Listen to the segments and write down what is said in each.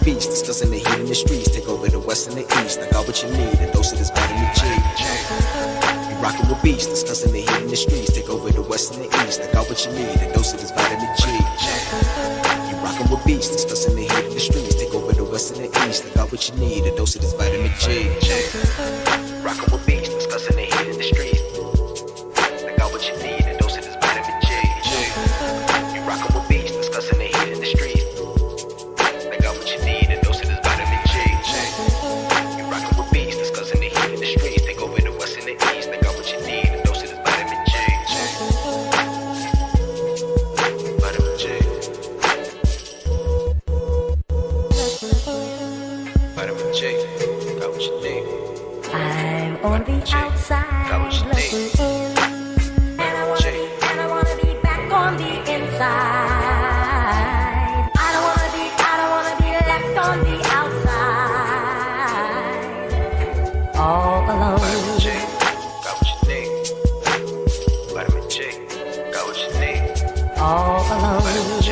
beast, discussing the heat in the streets. Take over the west and the east. I got what you need, a dose of this vitamin G. You rockin' with beast, discussing the heat in the streets. Take over the west and the east. I got what you need, a dose of this vitamin G. You rockin' with beast, discussing the heat in the streets. Take over the west and the east. I got what you need, a dose of this vitamin G. Rockin' with beast, discussing the heat in the streets. I got what you need, a dose of this vitamin G. You rockin' with beast, discussing the heat in the streets. I got what you need, a dose of this vitamin G. You rockin' with beast, discussing the heat in the streets. Take over the west and the east. I got what you need, a dose of this vitamin G. Vitamin G. Vitamin G. Got what you need. I'm on the outside looking in, and I wanna be back on the inside. I don't wanna be left on the outside, all alone. Vitamin G, got what you need. Vitamin G, got what you need. All alone. Vitamin G.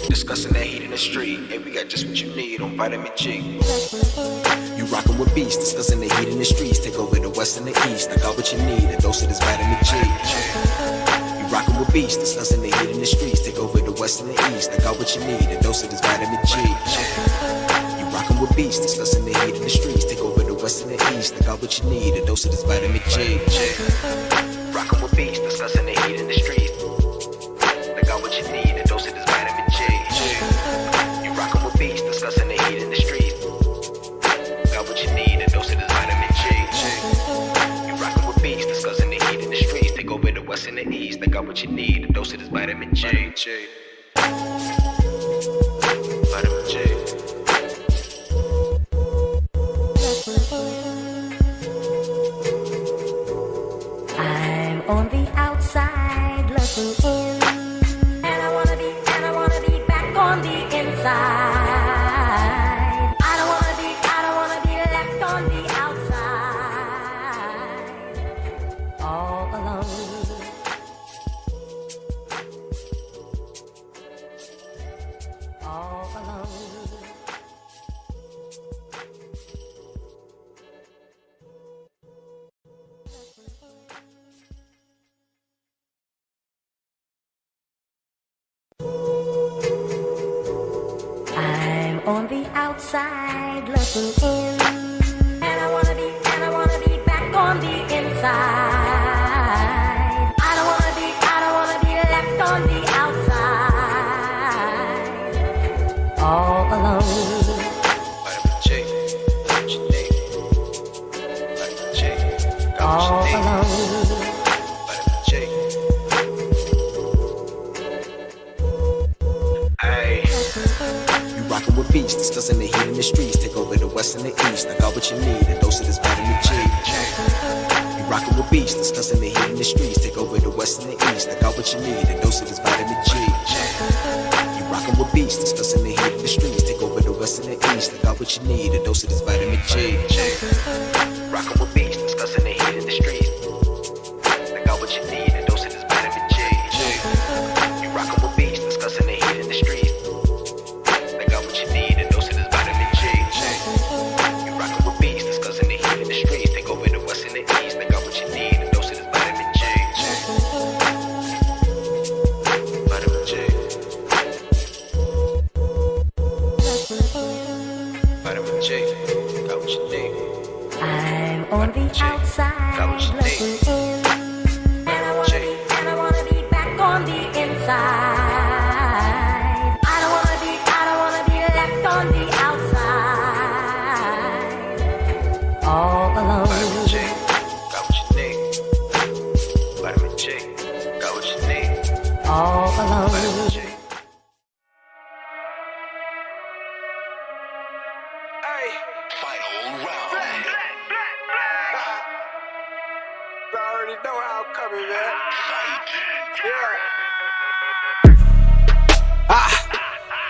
Discussing that heat in the street. Hey, we got just what you need on Vitamin G. You rockin' with beast, discussing the heat in the streets. Take over the west and the east. I got what you need, a dose of this vitamin G. You rockin' with beast, discussing the heat in the streets. Take over the west and the east. I got what you need, a dose of this vitamin G. You rockin' with beast, discussing the heat in the streets. Take over the west and the east. I got what you need, a dose of this vitamin G. Rockin' with beast, discussing the heat in the streets. I got what you need, a dose of this vitamin G. You rockin' with beast, discussing the heat in the streets. Got what you need, a dose of this vitamin G. You rockin' with beast, discussing the heat in the streets. Take over the west and the east. I got what you need, a dose of this vitamin G. Vitamin G. I'm on the outside looking in, and I wanna be back on the inside. I don't wanna be left on the outside, all alone. All alone. I'm on the outside looking in, and I wanna be back on the inside. I don't wanna be left on the outside, all alone. Vitamin G, got what you need. Vitamin G, got what All you need. alone. Vitamin G. Ay. You rockin' with beast, discussing the heat in the streets. Take over the west and the east. I got what you need, a dose of this vitamin G. You rockin' with beast, discussing the heat in the streets. Take over the west and the east. I got what you need, a dose of this vitamin G. You rockin' with beast, discussing the heat in the streets. Take over the west and the east. I got what you need, a dose of this vitamin G. Rockin' with beast, discussing the heat in the streets. I got what you need, a dose of this vitamin G. You rockin' with beast, discussing the heat in the streets. I got what you need, a dose of this vitamin G. You rockin' with beast, discussing the heat in the streets. Take over the west and the east. I got what you need, a dose of this vitamin G. Vitamin G. Vitamin G. Got what you need. I'm on the outside looking in, and I wanna be back on the inside. I don't wanna be left on the outside, all alone. Vitamin G, got what you need. Vitamin G, got what you need. All alone. Vitamin G. Hey, final round. I already know how I'm coming, man. Yeah.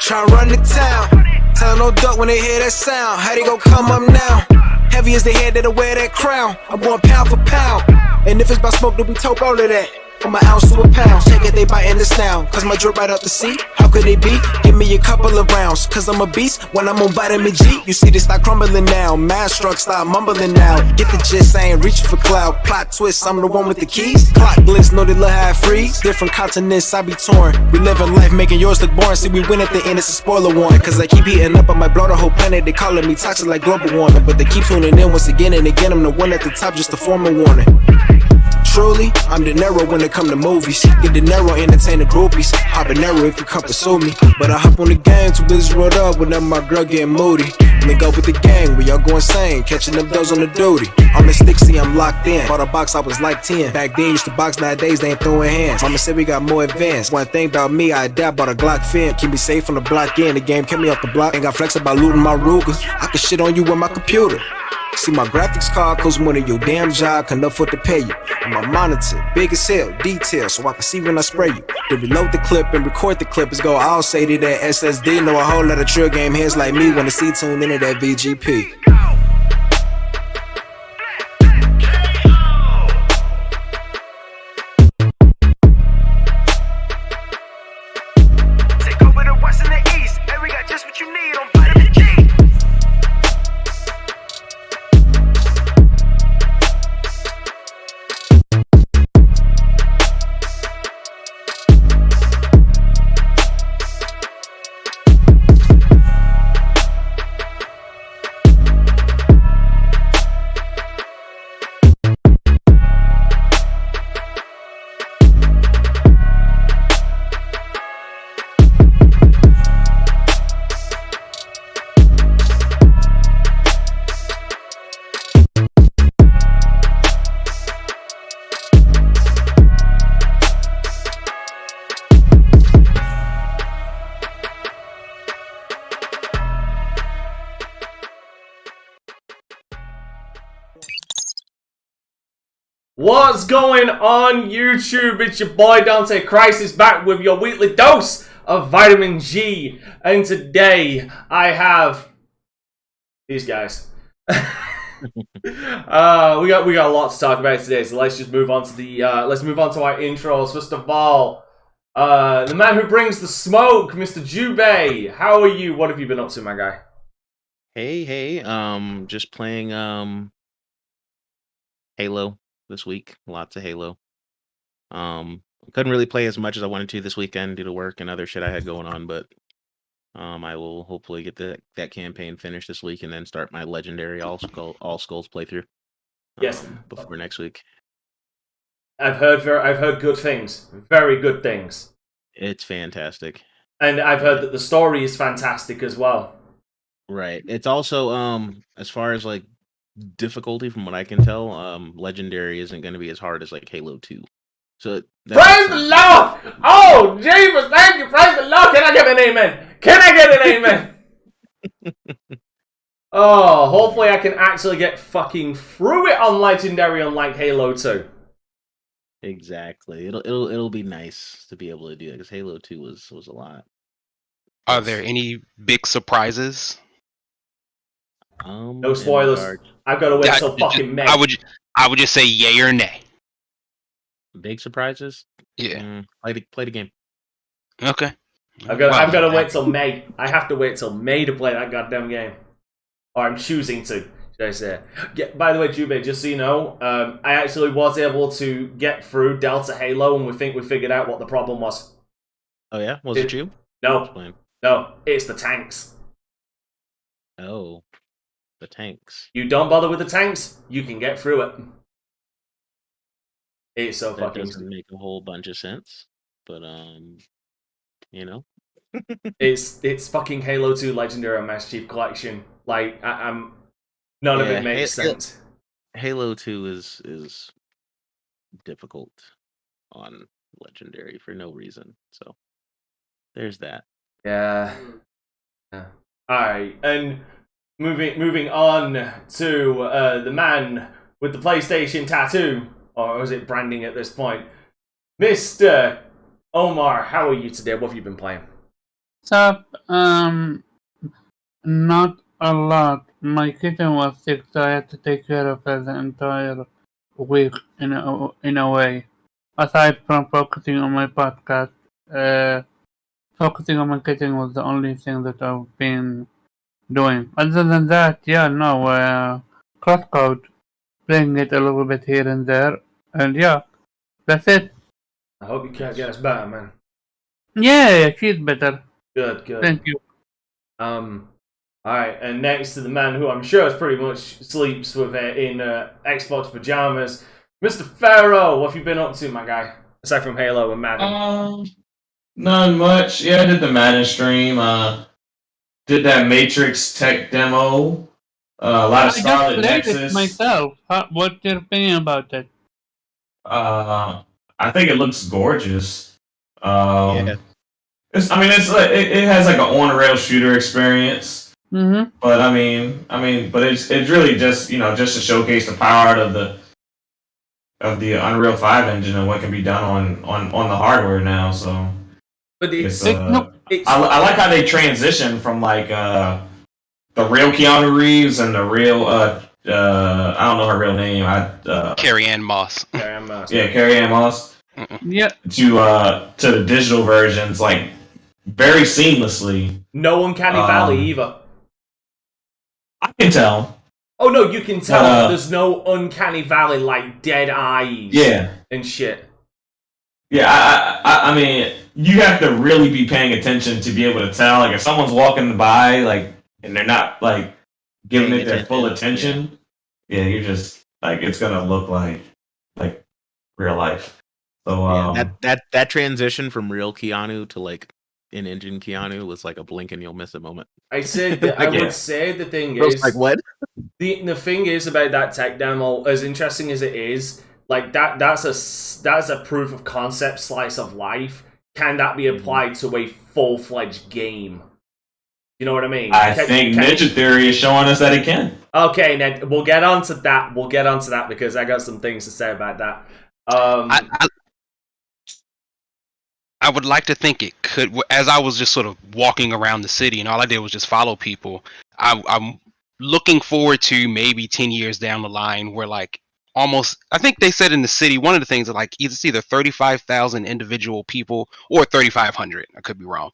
Try run the town. Tell no duck when they hear that sound. How they gon' come up now? Heavy as the head that'll wear that crown. I'm going pound for pound. And if it's about smoke, then we told all of that. from an ounce to a pound. Take it, they biting this now. Cause my drip right up the seat. How could they be? Give me a couple of rounds. Cause I'm a beast when I'm on vitamin G. You see they start crumbling now. Mad struck, start mumbling now. Get the gist, I ain't reaching for cloud. Plot twist, I'm the one with the keys. Clock blitz, know they little half freeze. Different continents, I be torn. We living life, making yours look boring. See, we win at the end, it's a spoiler warning. Cause I keep heating up, I might blow the whole planet. They calling me toxic like global warming. But they keep tuning in once again and again. I'm the one at the top, just to form a warning. Truly, I'm De Niro when it come to movies. Get De Niro, entertain the groupies. Habanero if you come pursue me. But I hop on the game, too busy rolled up whenever my girl getting moody. Link up with the gang, we all go insane. Catching them bills on the duty. I'm in Stixie, I'm locked in. Bought a box, I was like 10. Back then, used to box, nowadays they ain't throwing hands. Mama said we got more advanced. One thing about me, I adapt, bought a Glock fin. Keep me safe from the block in. The game kept me off the block. Ain't got flex about looting my Ruger. I can shit on you with my computer. See my graphics card costs more than your damn job can afford to pay you. And my monitor, big as hell, detail, so I can see when I spray you. To reload the clip and record the clip is go all say to that SSD. Know a whole lot of trill game heads like me wanna see tune into that VGP. Take over the west and the east, and we got just what you need on Vitamin G. What's going on YouTube? It's your boy Dante Crisis back with your weekly dose of vitamin G, and today I have these guys. we got a lot to talk about today, so let's just move on to the our intros. First of all, the man who brings the smoke, Mr. Jubei. How are you? What have you been up to, my guy? Hey, just playing Halo this week. Lots of Halo. Couldn't really play as much as I wanted to this weekend due to work and other shit I had going on, but I will hopefully get that campaign finished this week and then start my legendary All Skulls playthrough. Yes, before next week. I've heard good things, very good things. It's fantastic, and I've heard that the story is fantastic as well. Right. It's also as far as like difficulty, from what I can tell, legendary isn't going to be as hard as like Halo 2. So praise the Lord! Oh, Jesus, thank you, praise the Lord! Can I get an amen? Can I get an amen? Oh, hopefully I can actually get fucking through it on legendary, unlike Halo 2. Exactly. It'll be nice to be able to do that because Halo 2 was a lot. Are there any big surprises? No spoilers. I've got to wait till fucking May. I would just say yay or nay. Big surprises? Yeah. Play the game. Okay. I've got to wait till May. I have to wait till May to play that goddamn game. Or I'm choosing to, should I say. By the way, Jubei, just so you know, I actually was able to get through Delta Halo, and we think we figured out what the problem was. Oh yeah? Was it you? No. No, it's the tanks. Oh. The tanks. You don't bother with the tanks, you can get through it. It's so that fucking doesn't make a whole bunch of sense, but you know. it's fucking Halo 2 Legendary Master Chief Collection. Like I'm none of it makes sense. Halo 2 is difficult on Legendary for no reason. So there's that. Yeah. Alright, and moving on to the man with the PlayStation tattoo, or is it branding at this point? Mr. Omar, how are you today? What have you been playing? What's up? Not a lot. My kitten was sick, so I had to take care of her the entire week in a way. aside from focusing on my podcast, focusing on my kitchen was the only thing that I've been doing. Other than that, yeah, no, crosscode, playing it a little bit here and there, and yeah, that's it. I hope you can't get us better, man. Yeah, she's better. Good, good. Thank you. Alright, and next to the man who I'm sure is pretty much sleeps with in Xbox pajamas, Mr. Pharaoh, what have you been up to, my guy? Aside from Halo and Madden. Not much. Yeah, I did the Madden stream. Did that Matrix tech demo. A lot of Scarlet I just played Nexus. it myself. What's your opinion about it? I think it looks gorgeous. Yeah. It has like an on-rail shooter experience. Mm-hmm. But but it's really just just to showcase the power of the Unreal 5 engine and what can be done on the hardware now. So, But I like how they transition from like the real Keanu Reeves and the real I don't know her real name. Carrie Ann Moss. Yeah, Carrie Ann Moss. Yeah. To the digital versions, like very seamlessly. No Uncanny Valley either. I can tell. Oh no, you can tell. There's no Uncanny Valley like dead eyes. Yeah. And shit. Yeah, I mean, you have to really be paying attention to be able to tell. Like, if someone's walking by, like, and they're not like giving it their full attention, yeah, you're just like it's gonna look like real life. So that transition from real Keanu to like in-engine Keanu was like a blink and you'll miss a moment. I said that I would say the thing is like what? The thing is about that tech demo, as interesting as it is, like that's a proof of concept slice of life. Can that be applied to a full-fledged game? You know what I mean? I think Ninja Theory is showing us that it can. Okay, Ned, we'll get onto that. We'll get onto that because I got some things to say about that. I would like to think it could. As I was just sort of walking around the city, and all I did was just follow people. I'm looking forward to maybe 10 years down the line where like almost, I think they said in the city, one of the things that like it's either 35,000 individual people or 3,500. I could be wrong.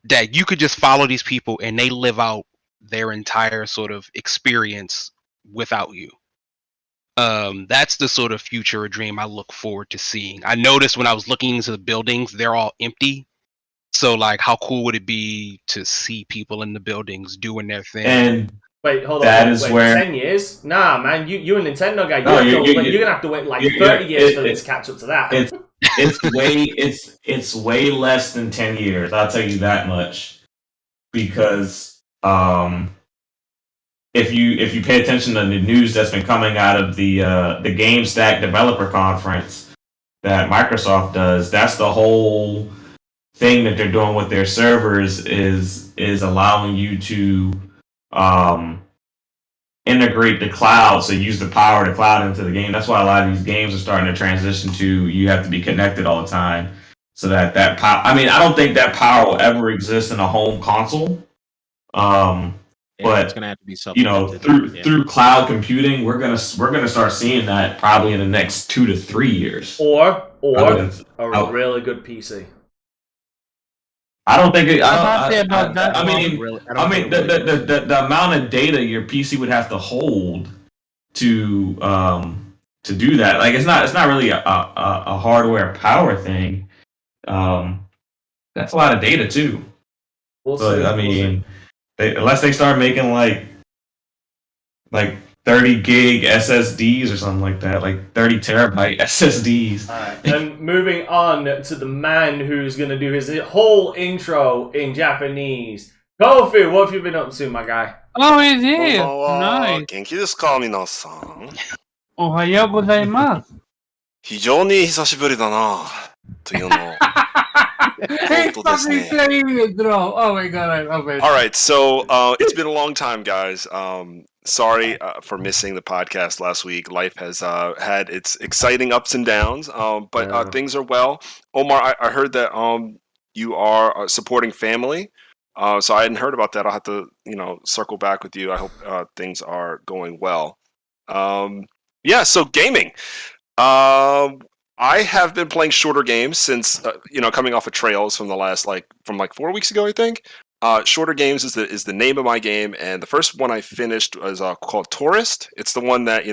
That you could just follow these people and they live out their entire sort of experience without you. That's the sort of future or dream I look forward to seeing. I noticed when I was looking into the buildings, they're all empty. So, like, how cool would it be to see people in the buildings doing their thing? And wait, hold on. That is where 10 years? Nah, man, you a Nintendo guy. You're gonna have to wait like 30 years for them to catch up to that. It's way less than 10 years. I'll tell you that much. Because if you pay attention to the news that's been coming out of the GameStack developer conference that Microsoft does, that's the whole thing that they're doing with their servers is allowing you to integrate the cloud, so use the power of the cloud into the game. That's why a lot of these games are starting to transition to you have to be connected all the time, so that power. I mean, I don't think that power will ever exist in a home console. But it's gonna have to be through cloud computing, we're gonna start seeing that probably in the next 2 to 3 years. Or a really good PC. I don't think it. The amount of data your PC would have to hold to do that. Like it's not really a hardware power thing. That's a lot of data too. Unless they start making like 30 gig SSDs or something like that, like 30 terabyte SSDs. Alright, and moving on to the man who's going to do his whole intro in Japanese. Kofi, what have you been up to, my guy? Oh, he's here. こんばんは。 Nice. 元気ですか皆さん。おはようございます。非常に久しぶりだなというのを。 He's fucking playing the drone. Oh my god, I love it. All right, so it's been a long time, guys. Sorry for missing the podcast last week. Life has had its exciting ups and downs, but things are well. Omar, I heard that you are supporting family, so I hadn't heard about that. I'll have to, circle back with you. I hope things are going well. Yeah, so gaming. I have been playing shorter games since coming off of Trails from the last from 4 weeks ago, I think. Shorter games is the name of my game, and the first one I finished was called Tourist. It's the one that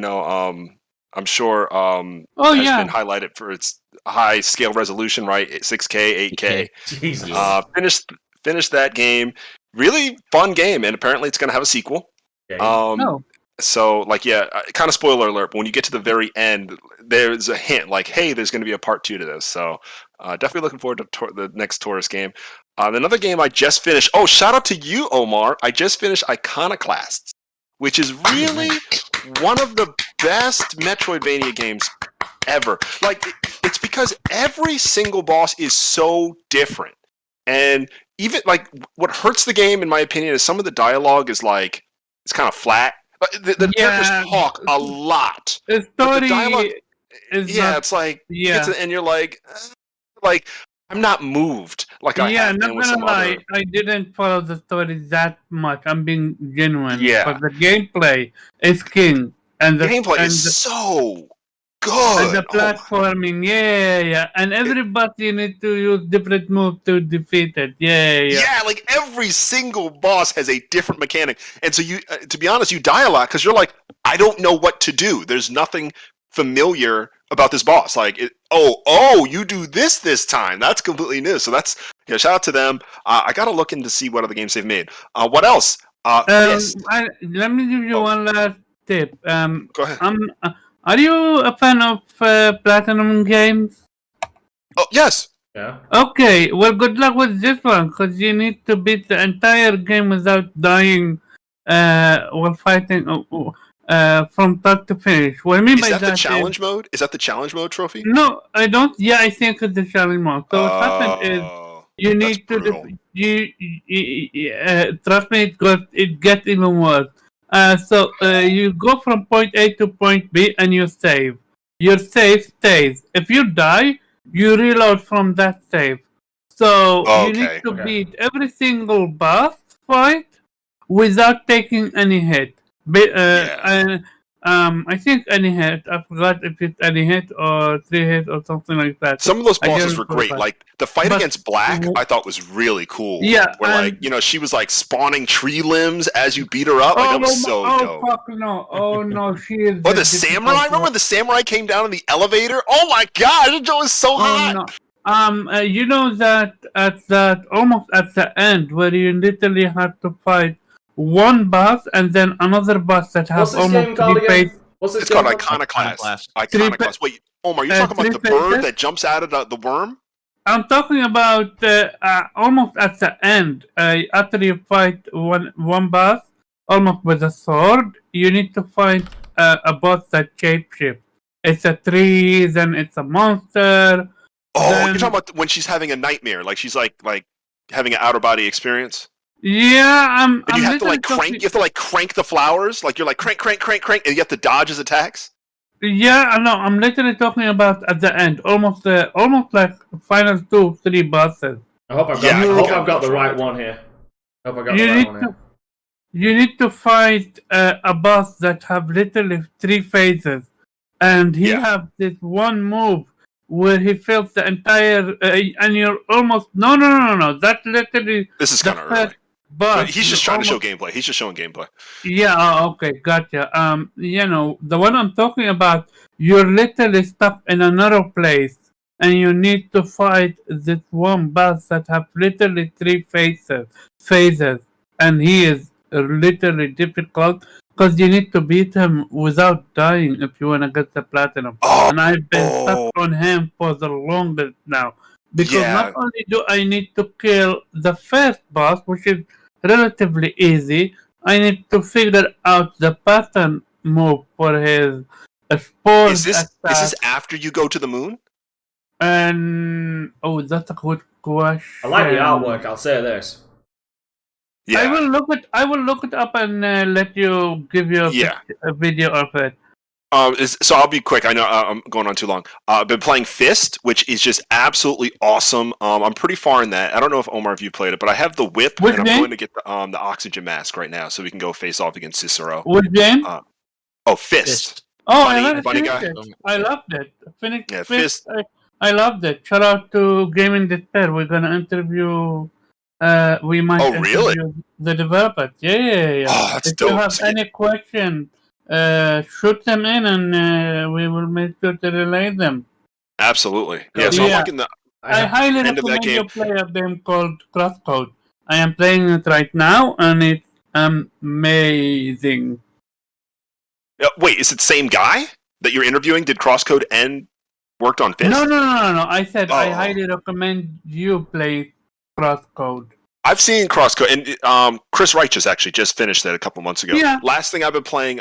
I'm sure Oh has yeah. been highlighted for its high scale resolution, right? 6K, 8K. Jesus. Finished that game. Really fun game, and apparently it's going to have a sequel. Okay. Oh. So, kind of spoiler alert, but when you get to the very end, there's a hint, hey, there's going to be a part 2 to this. So, definitely looking forward to the next Taurus game. Another game I just finished. Oh, shout out to you, Omar. I just finished Iconoclasts, which is really one of the best Metroidvania games ever. It's because every single boss is so different. And even, what hurts the game, in my opinion, is some of the dialogue is, it's kind of flat. The characters talk a lot. The but the dialogue story is yeah, not, it's like yeah. and you're I'm not moved I have not been with gonna some lie, other. I didn't follow the story that much. I'm being genuine. Yeah. But the gameplay is king. And the Gameplay and is the, so good. and the platforming, yeah. And everybody you need to use different moves to defeat it. Yeah. Every single boss has a different mechanic, and so you, to be honest, you die a lot because you're I don't know what to do. There's nothing familiar about this boss. You do this time. That's completely new. So that's shout out to them. I gotta look in to see what other games they've made. What else? Fist. Let me give you one last tip. Go ahead. Are you a fan of Platinum games? Oh yes. Yeah. Okay, well, good luck with this one, because you need to beat the entire game without dying while fighting from start to finish. What I mean Is by that the that challenge mode? Is that the challenge mode trophy? No, I don't. Yeah, I think it's the challenge mode. So what happened is you need to trust me, it gets even worse. You go from point A to point B and you save. Your save stays. If you die, you reload from that save. So you need to beat every single boss fight without taking any hit. I think any hit. I forgot if it's any hit or 3 hits or something like that. Some of those bosses were great. The fight against Black, I thought was really cool. Yeah, where she was spawning tree limbs as you beat her up. That was so dope. Fuck no! Oh no, she is. Oh, the samurai! Remember when the samurai came down in the elevator? Oh my god, it was so hot. No. You know that almost at the end where you literally have to fight one boss and then another boss that has almost 3 phases. It's called Iconoclast. Iconoclast. Wait, Omar, you're talking about the bird that jumps out of the worm? I'm talking about almost at the end. After you fight one boss, almost with a sword, you need to fight a boss that shapeshifts. It's a tree, then it's a monster. Oh, you're talking about when she's having a nightmare, she's having an outer body experience. Yeah, and you have to crank. You have to crank the flowers. You're crank, and you have to dodge his attacks. Yeah, I know. I'm literally talking about at the end, almost like final 2-3 bosses. I hope I've got the right one here. You need to fight a boss that have literally 3 phases, and he have this one move where he fills the entire, and you're almost no. That's literally this is kind of early. But he's just trying to show gameplay. He's just showing gameplay. Yeah. Okay. Gotcha. The one I'm talking about, you're literally stuck in another place, and you need to fight this one boss that have literally 3 phases, and he is literally difficult because you need to beat him without dying if you want to get the platinum. And I've been stuck on him for the longest now. Because not only do I need to kill the first boss, which is relatively easy, I need to figure out the pattern move for his spore Is this after you go to the moon? And that's a good question. I like the artwork. I'll say this. Yeah. I will look it up and let you give you a video of it. So I'll be quick. I know I'm going on too long. I've been playing Fist, which is just absolutely awesome. I'm pretty far in that. I don't know if Omar, if you played it, but I have the whip, and I'm going to get the oxygen mask right now, so we can go face off against Cicero. What game? Fist. Oh, Bunny- I haven't Bunny finished guy? it. I loved it. Yeah, Fist. I loved it. Shout out to Gaming Despair. We're gonna interview. We might Oh, really? interview the developers. Yeah. Oh, that's If dope. you have So, yeah, any question, shoot them in, and we will make sure to relay them. absolutely. Yeah, so I'm Yeah. liking the I highly end of that recommend you game. play a game called Crosscode. I am playing it right now, and it's amazing. Wait, is it the same guy that you're interviewing? Did Crosscode and worked on Fist? No. I said I Oh. highly recommend you play Crosscode. I've seen Crosscode, and Chris Righteous actually just finished that a couple months ago. Yeah. Last thing I've been playing,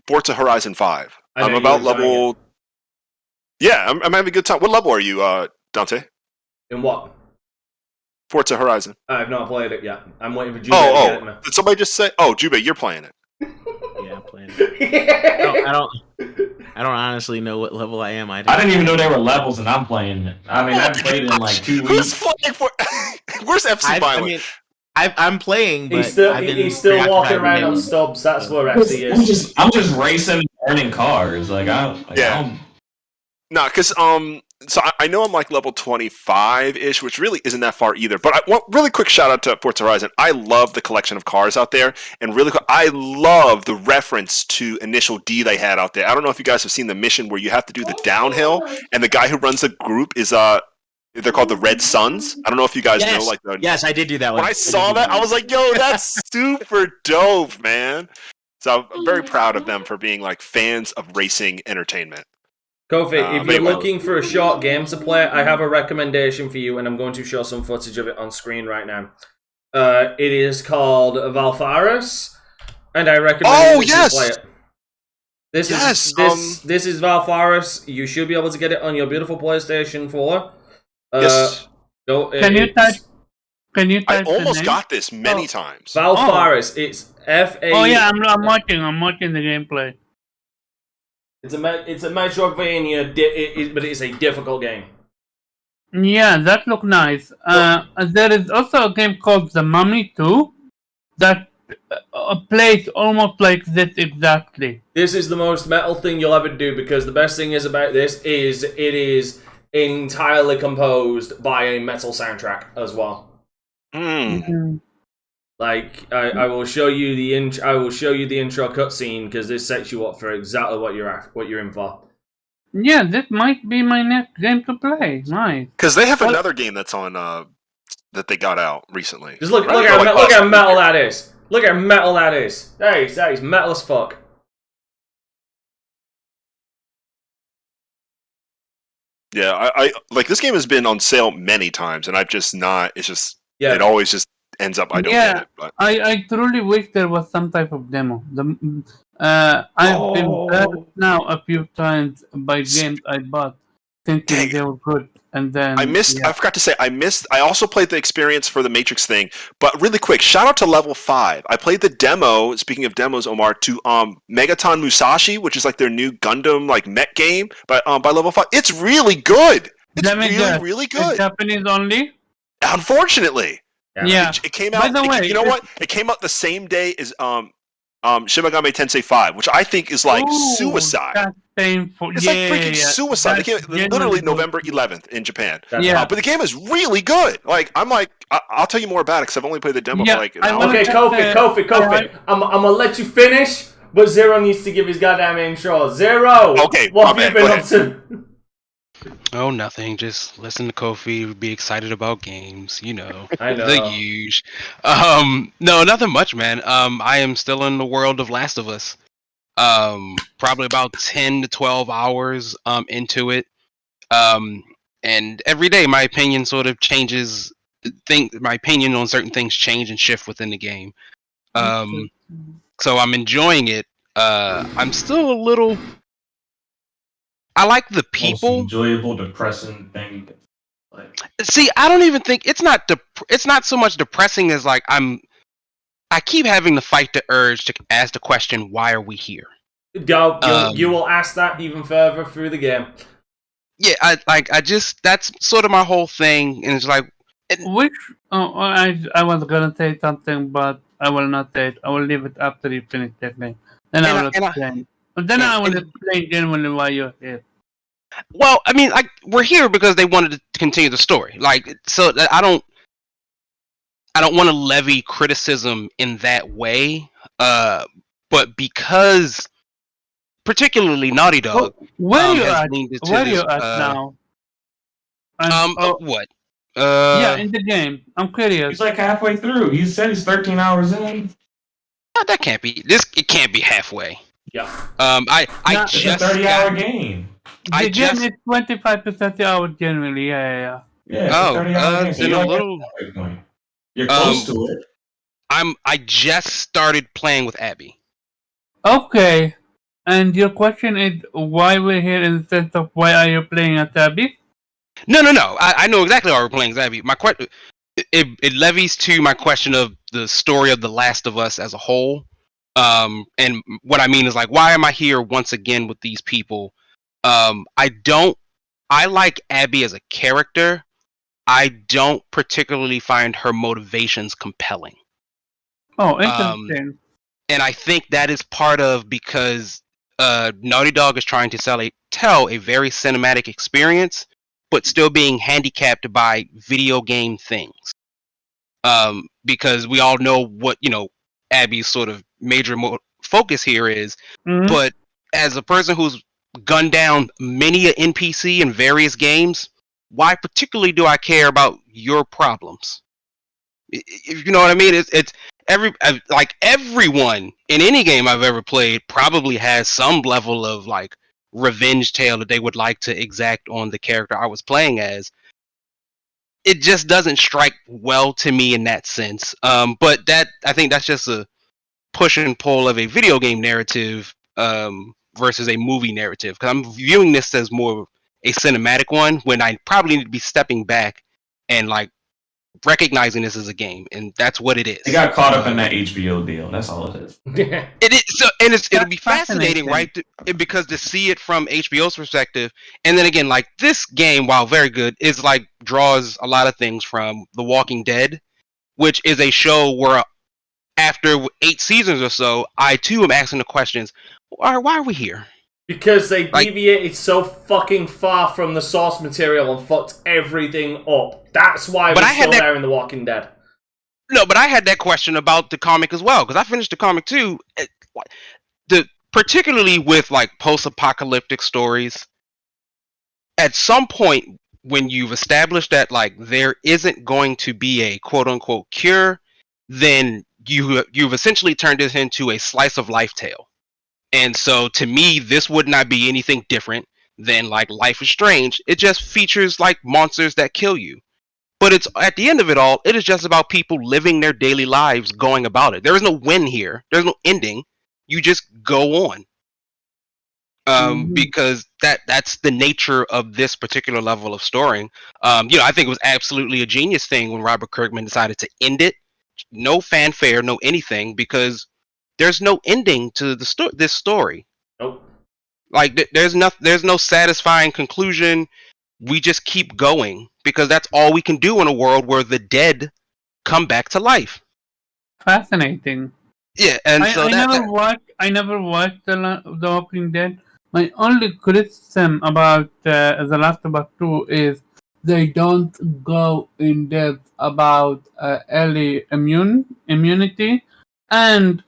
Forza Horizon 5. I know I'm you about were enjoying level. Yeah, I'm having a good time. What level are you, Dante? In what? Forza Horizon. I've not played it yet. I'm waiting for Jubei to get it, man. Did somebody just say? Oh, Jubei, you're playing it. Yeah, I'm playing. I don't honestly know what level I am. I didn't even know there were levels, and I'm playing it. I mean, I've played it in like 2 Who's weeks. playing for? Where's FC Violent? I'm playing, but He's still walking around on stubs. That's where FC is. I'm just racing, and earning cars. Yeah. No, because so I know I'm like level 25-ish, which really isn't that far either. But I want really quick shout out to Forza Horizon. I love the collection of cars out there, and really quick, I love the reference to Initial D they had out there. I don't know if you guys have seen the mission where you have to do the downhill, and the guy who runs the group is they're called the Red Suns. I don't know if you guys know like the. Yes, I did do that one. When I saw that, I was like, "Yo, that's super dope, man!" So I'm very proud of them for being like fans of racing entertainment. Kofi, if you're anyway. looking for a short game to play, I have a recommendation for you, and I'm going to show some footage of it on screen right now. It is called Valfaris, and I recommend you play it. This is Valfaris. You should be able to get it on your beautiful PlayStation 4. Yes. Can you type? I almost got this many times. Valfaris. It's F-A... Oh yeah, I'm watching the gameplay. It's a Metroidvania, but it's a difficult game. Yeah, that look nice. There is also a game called The Mummy 2 that plays almost like this exactly. This is the most metal thing you'll ever do, because the best thing is about this is it is entirely composed by a metal soundtrack as well. Like I will show you the intro cutscene, because this sets you up for exactly what you're in for. Yeah, this might be my next game to play. Nice. Because they have another game that's on that they got out recently. Just look how metal that is. Look how metal that is. That is metal as fuck. Yeah, I like this game has been on sale many times, and I've just not. It's just it always just ends up I don't get it. But. I truly wish there was some type of demo. I've been burned now a few times by games I bought thinking they were good, and then I forgot to say I also played the experience for the Matrix thing. But really quick, shout out to Level 5. I played the demo. Speaking of demos, Omar, to Megaton Musashi, which is like their new Gundam like mech game, by Level 5. It's really good. It's really good. It's Japanese only. Unfortunately. Yeah. It came out. By the way, you know what? It came out the same day as Shin Megami Tensei 5, which I think is like suicide. That's painful. It's like freaking suicide. It came literally November 11th in Japan. Yeah. But the game is really good. Like I'll tell you more about it because I've only played the demo for like an hour. Okay, Kofi. I'm gonna let you finish, but Zero needs to give his goddamn intro. Zero. Okay. What have you been up to? Oh, nothing. Just listen to Kofi, be excited about games, you know. I know. The huge. No, nothing much, man. I am still in the world of Last of Us. Probably about 10 to 12 hours into it. And every day my opinion sort of changes. My opinion on certain things change and shift within the game. So I'm enjoying it. I'm still a little. I like the people. Most enjoyable, depressing thing. See, I don't even think it's not. It's not so much depressing as like I keep having to fight the urge to ask the question, "Why are we here?" You will ask that even further through the game. Yeah, I just that's sort of my whole thing, and it's like. I was gonna say something, but I will not say it. I will leave it after you finish that game. Then I will explain. But then I will And- explain genuinely why you're here. Well, I mean, we're here because they wanted to continue the story. Like, so I don't want to levy criticism in that way. But because particularly Naughty Dog Where you has at? leaned into Where this. you at now? And, What? yeah, in the game. I'm curious. He's like halfway through. He said he's 13 hours in. That can't be. It can't be halfway. Yeah. I It's a just 30-hour game. The game is 25 to 30 hours generally. Yeah. Yeah, it's a 30-hour game. So then you're a like little. at that point. You're close to it. I just started playing with Abby. Okay. And your question is why we're here in the sense of why are you playing as Abby? No. I know exactly why we're playing as Abby. My question, it levies to my question of the story of The Last of Us as a whole. And what I mean is, like, why am I here once again with these people? I like Abby as a character. I don't particularly find her motivations compelling. Oh, interesting. And I think that is part of because Naughty Dog is trying to tell a very cinematic experience, but still being handicapped by video game things. Because we all know what, Abby's sort of major focus here is, but as a person who's gunned down many a NPC in various games, why particularly do I care about your problems? If you know what I mean, it's everyone in any game I've ever played probably has some level of like revenge tale that they would like to exact on the character I was playing as. It just doesn't strike well to me in that sense. But I think that's just a push and pull of a video game narrative versus a movie narrative. Because I'm viewing this as more of a cinematic one when I probably need to be stepping back and like recognizing this as a game, and that's what it is. They got caught up in that HBO deal. That's all it is. It is so, and it'll be fascinating, right? Because to see it from HBO's perspective, and then again, like this game, while very good, is like draws a lot of things from The Walking Dead, which is a show where after 8 seasons or so, I too am asking the questions: why are we here? Because they deviated so fucking far from the source material and fucked everything up. That's why we're still there in The Walking Dead. No, but I had that question about the comic as well, because I finished the comic too. Particularly with like post-apocalyptic stories, at some point when you've established that like there isn't going to be a quote-unquote cure, then you've essentially turned this into a slice of life tale. And so, to me, this would not be anything different than, like, Life is Strange. It just features, like, monsters that kill you. But it's at the end of it all, it is just about people living their daily lives going about it. There is no win here. There's no ending. You just go on. Because that's the nature of this particular level of storying. I think it was absolutely a genius thing when Robert Kirkman decided to end it. No fanfare, no anything, because there's no ending to this story. Nope. Like there's no satisfying conclusion. We just keep going because that's all we can do in a world where the dead come back to life. Fascinating. Yeah, and I never watched The Walking Dead. My only criticism about The Last of Us 2 is they don't go in depth about early immunity and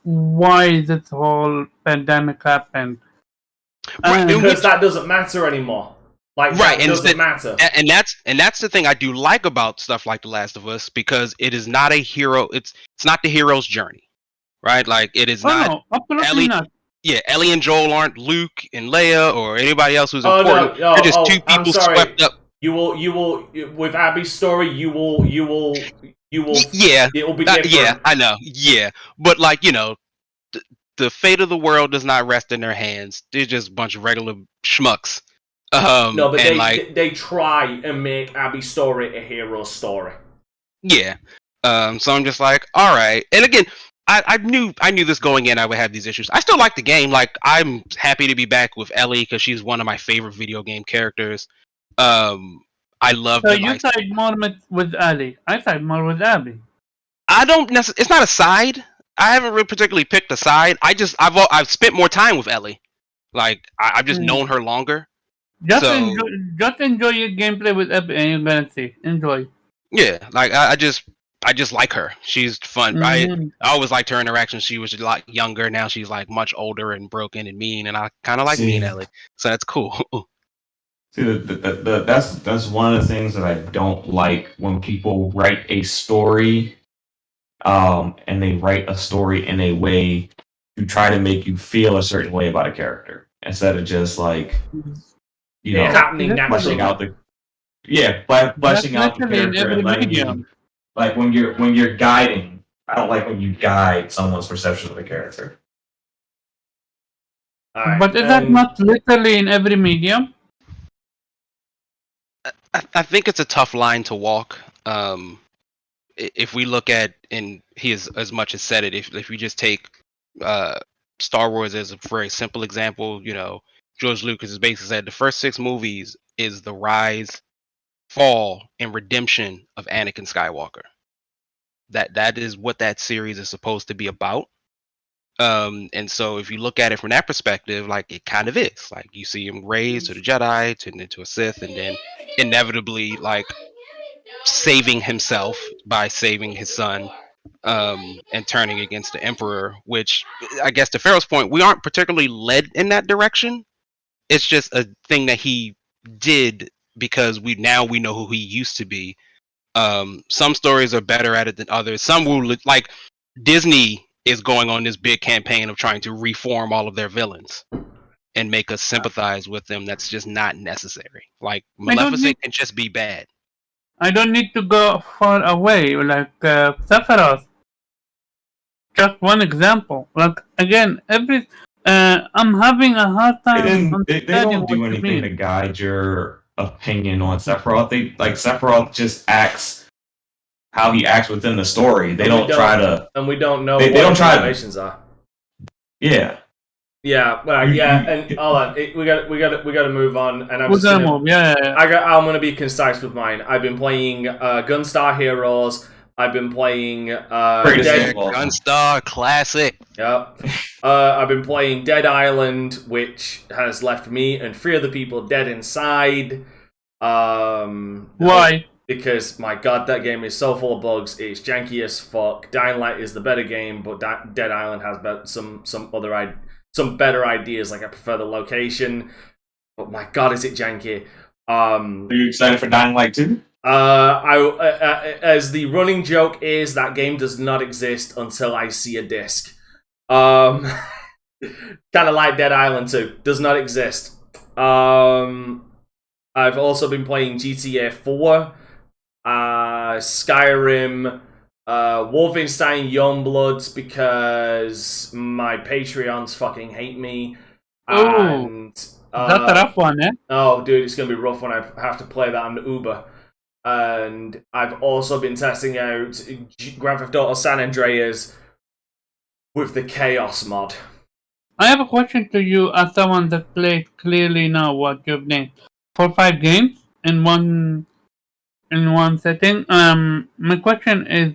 why this whole pandemic happened. Because that doesn't matter anymore. Like, right, that doesn't matter. And that's the thing I do like about stuff like The Last of Us, because it is not a hero. It's not the hero's journey, right? Like it is not. No, absolutely Ellie, not. Yeah, Ellie and Joel aren't Luke and Leia or anybody else who's important. No, They're just two people swept up. You will with Abby's story. You will. Yeah, it will be different. Yeah, I know. Yeah, but like the fate of the world does not rest in their hands. They're just a bunch of regular schmucks. No, but they try and make Abby's story a hero story. Yeah. So I'm just like, all right. And again, I knew this going in I would have these issues. I still like the game. Like I'm happy to be back with Ellie because she's one of my favorite video game characters. I love. So you side more with Ellie. I side more with Abby. I don't necessarily. It's not a side. I haven't really particularly picked a side. I've spent more time with Ellie. Like I've just known her longer. Just So enjoy your gameplay with Epic, and you're gonna see. Enjoy. yeah, like I just like her. She's fun. Mhm. I always liked her interaction. She was a lot younger. Now she's like much older and broken and mean, and I kind of like mean Ellie. So that's cool. See, that's one of the things that I don't like when people write a story, and they write a story in a way to try to make you feel a certain way about a character instead of just like, you know, It's happening fleshing naturally. out fleshing out the naturally in character every and letting medium. you, like when you're guiding. I don't like when you guide someone's perception of a character. All right, But is that not literally in every medium? I think it's a tough line to walk. If we look at, and he has as much as said it, if we just take Star Wars as a very simple example, you know, George Lucas has basically said the first 6 movies is the rise, fall, and redemption of Anakin Skywalker. That is what that series is supposed to be about. And so if you look at it from that perspective, like it kind of is. Like you see him raised to the Jedi, turned into a Sith, and then inevitably like saving himself by saving his son, and turning against the Emperor, which I guess to Pharaoh's point, we aren't particularly led in that direction. It's just a thing that he did because we know who he used to be. Some stories are better at it than others. Some will, like Disney is going on this big campaign of trying to reform all of their villains and make us sympathize with them. That's just not necessary. Like Maleficent can just be bad. I don't need to go far away, like Sephiroth. Just one example. Like again, I'm having a hard time. They don't do anything to guide your opinion on Sephiroth. Sephiroth just acts how he acts within the story. They don't try to, and we don't know they what don't the try to- motivations are. Yeah. Yeah, well, yeah, and hold on, we got to move on. And I'm We're just gonna gonna, move. Yeah. I'm gonna be concise with mine. I've been playing Gunstar Heroes. I've been playing Greatest Dead. game of all time. Gunstar classic. Yep. I've been playing Dead Island, which has left me and 3 other people dead inside. Why? Because my god, that game is so full of bugs. It's janky as fuck. Dying Light is the better game, but Dead Island has some better ideas. Like I prefer the location, but my god, is it janky. Are you excited for Dying Light 2? As the running joke is, that game does not exist until I see a disc. Kind of like Dead Island 2, does not exist. I've also been playing GTA 4, Skyrim, Wolfenstein Youngbloods because my Patreons fucking hate me. And that's a rough one, eh? oh, dude, it's gonna be rough when I have to play that on the Uber. And I've also been testing out Grand Theft Auto San Andreas with the Chaos mod. I have a question to you as someone that played clearly now what you've named 4-5 games in one setting. My question is,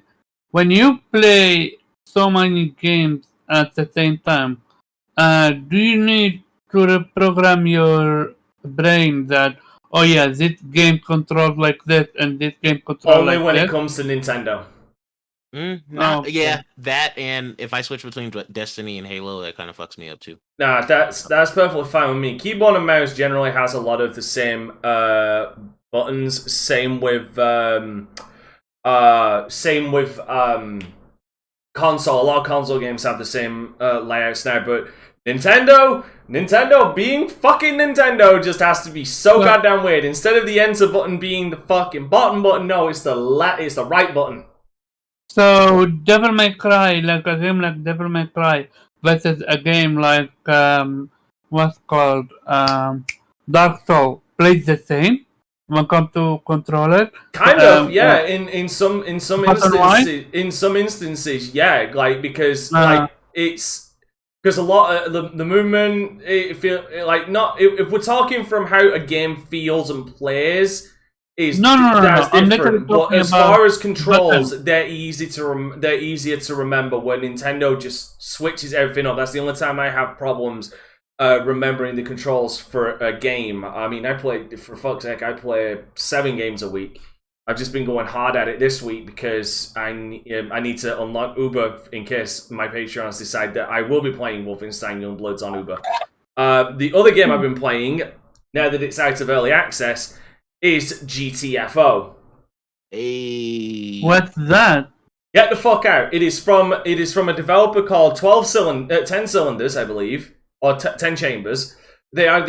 when you play so many games at the same time, do you need to reprogram your brain that, oh yeah, this game controls like this and this game controls Only like when this? it comes to Nintendo. Okay. Yeah, that, and if I switch between Destiny and Halo, that kind of fucks me up too. Nah, that's perfectly fine with me. Keyboard and mouse generally has a lot of the same buttons. Same with console. A lot of console games have the same layouts now, but Nintendo being fucking Nintendo just has to be so goddamn weird. Instead of the enter button being the fucking bottom button, no, it's the right button. So Devil May Cry, like a game like Devil May Cry versus a game like what's called Dark Souls, plays the same when it comes to controller. Kind of, yeah. In some Patron instances, yeah. Like because like it's because a lot of the movement. It feel like not if we're talking from how a game feels and plays. is No. that's I'm different. literally But talking as about far as controls, buttons. they're easier to remember when Nintendo just switches everything up. That's the only time I have problems remembering the controls for a game. I mean, for fuck's sake, I play 7 games a week. I've just been going hard at it this week because I need to unlock Uber in case my Patrons decide that I will be playing Wolfenstein Youngbloods on Uber. The other game I've been playing, now that it's out of early access, is GTFO. Hey. What's that? Get the fuck out. It is from a developer called 10 Cylinders, I believe, or 10 Chambers. They are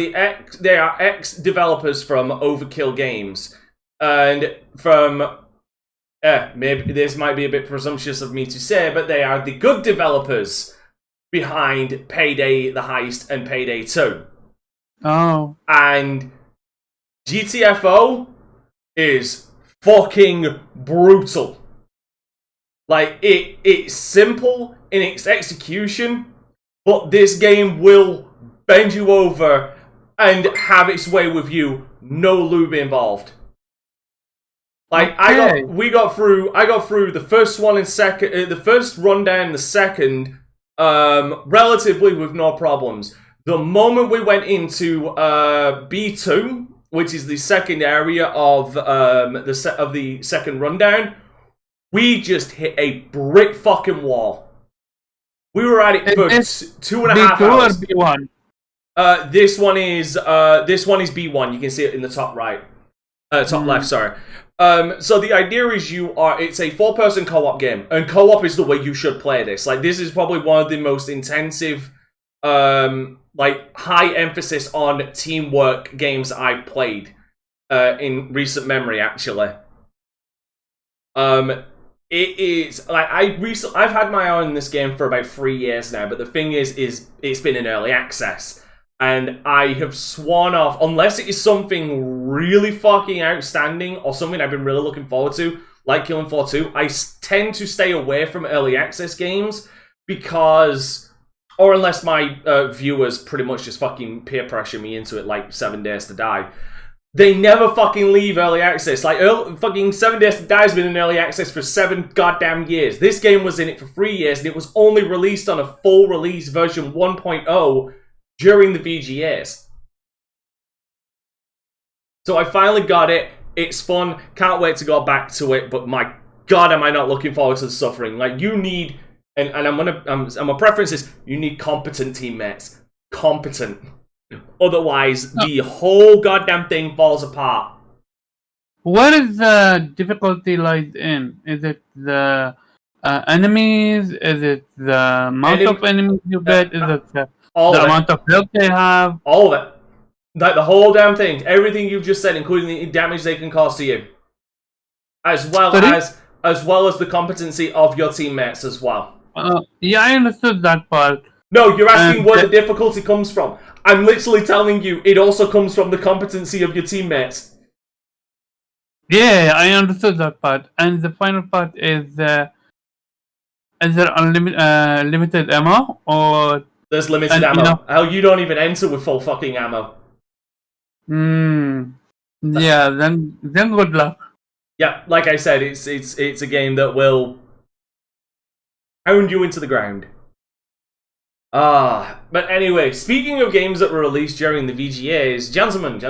ex developers from Overkill Games. And from maybe this might be a bit presumptuous of me to say, but they are the good developers behind Payday the Heist and Payday 2. Oh. And GTFO is fucking brutal. Like, it's simple in its execution, but this game will bend you over and have its way with you. No lube involved. Like, Okay. I got through the first one and the first rundown, the second, relatively with no problems. The moment we went into B2, which is the second area of the second rundown, we just hit a brick fucking wall. We were at it for 2.5 hours. B2 or B1? This one is B1. You can see it in the top right, top left. Sorry. So the idea is it's a 4-person co-op game, and co-op is the way you should play this. Like, this is probably one of the most intensive, like, high emphasis on teamwork games I've played in recent memory, actually. It is like I've had my eye on this game for about 3 years now, but the thing is it's been in early access, and I have sworn off, unless it is something really fucking outstanding or something I've been really looking forward to, like Killing Floor 2. I tend to stay away from early access games because, or unless my viewers pretty much just fucking peer pressure me into it, like 7 Days to Die. They never fucking leave early access. Like, fucking 7 Days to Die has been in early access for 7 goddamn years. This game was in it for 3 years, and it was only released on a full release version 1.0 during the VGAs. So I finally got it. It's fun. Can't wait to go back to it. But my God, am I not looking forward to the suffering. Like, you need, and my preference is, you need competent teammates. Competent. Otherwise, the whole goddamn thing falls apart. What is the difficulty lies in? Is it the enemies? Is it the amount of enemies you get? Is it the amount of health they have? All of it. Like, the whole damn thing. Everything you've just said, including the damage they can cause to you. As well as the competency of your teammates as well. Yeah, I understood that part. No, you're asking where the difficulty comes from. I'm literally telling you, it also comes from the competency of your teammates. Yeah, I understood that part. And the final part is there limited ammo, or there's limited ammo? Hell, you don't even enter with full fucking ammo. Yeah, then good luck. Yeah, like I said, it's a game that will pound you into the ground. But anyway, speaking of games that were released during the VGAs, gentlemen,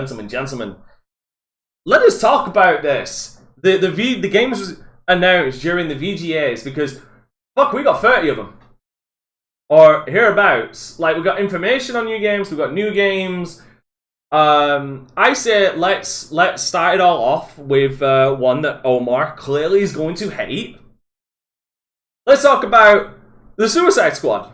let us talk about this. The games was announced during the VGAs because, fuck, we got 30 of them. Or hereabouts. Like, we got information on new games, we got new games. I say let's start it all off with one that Omar clearly is going to hate. Let's talk about the Suicide Squad.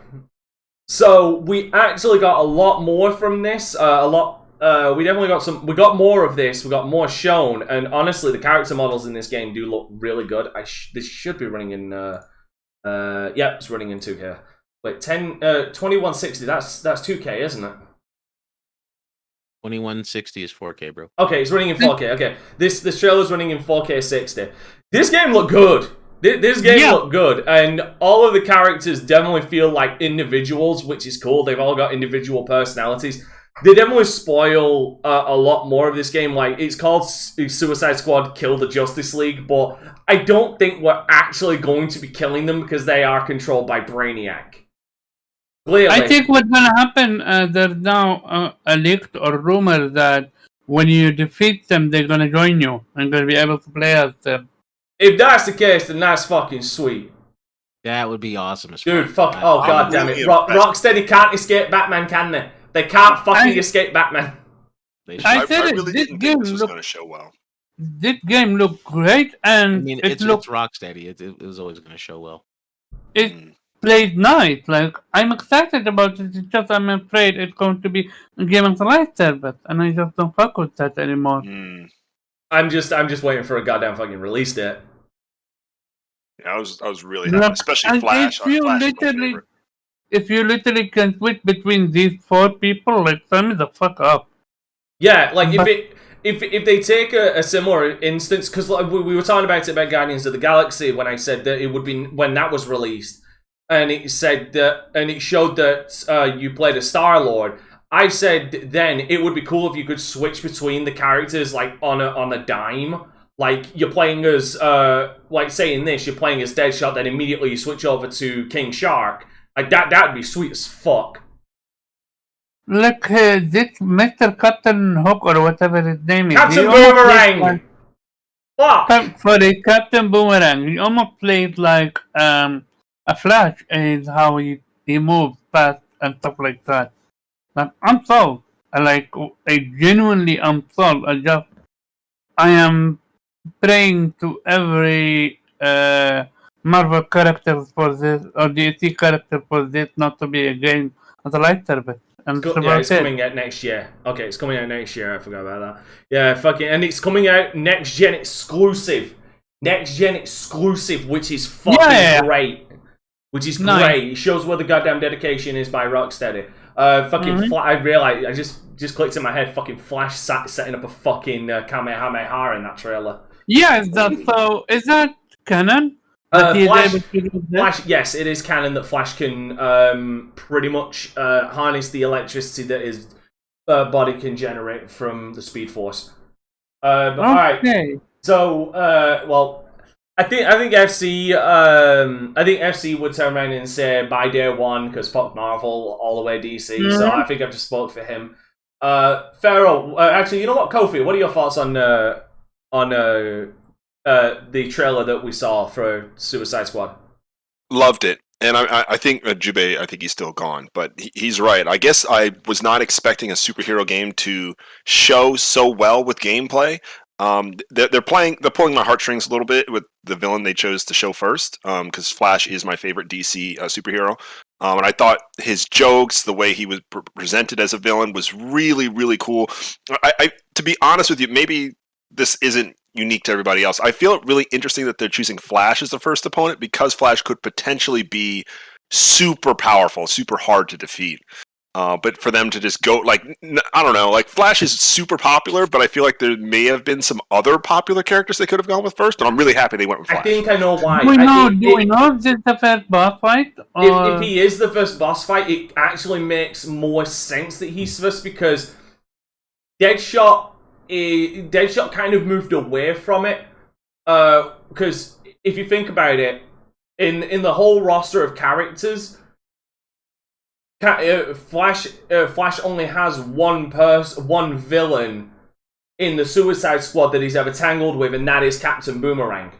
So we actually got a lot more from this. We definitely got some. We got more of this. We got more shown, and honestly, the character models in this game do look really good. This should be running in. Yep, it's running in 2K. Wait, 2160. That's 2K, isn't it? 2160 is 4K, bro. Okay, it's running in 4K. Okay, this trailer's running in 4K 60. This game looked good. This game looked good, and all of the characters definitely feel like individuals, which is cool. They've all got individual personalities. they definitely spoil a lot more of this game. Like, it's called Suicide Squad Kill the Justice League, but I don't think we're actually going to be killing them because they are controlled by Brainiac. Clearly. I think what's gonna happen, there's now a leaked or rumor that when you defeat them, they're gonna join you and gonna be able to play as them. If that's the case, then that's fucking sweet. That would be awesome as Dude, fuck. fuck. Oh, god damn it. Rocksteady can't escape Batman, can they? They can't fucking escape Batman. I really didn't think this was going to show well. This game looked great, and I mean, it's Rocksteady. It was always going to show well. It played nice. Like, I'm excited about it. It's just I'm afraid it's going to be a game of the light service, and I just don't fuck with that anymore. I'm just waiting for a goddamn fucking release date. Yeah, I was really happy, especially Flash. If you literally can switch between these 4 people, like, sign me the fuck up. Yeah, like if they take a similar instance, because like, we were talking about it about Guardians of the Galaxy when I said that it would be when that was released, and it said that, and it showed that you played a Star-Lord. I said then it would be cool if you could switch between the characters like on a dime. Like, you're playing as, like, saying this, you're playing as Deadshot, then immediately you switch over to King Shark. Like, that'd be sweet as fuck. Look, this Mr. Captain Hook, or whatever his name is. Captain Boomerang! Fuck! Sorry, Captain Boomerang. He almost played like, a Flash, is how he moves fast and stuff like that. Like, I'm sold. I genuinely am sold. I am praying to every Marvel character for this, or DC character for this not to be a game of the light service. And it's coming out next year. Okay, it's coming out next year. I forgot about that. Yeah, fucking, and it's coming out next gen exclusive. Next gen exclusive, which is fucking great. Which is great. It shows where the goddamn dedication is by Rocksteady. I realized, I just clicked in my head, fucking Flash setting up a fucking Kamehameha in that trailer. Yeah, is that canon? Flash, yes, it is canon that Flash can pretty much harness the electricity that his body can generate from the Speed Force. Alright, so well, I think FC would turn around and say by day one because fuck Marvel all the way DC. So I think I've just spoke for him. Pharaoh, actually, you know what, Kofi? What are your thoughts on the trailer that we saw for Suicide Squad? Loved it. And I think Jube, I think he's still gone, but he's right. I guess I was not expecting a superhero game to show so well with gameplay. They're pulling my heartstrings a little bit with the villain they chose to show first, because Flash is my favorite DC superhero. And I thought his jokes, the way he was presented as a villain, was really, really cool. To be honest with you, maybe this isn't unique to everybody else. I feel it really interesting that they're choosing Flash as the first opponent because Flash could potentially be super powerful, super hard to defeat. But for them to just go, like, I don't know, like, Flash is super popular, but I feel like there may have been some other popular characters they could have gone with first, and I'm really happy they went with Flash. I think I know why. Do we know this is the first boss fight? If he is the first boss fight, it actually makes more sense that he's first, because Deadshot kind of moved away from it, because if you think about it, in the whole roster of characters, Flash only has one villain in the Suicide Squad that he's ever tangled with, and that is Captain Boomerang.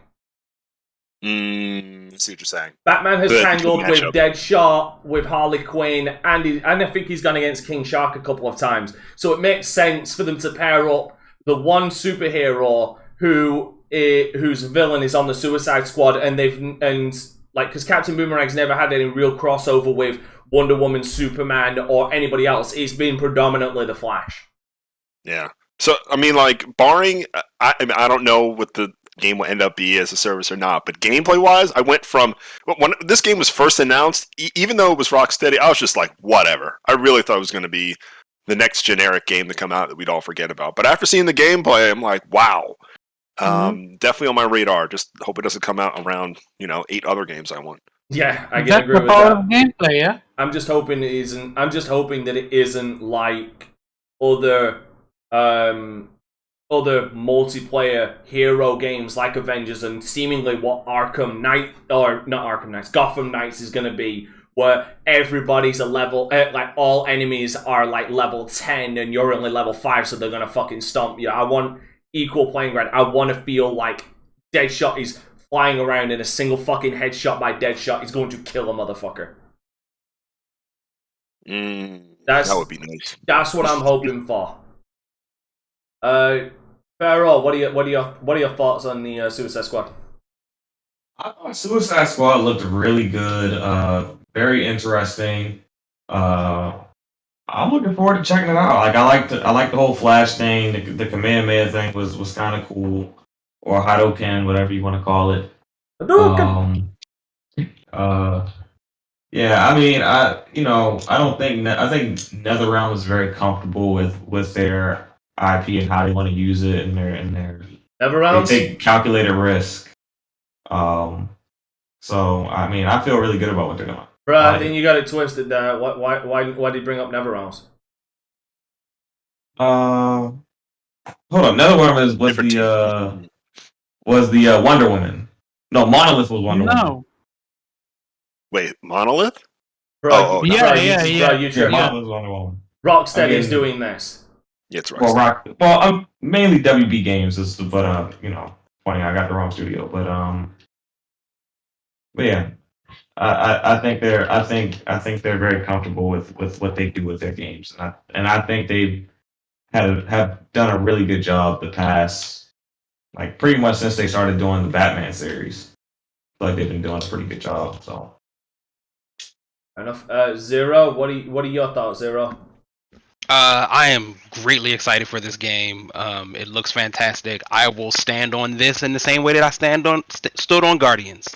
I see what you're saying. Batman has tangled with Deadshot, with Harley Quinn, and I think he's gone against King Shark a couple of times. So it makes sense for them to pair up the one superhero whose villain is on the Suicide Squad, because Captain Boomerang's never had any real crossover with Wonder Woman, Superman, or anybody else. It's been predominantly the Flash. Yeah. So, I mean, like, barring... I don't know what the game will end up be as a service or not, but gameplay-wise, I went from... When this game was first announced, even though it was Rocksteady, I was just like, whatever. I really thought it was going to be the next generic game to come out that we'd all forget about. But after seeing the gameplay, I'm like, wow. Definitely on my radar. Just hope it doesn't come out around, 8 other games I want. Yeah, I can agree with that. That's the power of gameplay, yeah? I'm just hoping that it isn't like other other multiplayer hero games like Avengers and seemingly what Gotham Knights is going to be, where everybody's a level, like all enemies are like level 10 and you're only level 5, so they're going to fucking stomp you. I want equal playing ground. I want to feel like Deadshot is flying around in a single fucking headshot by Deadshot is going to kill a motherfucker. That would be nice. That's what I'm hoping for. Pharaoh, what are your thoughts on the Suicide Squad? I thought Suicide Squad looked really good. Very interesting. I'm looking forward to checking it out. Like I like the whole Flash thing. The Kamehameha thing was kind of cool, or Hadoken, whatever you want to call it. Yeah, I mean, I think NetherRealm is very comfortable with their IP and how they want to use it, and NetherRealm, they take calculated risk. So I mean, I feel really good about what they're doing. Bro, I think you got it twisted there. Why did you bring up NetherRealms? Hold on, NetherRealm was the Wonder Woman. No, Monolith was Wonder Woman. Wait, Monolith? Bro, YouTube. Monolith was Wonder Woman. Rocksteady is doing this. Yeah, it's Rocksteady. Well, mainly WB Games, but funny, I got the wrong studio, but yeah. I think they're very comfortable with what they do with their games, and I think they have done a really good job the past, like pretty much since they started doing the Batman series. I feel like they've been doing a pretty good job. So enough. Zero, what are your thoughts, Zero? I am greatly excited for this game. It looks fantastic. I will stand on this in the same way that I stood on Guardians.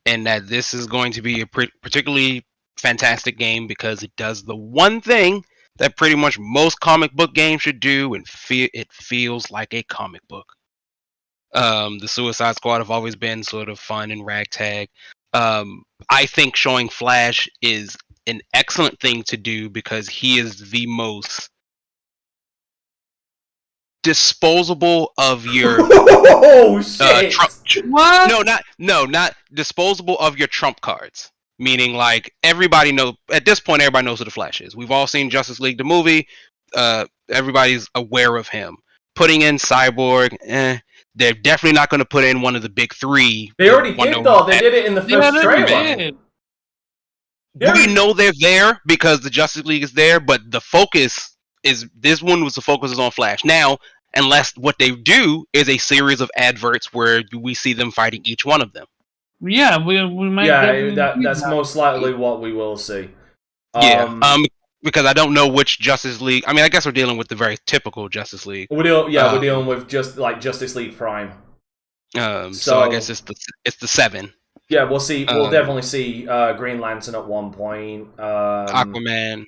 And that this is going to be a particularly fantastic game because it does the one thing that pretty much most comic book games should do, and it feels like a comic book. The Suicide Squad have always been sort of fun and ragtag. I think showing Flash is an excellent thing to do because he is the most disposable of your shit. What? Not disposable of your trump cards. Meaning, like, everybody knows who the Flash is. We've all seen Justice League the movie. Everybody's aware of him. Putting in Cyborg, they're definitely not going to put in one of the big three. They already did though. They did it in the first trailer. We know they're there because the Justice League is there, but the focus is this one was the focus is on Flash. Now, unless what they do is a series of adverts where we see them fighting each one of them. Yeah, we might. Yeah, that's most likely what we will see. Because I don't know which Justice League. I mean, I guess we're dealing with the very typical Justice League. We're dealing with just like Justice League Prime. So I guess it's the 7. Yeah, we'll see. We'll definitely see Green Lantern at one point. Aquaman,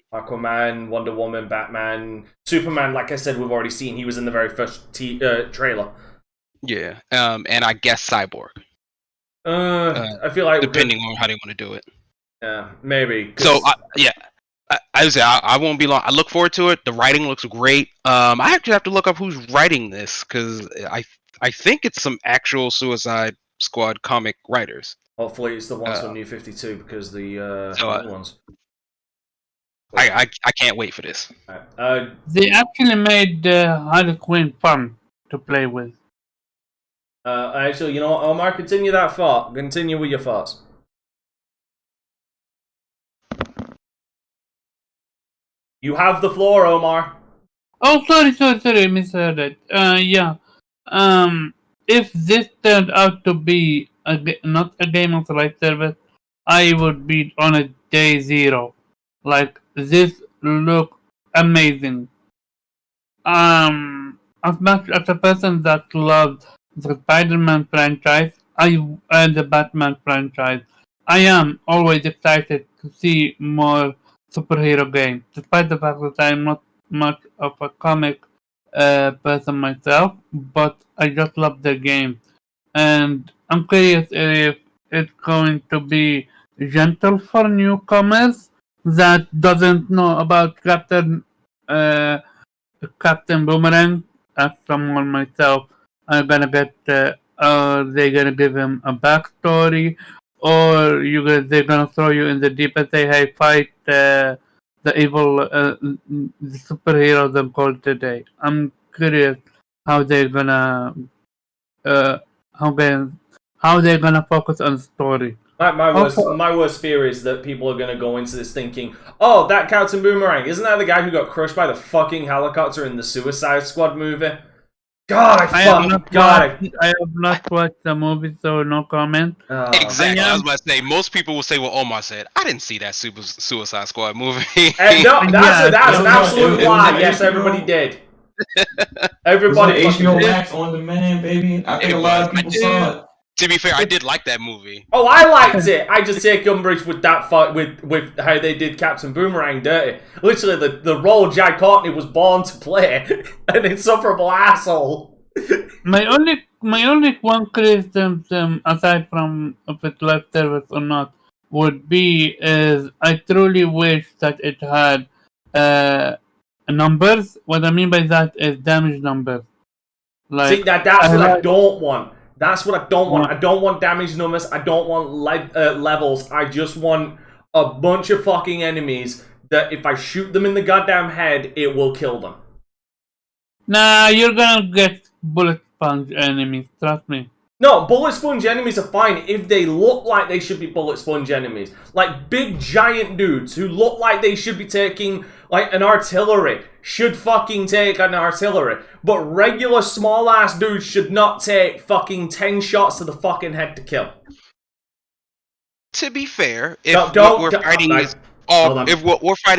Wonder Woman, Batman, Superman. Like I said, we've already seen. He was in the very first trailer. Yeah, and I guess Cyborg. I feel like depending on how they want to do it. Yeah, maybe. So I won't be long. I look forward to it. The writing looks great. I actually have to look up who's writing this because I think it's some actual Suicide Squad comic writers. Hopefully, it's the ones from New 52 because the other ones. I can't wait for this. They actually made Harley Quinn fun to play with. Actually, you know what, Omar? Continue that thought. Continue with your thoughts. You have the floor, Omar. Oh, sorry, I misheard it. Yeah. If this turned out to be not a game of the right service, I would be on a day 0. Like, this looked amazing. As much as a person that loves the Spider-Man franchise, and the Batman franchise, I am always excited to see more superhero games, despite the fact that I'm not much of a comic person myself, but I just love the game. And I'm curious if it's going to be gentle for newcomers that doesn't know about Captain Captain Boomerang, as someone myself, are gonna get. Are they gonna give him a backstory, or they're gonna throw you in the deep and say, "Hey, fight the evil the superhero them called today." I'm curious how they're gonna uh, how they how they're gonna focus on story. My worst fear is that people are going to go into this thinking, oh, that Captain Boomerang, isn't that the guy who got crushed by the fucking helicopter in the Suicide Squad movie? God, I have not watched the movie, so no comment. Exactly. I was about to say, most people will say what Omar said. I didn't see that Suicide Squad movie. No, that's an absolute lie. Yes, everybody did. Everybody. It was on HBO Max on demand, baby. I think a lot of people saw it. To be fair, I did like that movie. Oh, I liked it. I just take umbrage with that fight with how they did Captain Boomerang dirty. Literally, the role Jai Courtney was born to play, an insufferable asshole. My only one criticism, aside from if it live service or not, would be is I truly wish that it had numbers. What I mean by that is damage numbers. Like, see, that's what I don't want. That's what I don't want. I don't want damage numbers. I don't want levels. I just want a bunch of fucking enemies that if I shoot them in the goddamn head, it will kill them. Nah, you're gonna get bullet sponge enemies. Trust me. No, bullet sponge enemies are fine if they look like they should be bullet sponge enemies. Like big giant dudes who look like they should be taking like an artillery should fucking take an artillery. But regular small ass dudes should not take fucking 10 shots to the fucking head to kill. To be fair, if what we're fighting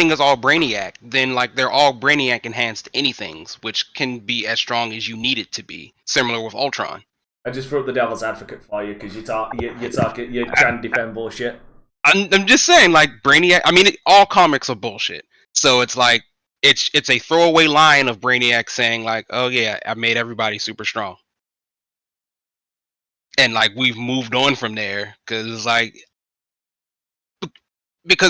is all Brainiac, then like they're all Brainiac enhanced anythings, which can be as strong as you need it to be. Similar with Ultron. I just threw up the devil's advocate for you because you're trying to defend bullshit. I'm just saying, like Brainiac. I mean, all comics are bullshit. So it's like it's a throwaway line of Brainiac saying like, "Oh yeah, I made everybody super strong," and like we've moved on from there because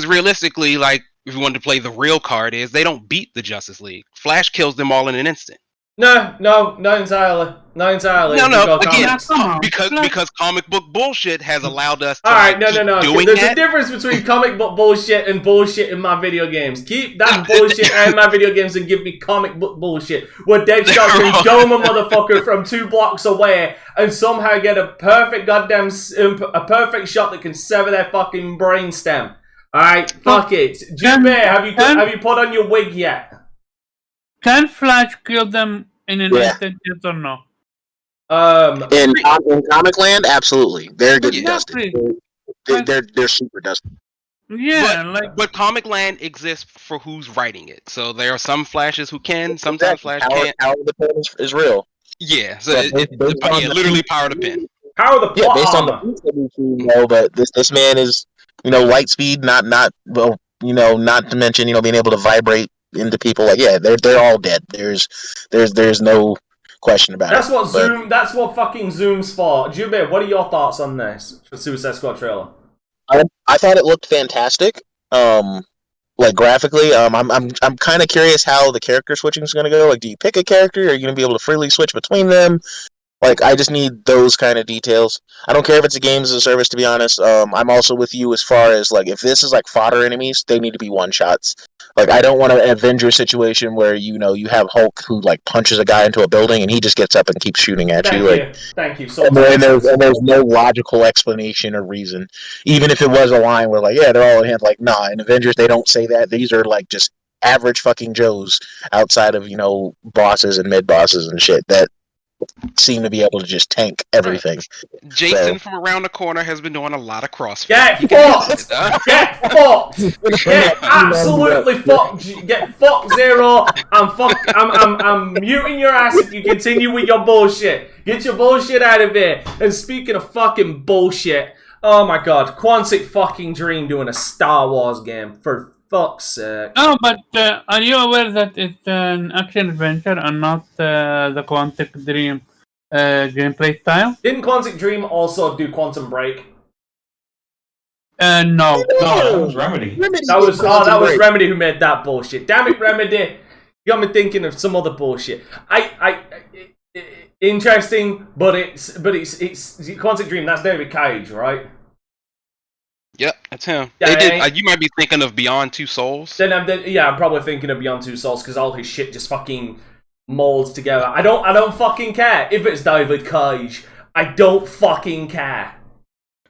realistically, like if you wanted to play the real card, is they don't beat the Justice League. Flash kills them all in an instant. No, not entirely. Not entirely. No. Again, because comic book bullshit has allowed us to. All right, no. There's a difference between comic book bullshit and bullshit in my video games. Keep that bullshit out of my video games and give me comic book bullshit, where Deadshot can dome a motherfucker from 2 blocks away and somehow get a perfect a perfect shot that can sever their fucking brainstem. All right, fuck it. Jubei, have you put on your wig yet? Can Flash kill them in an instant, yes or no? In Comic Land, absolutely. They're getting dusty. They're super dusty. Yeah, but Comic Land exists for who's writing it. So there are some Flashes who can, sometimes Flash can't. Power of the pen is real. Yeah, so literally power of the pen. Power of the plot. Yeah, based on the but this man is, light speed, not to mention, being able to vibrate into people. Like, yeah, they're all dead. There's no question about it. That's what fucking Zoom's for. Jubei, what are your thoughts on this for Suicide Squad trailer? I thought it looked fantastic. Like graphically, I'm kind of curious how the character switching is going to go. Like, do you pick a character? Are you going to be able to freely switch between them? Like, I just need those kind of details. I don't care if it's a games as a service, to be honest. I'm also with you as far as, like, if this is, like, fodder enemies, they need to be one-shots. Like, I don't want an Avengers situation where, you have Hulk who, like, punches a guy into a building and he just gets up and keeps shooting at you. Like, Thank you. So and there's no logical explanation or reason. Even if it was a line where, like, yeah, they're all in hand. Like, nah, in Avengers, they don't say that. These are, like, just average fucking Joes outside of, bosses and mid-bosses and shit that seem to be able to just tank everything. Jason from around the corner has been doing a lot of CrossFit. Get fucked! Get fucked! Get absolutely fucked! Get fucked, Zero! I'm muting your ass if you continue with your bullshit. Get your bullshit out of here. And speaking of fucking bullshit, oh my god, Quantic fucking Dream doing a Star Wars game, for fuck's sake. Oh, but are you aware that it's an action adventure and not the Quantic Dream gameplay style? Didn't Quantic Dream also do Quantum Break? No. That was Remedy. That was Remedy who made that bullshit. Damn it, Remedy. You got me thinking of some other bullshit. Interesting, but it's Quantic Dream. That's David Cage, right? Yep, that's him. Yeah, They did. You might be thinking of Beyond Two Souls. Then I'm probably thinking of Beyond Two Souls because all his shit just fucking molds together. I don't fucking care if it's David Cage. I don't fucking care.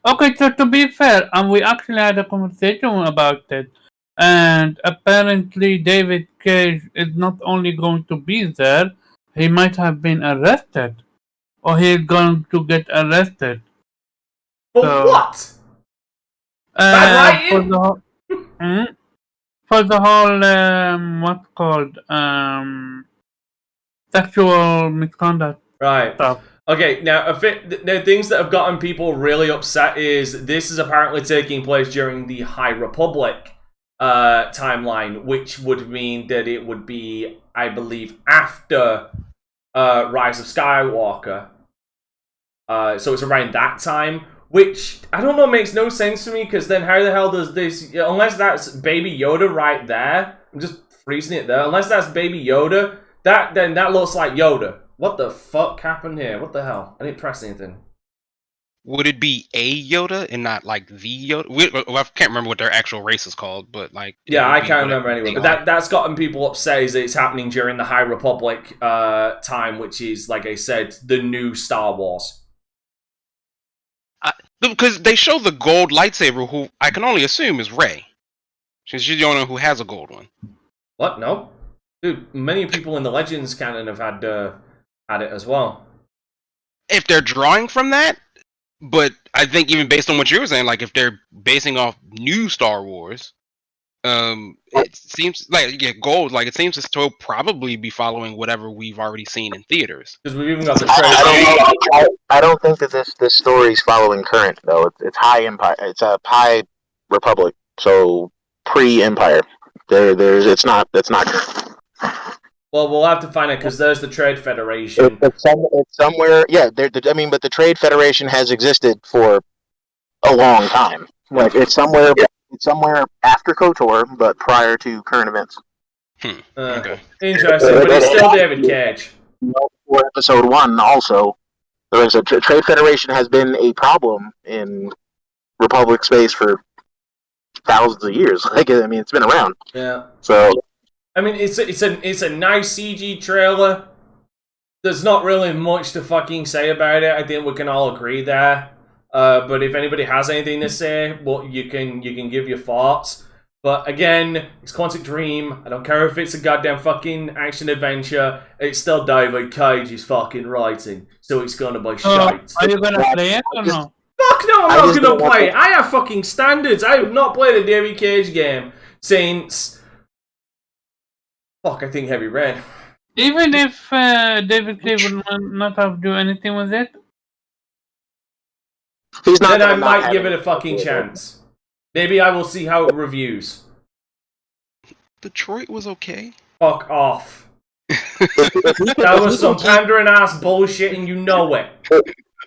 Okay, so to be fair, and we actually had a conversation about it, and apparently David Cage is not only going to be there, he might have been arrested, or he's going to get arrested. For what? For the whole what's called sexual misconduct Right. stuff. Okay, now the things that have gotten people really upset is this is apparently taking place during the High Republic timeline, which would mean that it would be, I believe, after Rise of Skywalker. So it's around that time, which, I don't know, makes no sense to me, because then how the hell does this, unless that's Baby Yoda right there, I'm just freezing it there, unless that's Baby Yoda, then that looks like Yoda. What the fuck happened here? What the hell? I didn't press anything. Would it be a Yoda and not like the Yoda? I can't remember what their actual race is called, but like... Yeah, I can't remember anyway. But that's gotten people upset is that it's happening during the High Republic time, which is, like I said, the new Star Wars. Because they show the gold lightsaber, who I can only assume is Rey. Since she's the only one who has a gold one. What? No? Dude, many people in the Legends canon have had it as well. If they're drawing from that, but I think even based on what you were saying, like if they're basing off new Star Wars, it seems like gold. Like it seems to still probably be following whatever we've already seen in theaters. Because we've even got the trailer. I don't think that this story's following current though. It's High Empire. It's a High Republic, so pre-Empire. It's not. Well, we'll have to find it because there's the Trade Federation. It's somewhere. Yeah, but the Trade Federation has existed for a long time. Like it's somewhere. Yeah. It's somewhere after KOTOR, but prior to current events. Okay. Interesting, but it's still David Cage. For episode 1, also, there's a Trade Federation has been a problem in Republic space for thousands of years. Like, I mean, it's been around. Yeah. So, I mean, it's a nice CG trailer. There's not really much to fucking say about it. I think we can all agree there. But if anybody has anything to say, well, you can give your thoughts. But again, it's Quantic Dream. I don't care if it's a goddamn fucking action adventure. It's still David Cage's fucking writing, so it's gonna be shite. Are you gonna play it or no? Fuck no, I'm not gonna play it. I have fucking standards. I have not played a David Cage game since... Fuck, I think Heavy Rain. Even if David Cage would not have to do anything with it? Then I might give it a fucking chance. Maybe I will see how it reviews. Detroit was okay. Fuck off. That was some pandering ass bullshit and you know it.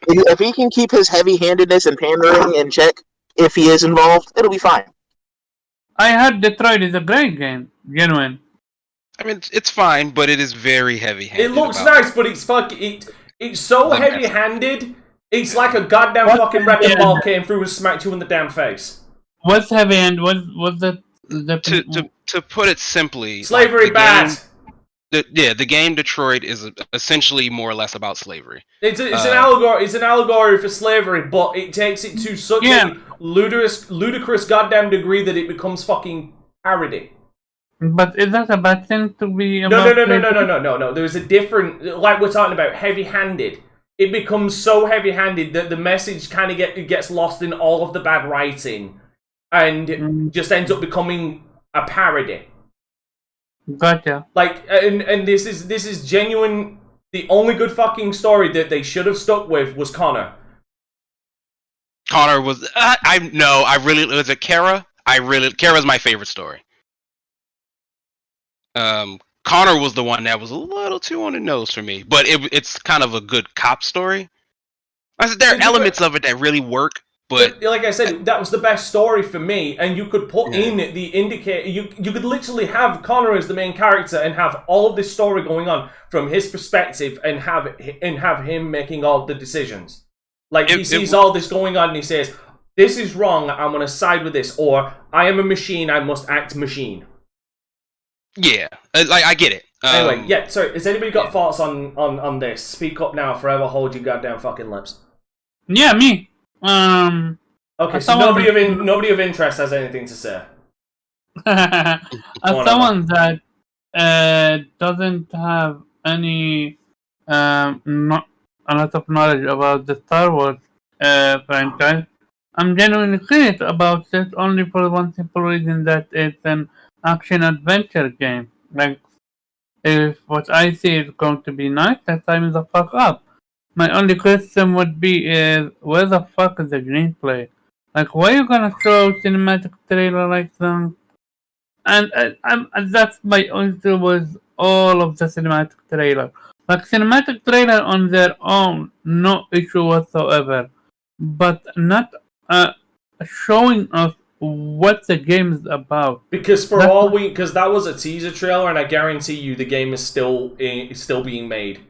If he can keep his heavy-handedness and pandering in check, if he is involved, it'll be fine. I heard Detroit is a great game. Genuine. I mean, it's fine, but it is very heavy-handed. It looks nice, but it's it's so heavy-handed. It's like a goddamn fucking wrecking ball came through and smacked you in the damn face. What's heavy hand? What's the to put it simply, slavery bad. The game Detroit is essentially more or less about slavery. It's an allegory. It's an allegory for slavery, but it takes it to such a ludicrous goddamn degree that it becomes fucking parody. But is that a bad thing to be? No. There's a different, like we're talking about, heavy-handed. It becomes so heavy-handed that the message kind of gets lost in all of the bad writing, and just ends up becoming a parody. Gotcha. Like, and this is genuine. The only good fucking story that they should have stuck with was Connor. Connor was was it Kara? Kara's my favorite story. Connor was the one that was a little too on the nose for me, but it's kind of a good cop story. I said there are elements of it that really work, But like I said, that was the best story for me, and you could put Yeah. in the indicator. You could literally have Connor as the main character and have all of this story going on from his perspective, and have him making all the decisions. Like he sees all this going on, and he says, "This is wrong. I'm going to side with this," or "I am a machine. I must act machine." yeah, like I get it. Anyway, yeah. Sorry, has anybody got thoughts on this? Speak up now. Forever hold your goddamn fucking lips. Yeah, me. Okay, so nobody of interest has anything to say. As someone that doesn't have any not a lot of knowledge about the Star Wars franchise, I'm genuinely curious about it only for one simple reason, that it's an action adventure game. Like, if what I see is going to be nice, then sign the fuck up. My only question would be is, where the fuck is the gameplay? Like, why are you gonna show cinematic trailer like that? And that's my issue with all of the cinematic trailer. Like, cinematic trailer on their own, no issue whatsoever. But not showing us what the game is about. Because because that was a teaser trailer, and I guarantee you the game is still being made.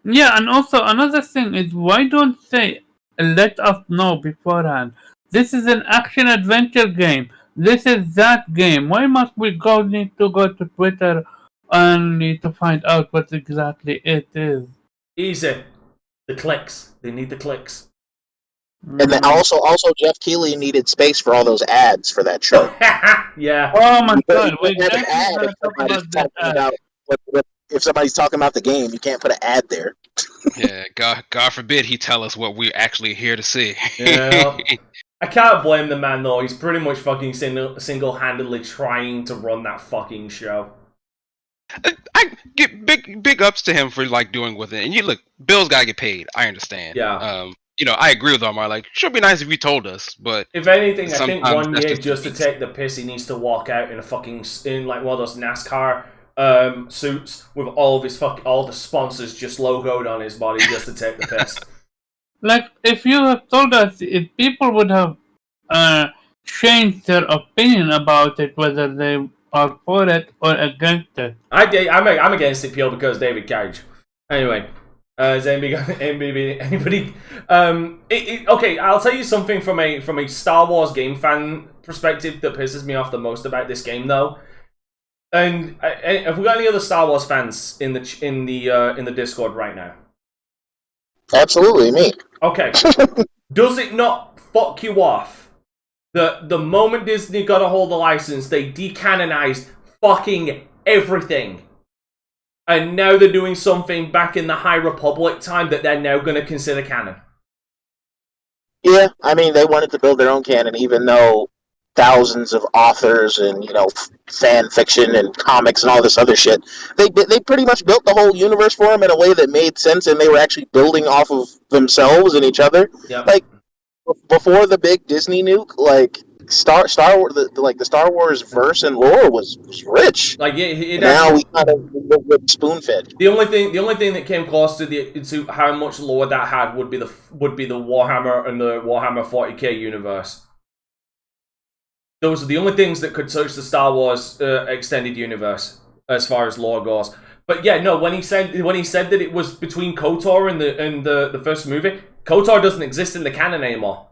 Yeah, and also another thing is, why don't they let us know beforehand? This is an action adventure game. This is that game. Why must we need to go to Twitter only to find out what exactly it is? Easy. The clicks. They need the clicks. And then also Jeff Keighley needed space for all those ads for that show. Yeah. Oh my god, You can't have an ad if somebody's talking about the game. You can't put an ad there. Yeah, God forbid he tell us what we're actually here to see. Yeah. I can't blame the man though. He's pretty much fucking single-handedly trying to run that fucking show. I get big ups to him for like doing with it. And you look, Bill's gotta get paid. I understand. Yeah. I agree with Omar. Like, should be nice if you told us, but if anything, I think one that's year just to take the piss, he needs to walk out in like one of those NASCAR suits with all the sponsors just logoed on his body just to take the piss. Like, if you have told us, if people would have changed their opinion about it, whether they are for it or against it. I'm against it pure because David Cage. Anyway, has anybody? Okay, I'll tell you something from a Star Wars game fan perspective that pisses me off the most about this game, though. And have we got any other Star Wars fans in the Discord right now? Absolutely, me. Okay. Does it not fuck you off that the moment Disney got a hold of the license, they decanonized fucking everything? And now they're doing something back in the High Republic time that they're now going to consider canon. Yeah, I mean, they wanted to build their own canon, even though thousands of authors and, fan fiction and comics and all this other shit, they pretty much built the whole universe for them in a way that made sense, and they were actually building off of themselves and each other. Yep. Like, before the big Disney nuke, like, Star Wars, the Star Wars verse and lore was rich. Like, yeah, now we kind of get spoon fed. The only thing that came close to how much lore that had would be the Warhammer and the Warhammer 40k universe. Those are the only things that could touch the Star Wars extended universe as far as lore goes. But yeah, no, when he said that it was between KOTOR and the first movie, KOTOR doesn't exist in the canon anymore.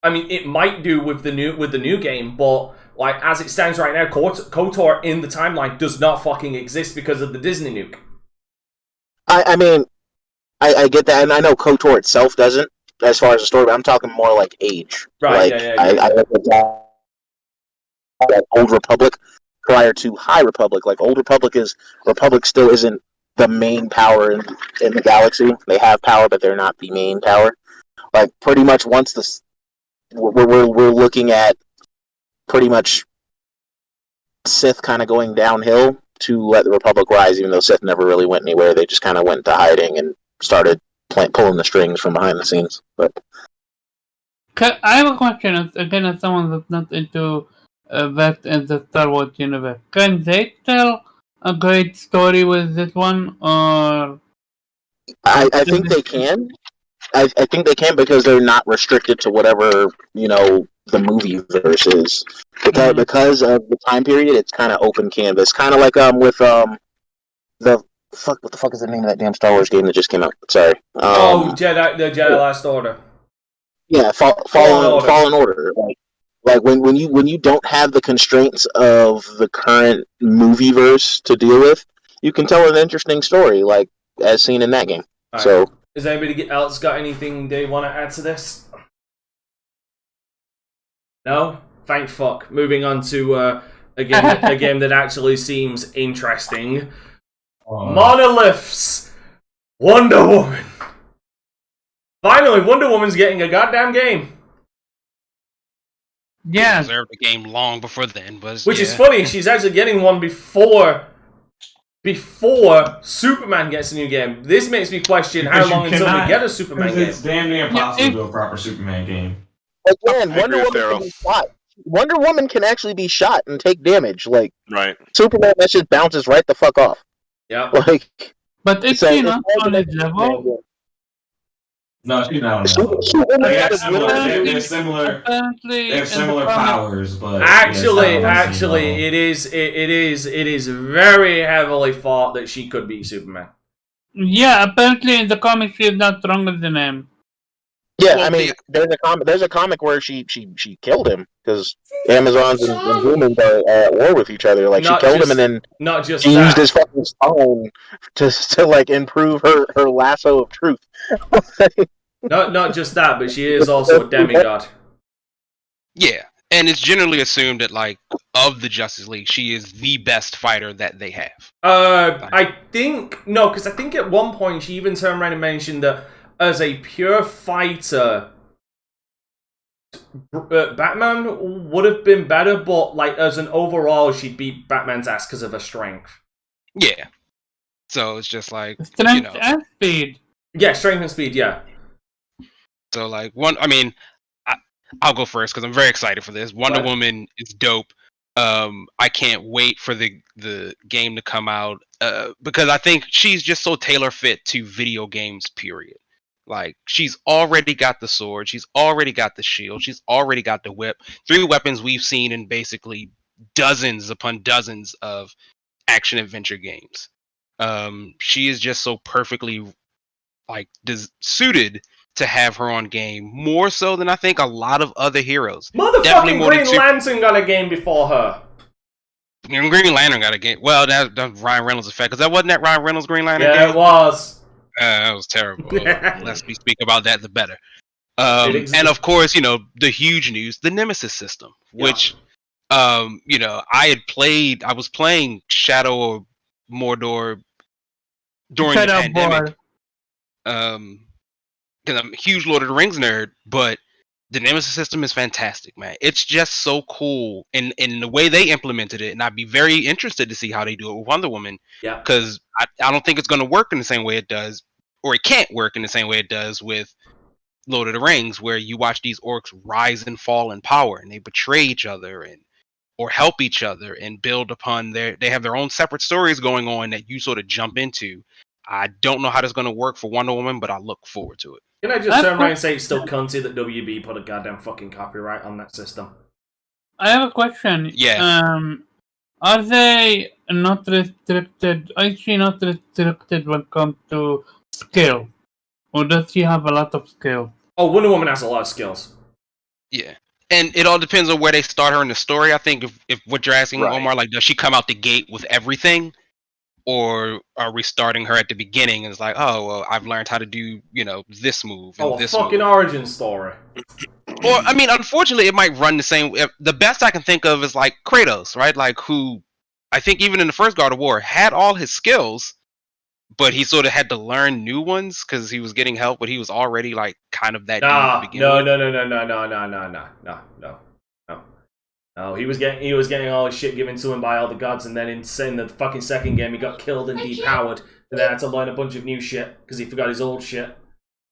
I mean, it might do with the new game, but like as it stands right now, KOTOR in the timeline does not fucking exist because of the Disney nuke. I mean, I get that, and I know KOTOR itself doesn't, as far as the story, but I'm talking more like age. Right, like, yeah. I look at that Old Republic prior to High Republic. Like, Old Republic still isn't the main power in the galaxy. They have power, but they're not the main power. Like, pretty much once we're looking at pretty much Sith kind of going downhill to let the Republic rise, even though Sith never really went anywhere. They just kind of went into hiding and started pulling the strings from behind the scenes. But I have a question, again, as someone that's not into that in the Star Wars universe. Can they tell a great story with this one, or... I think they can. I think they can because they're not restricted to whatever the movie verse is. Because of the time period, it's kind of open canvas, kind of like with the what the fuck is the name of that damn Star Wars game that just came out? Sorry. The Jedi Last Order. Yeah, Fallen Order. Like when you don't have the constraints of the current movie verse to deal with, you can tell an interesting story, like as seen in that game. Right. So, has anybody else got anything they want to add to this? No? Thank fuck. Moving on to a game that actually seems interesting. Monoliths! Wonder Woman! Finally, Wonder Woman's getting a goddamn game. Yeah. She deserved a game long before then. Which is funny, she's actually getting one before Superman gets a new game. This makes me question how long until we get a Superman game. It's damn near impossible to do a proper Superman game. Again, Wonder Woman can be shot. Wonder Woman can actually be shot and take damage. Like, right. Superman, that shit bounces right the fuck off. Yeah. Like, but is she not on his level? No, she's not on that level. They have similar powers, but actually, it is very heavily thought that she could be Superman. Yeah, apparently in the comics she is not stronger than him. Yeah, I mean, there's a comic where she killed him because Amazons and humans are at war with each other. Like, she killed him, and then she used his fucking stone to like improve her lasso of truth. Not just that, but she is also a demigod. Yeah, and it's generally assumed that, like, of the Justice League, she is the best fighter that they have. I think because I think at one point she even turned around and mentioned that as a pure fighter, Batman would have been better, but like as an overall, she'd beat Batman's ass because of her strength. Yeah. So it's just like strength and speed. Yeah, strength and speed. Yeah. So like I'll go first because I'm very excited for this. Wonder Woman is dope. I can't wait for the game to come out because I think she's just so tailor fit to video games. Period. Like, she's already got the sword, she's already got the shield, she's already got the whip. 3 weapons we've seen in basically dozens upon dozens of action adventure games. She is just so perfectly like suited to have her on game, more so than I think a lot of other heroes. Motherfucking Green Lantern got a game before her. Green Lantern got a game. Well, that's Ryan Reynolds' effect, because that wasn't that Ryan Reynolds' Green Lantern game? Yeah, it was. That was terrible. Less we speak about that, the better. And of course, the huge news, the Nemesis system, which, I was playing Shadow of Mordor during the pandemic. Because I'm a huge Lord of the Rings nerd, but the Nemesis system is fantastic, man. It's just so cool in the way they implemented it, and I'd be very interested to see how they do it with Wonder Woman. Yeah. Because I don't think it's going to work in the same way it does, or it can't work in the same way it does with Lord of the Rings, where you watch these orcs rise and fall in power, and they betray each other or help each other and build upon they have their own separate stories going on that you sort of jump into. I don't know how that's going to work for Wonder Woman, but I look forward to it. Can I just turn around and say it's still cunty that WB put a goddamn fucking copyright on that system? I have a question. Yeah. Are they not restricted? Is she not restricted when it comes to skill? Or does she have a lot of skill? Oh, Wonder Woman has a lot of skills. Yeah. And it all depends on where they start her in the story. I think if what you're asking, Omar, like, does she come out the gate with everything? Or are we starting her at the beginning and it's like, oh, well, I've learned how to do, this move and this fucking move. origin story. Or, I mean, unfortunately, it might run the same. The best I can think of is like Kratos, right? Like, who I think even in the first God of War had all his skills, but he sort of had to learn new ones because he was getting help, but he was already like kind of that dude at the beginning. No, he was getting all his shit given to him by all the gods, and then in the fucking second game he got killed and depowered, and then had to learn a bunch of new shit because he forgot his old shit.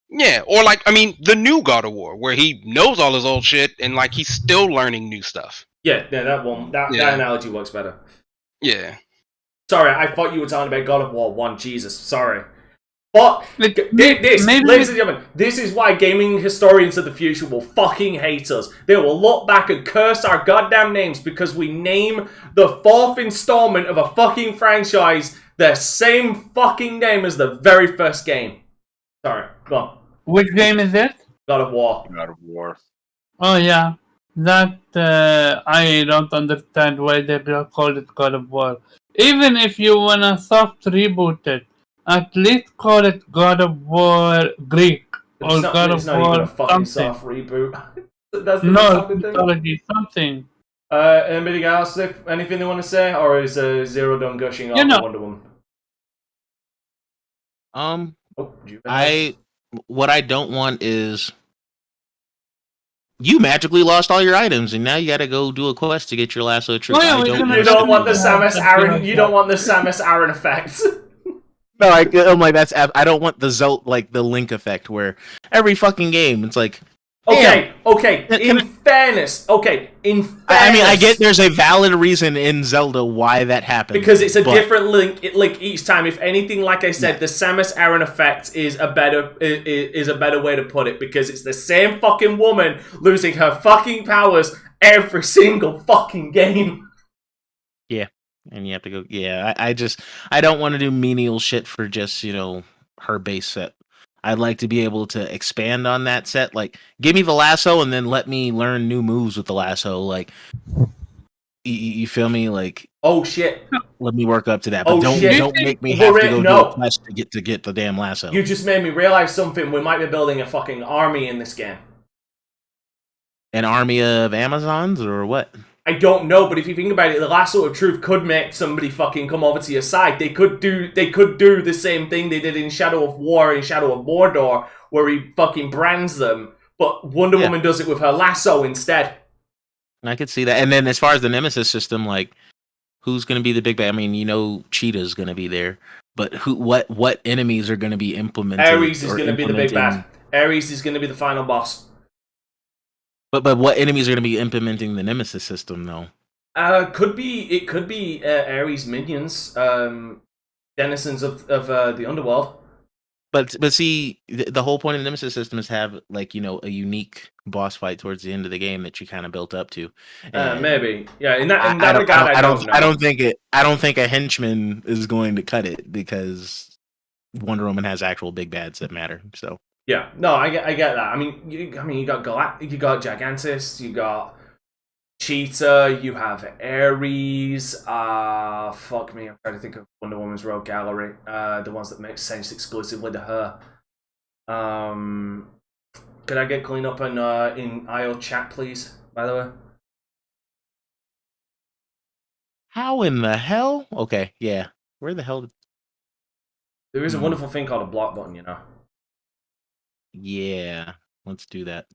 Yeah, or like, I mean, the new God of War, where he knows all his old shit and like he's still learning new stuff. Yeah, that analogy works better. Yeah. Sorry, I thought you were talking about God of War 1. Jesus, sorry. But Like, this, maybe ladies and gentlemen, this is why gaming historians of the future will fucking hate us. They will look back and curse our goddamn names because we name the 4th installment of a fucking franchise the same fucking name as the very first game. Sorry, go on. which game is it? God of War. God of War. Oh yeah, that I don't understand why they called it God of War. Even if you wanna soft reboot it, at least call it God of War Greek or It's not, God it's of not even War a fucking something. soft reboot. That's the No, sounding thing. mythology something. Anybody else? Anything they want to say, or is Zero done gushing off Wonder Woman? What I don't want is you magically lost all your items, and now you got to go do a quest to get your lasso of truth. Oh, yeah, You don't want the Samus Aran. You don't want the Samus Aran effect. No, I'm like that's. I don't want the Link effect where every fucking game it's like. Okay. In fairness, I mean, I get there's a valid reason in Zelda why that happens because it's a different link each time. If anything, like I said, the Samus Aran effect is a better way to put it because it's the same fucking woman losing her fucking powers every single fucking game. Yeah, and you have to go. Yeah, I don't want to do menial shit for just her base set. I'd like to be able to expand on that set. Like, give me the lasso and then let me learn new moves with the lasso. Like, you feel me? Like, oh shit, let me work up to that. But don't make me have to go do a quest to get the damn lasso. You just made me realize something. We might be building a fucking army in this game. An army of Amazons or what? I don't know, but if you think about it, the lasso of truth could make somebody fucking come over to your side. They could do the same thing they did in Shadow of War and Shadow of Mordor, where he fucking brands them, but Wonder Woman does it with her lasso instead. I could see that. And then as far as the Nemesis system, like, who's going to be the big bad? I mean, Cheetah's going to be there, but what enemies are going to be implemented? Ares is going to be the big bad. Ares is going to be the final boss. But what enemies are going to be implementing the Nemesis system, though? It could be Ares minions, denizens of the underworld. But see, the whole point of the Nemesis system is have a unique boss fight towards the end of the game that you kind of built up to. Maybe, yeah. In that regard, I don't know. I don't think a henchman is going to cut it because Wonder Woman has actual big bads that matter. So. Yeah, no, I get that. I mean, you got you got Gigantus, you got Cheetah, you have Ares. Fuck me, I'm trying to think of Wonder Woman's rogue gallery. The ones that make sense exclusively to her. Could I get clean up in IO chat, please? By the way. How in the hell? Okay, yeah. Where the hell? There is a wonderful thing called a block button, you know. Yeah, let's do that.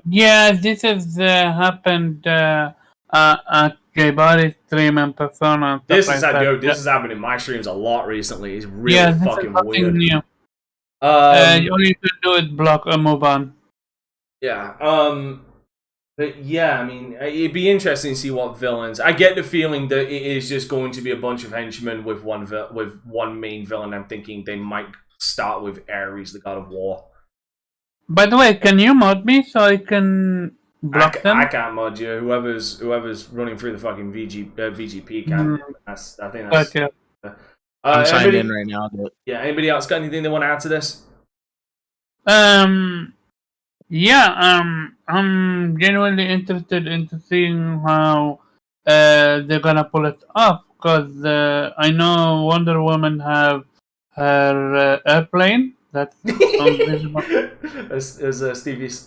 Yeah, this has happened at Gaibari's stream and Persona. This is happening in my streams a lot recently. It's really fucking weird. New. All you can do is block or move on. Yeah. But yeah, I mean, it'd be interesting to see what villains. I get the feeling that it is just going to be a bunch of henchmen with one main villain. I'm thinking they might start with Ares, the god of war. By the way, can you mod me so I can block them? I can't mod you. Whoever's running through the fucking VGP can. I think that's. Gotcha. I'm signed in right now. Yeah. Anybody else got anything they want to add to this? Yeah, I'm genuinely interested into seeing how they're gonna pull it off because I know Wonder Woman have her airplane that's invisible. As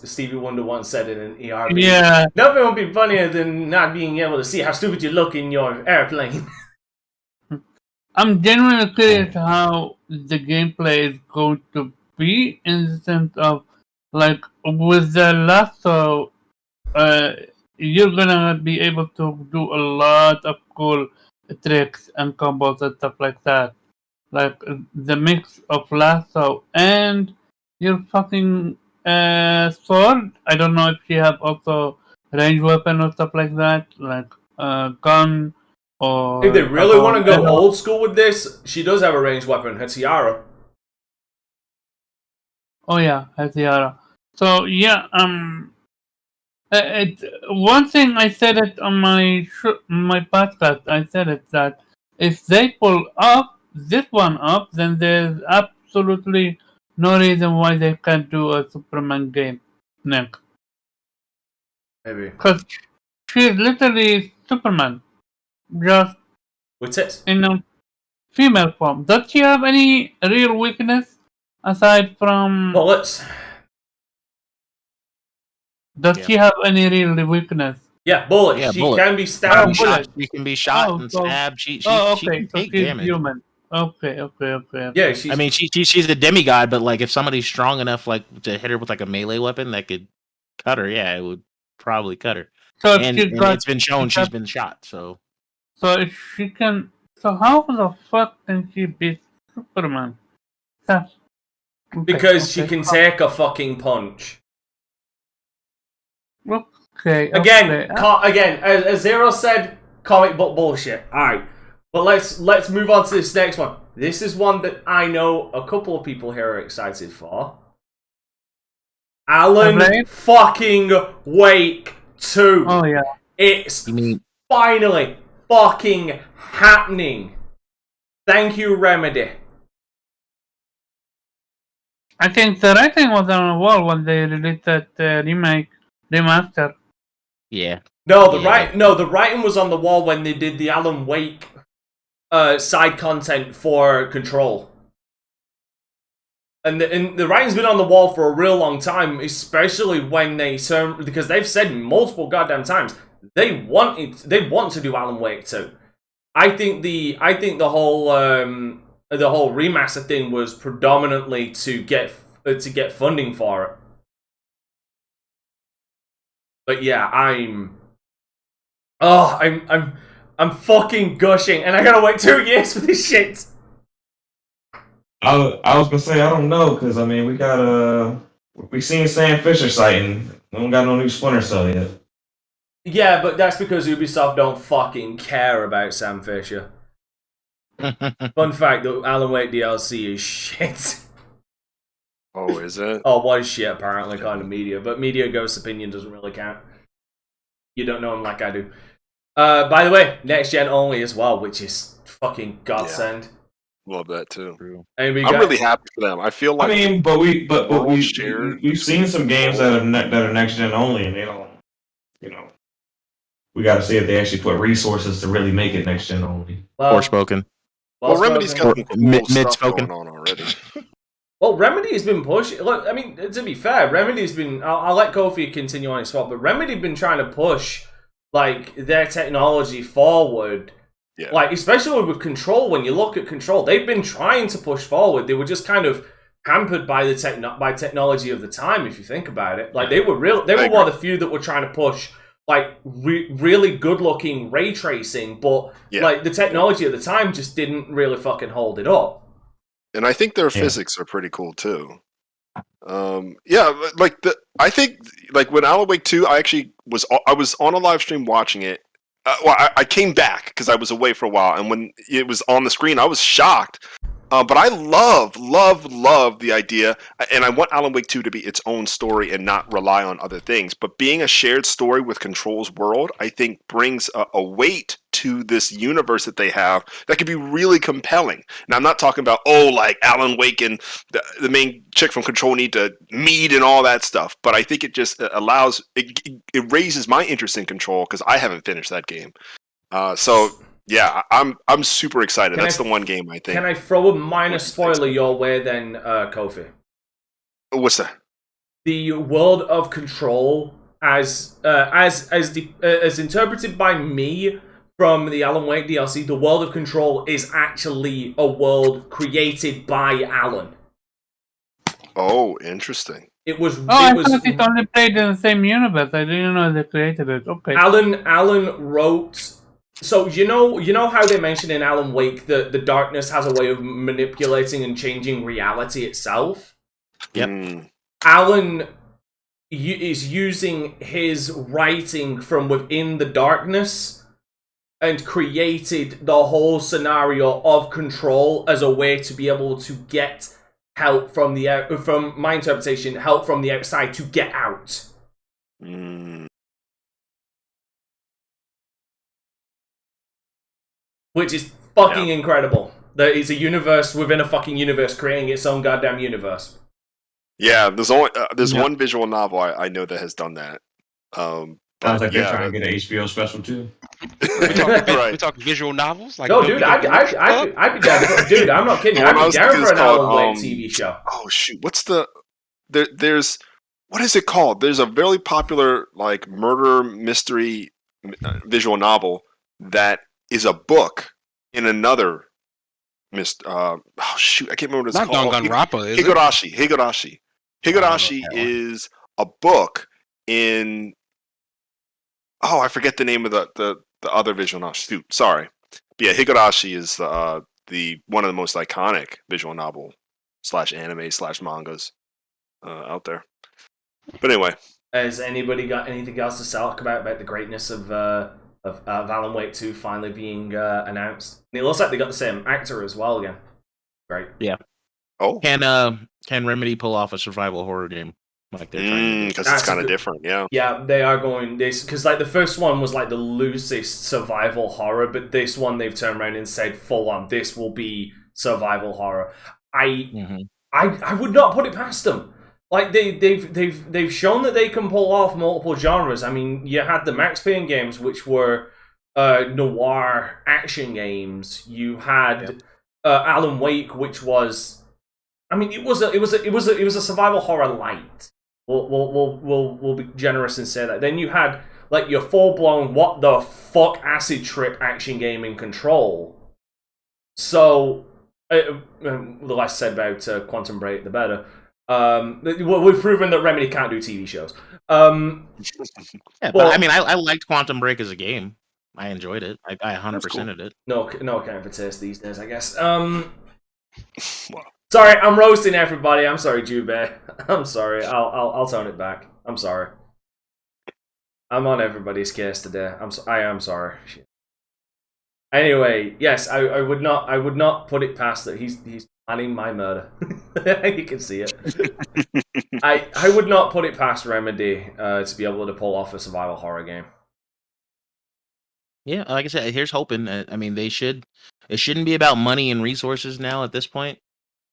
Stevie Wonder once said in an ERB. Yeah. Nothing would be funnier than not being able to see how stupid you look in your airplane. I'm genuinely curious how the gameplay is going to be in the sense of like with the lasso, you're gonna be able to do a lot of cool tricks and combos and stuff like that. Like the mix of lasso and your fucking sword. I don't know if you have also range weapon or stuff like that, like gun Or If they really want to go Patron. old school with this, she does have a ranged weapon, her tiara. Oh yeah, her tiara. So yeah, one thing I said it on my podcast. I said it that if they pull up this one up, then there's absolutely no reason why they can't do a Superman game next. Maybe. Because she's literally Superman, just With tits. in a female form. Does she have any real weakness aside from? Bullets. Does she have any real weakness? Yeah, bullets. Yeah, she bullets. can be stabbed. She can be shot and stabbed. She okay, can so take she's damage. human. Okay. Yeah, she's. I mean, she's a demigod, but like if somebody's strong enough, like to hit her with like a melee weapon that could cut her, yeah, it would probably cut her. So And it's been shown she's been shot. So if she can. So how the fuck can she be Superman? Because she can take a fucking punch. Okay. Again, as Zero said, comic book bullshit. Alright. But let's move on to this next one. This is one that I know a couple of people here are excited for. Alan Hellblade? fucking Wake 2. Oh yeah. It's finally fucking happening. Thank you, Remedy. I think the writing was on the wall when they released that remaster. yeah. No, the writing was on the wall when they did the Alan Wake side content for Control. And the writing's been on the wall for a real long time, especially when because they've said multiple goddamn times they want to do Alan Wake 2. I think the whole remaster thing was predominantly to get funding for it. But yeah, I'm fucking gushing, and I gotta wait 2 years for this shit. I was gonna say I don't know because I mean we seen Sam Fisher sighting. We don't got no new Splinter Cell yet. Yeah, but that's because Ubisoft don't fucking care about Sam Fisher. Fun fact: the Alan Wake DLC is shit. Oh, is it? Oh, was shit apparently, kind of media, but Media Ghost's opinion doesn't really count. You don't know him like I do. By the way, next gen only as well, which is fucking godsend. Yeah. Love that too. And I'm really happy for them. I feel like we've seen some games that are next gen only, and they don't. We got to see if they actually put resources to really make it next gen only. Forspoken. Well, Remedy's got some cool stuff mid-spoken. going on already. Well, Remedy's been pushing. Look, I mean, to be fair, Remedy's been. I'll let Kofi continue on his spot, but Remedy's been trying to push like their technology forward. Yeah. Like, especially with Control, when you look at Control, they've been trying to push forward. They were just kind of hampered by the technology of the time, if you think about it. Like, they were one of the few that were trying to push, like, really good-looking ray tracing, but, like, the technology at the time just didn't really fucking hold it up. And I think their physics are pretty cool, too. I think, like, when Alan Wake 2, I was on a live stream watching it. I came back because I was away for a while, and when it was on the screen, I was shocked. But I love the idea, and I want Alan Wake 2 to be its own story and not rely on other things. But being a shared story with Control's world, I think brings a weight to this universe that they have that could be really compelling. Now, I'm not talking about, like Alan Wake and the main chick from Control need to meet and all that stuff. But I think it just allows, it raises my interest in Control because I haven't finished that game. Yeah, I'm super excited. That's the one game I think. Can I throw a minor spoiler your way then, Kofi? What's that? The world of Control, as interpreted by me from the Alan Wake DLC, the world of Control is actually a world created by Alan. Oh, interesting. It was. I thought it only played in the same universe. I didn't know they created it. Okay. Alan wrote. So you know how they mentioned in Alan Wake that the darkness has a way of manipulating and changing reality itself? Yep. Alan is using his writing from within the darkness and created the whole scenario of Control as a way to be able to get help from from my interpretation, help from the outside to get out. Which is fucking incredible. That is a universe within a fucking universe creating its own goddamn universe. Yeah, there's one visual novel I know that has done that. Sounds like they're trying to get an HBO special too. We talking visual novels? Like no, dude, I'd be down for, dude, I'm not kidding. I'd be down for an Alan Wake TV show. Oh shoot, what's the there's what is it called? There's a very popular like murder mystery visual novel that is a book in another oh shoot, I can't remember what it's called. Not Danganronpa, is Higurashi. Higurashi. Higurashi is a book in I forget the name of the other visual novel. Shoot, sorry. But yeah, Higurashi is the one of the most iconic visual novel / anime / mangas out there. But anyway, has anybody got anything else to talk about the greatness of Alan Wake 2 finally being announced? And it looks like they got the same actor as well again. Great. Yeah. Oh. Can Remedy pull off a survival horror game like they're trying to? Because it's kind of different, yeah. Yeah, they are going this because like the first one was like the loosest survival horror, but this one they've turned around and said full on this will be survival horror. I would not put it past them. Like they've shown that they can pull off multiple genres. I mean, you had the Max Payne games, which were noir action games. You had Alan Wake, which was, I mean, it was a survival horror light. We'll be generous and say that. Then you had like your full blown what the fuck acid trip action game in Control. So the less said about Quantum Break, the better. We've proven that Remedy can't do TV shows. Yeah, but I mean, I liked Quantum Break as a game. I enjoyed it. I 100%ed it. No account for taste these days, I guess. Sorry, I'm roasting everybody. I'm sorry, Jubei. I'm sorry. I'll tone it back. I'm sorry. I'm on everybody's case today. I am sorry. Shit. Anyway, yes, I would not put it past that he's planning my murder. You can see it. I would not put it past Remedy to be able to pull off a survival horror game. Yeah, like I said, here's hoping. I mean, it shouldn't be about money and resources now at this point.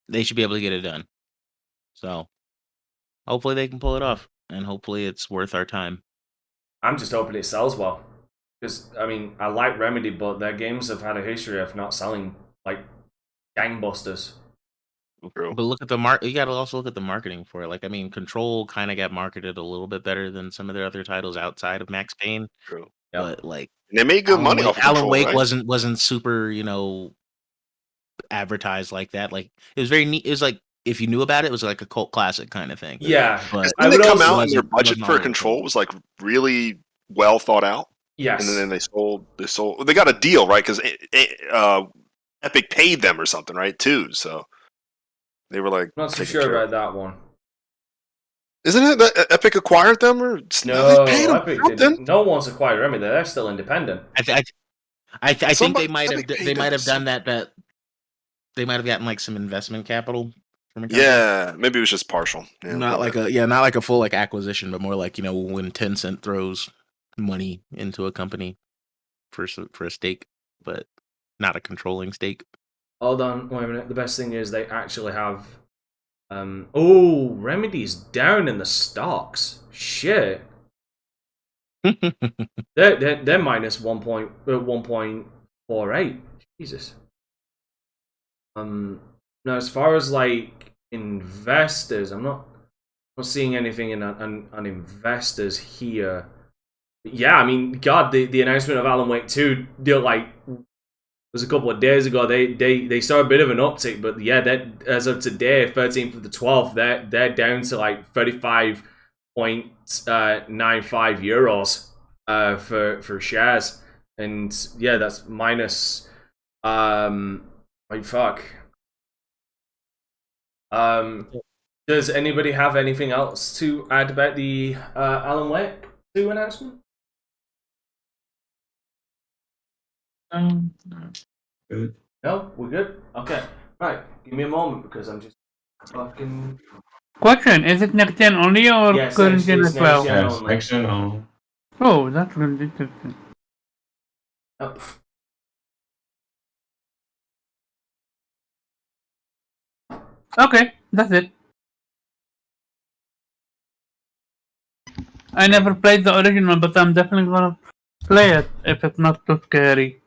They should be able to get it done. So, hopefully they can pull it off, and hopefully it's worth our time. I'm just hoping it sells well. Because, I mean, I like Remedy, but their games have had a history of not selling, like, gangbusters. But look at the you gotta also look at the marketing for it. Like, I mean, Control kind of got marketed a little bit better than some of their other titles outside of Max Payne. True. But, like... And they made good money off Alan Control, Wake right? wasn't super, advertised like that. Like, it was very neat. It was like, if you knew about it, it was like a cult classic kind of thing. Yeah. But didn't they come out and their budget for Control was like really well thought out? Yes. And then they got a deal, right? Because Epic paid them or something, right? Too. So they were like, not so sure about that one. Isn't it that Epic acquired them or no? They paid them Epic didn't. No one's acquired Remedy. They're still independent. I think they might have done that. That they might have gotten like some investment capital from a company. Yeah, maybe it was just partial. Yeah, not like a full like acquisition, but more like when Tencent throws money into a company for a stake, but not a controlling stake. Hold on, wait a minute. The best thing is they actually have. Remedy's down in the stocks. Shit. they're minus 1.48. Jesus. Now as far as like investors, I'm not seeing anything on investors here. But yeah, I mean, God, the announcement of Alan Wake 2, they're like. Was a couple of days ago. They saw a bit of an uptick, but yeah, that as of today, 13th of the 12th, they're down to like 35.95 euros for shares, and yeah, that's minus like fuck. Does anybody have anything else to add about the Alan Wake 2 announcement? Good. No, we're good. Okay, right. Give me a moment because I'm just fucking. Question: is it next gen only or Yes, current next- gen it's as well? next gen. Yes, only. action on. Oh, that's really interesting. Oh. Okay, that's it. I never played the original, but I'm definitely gonna play it if it's not too scary.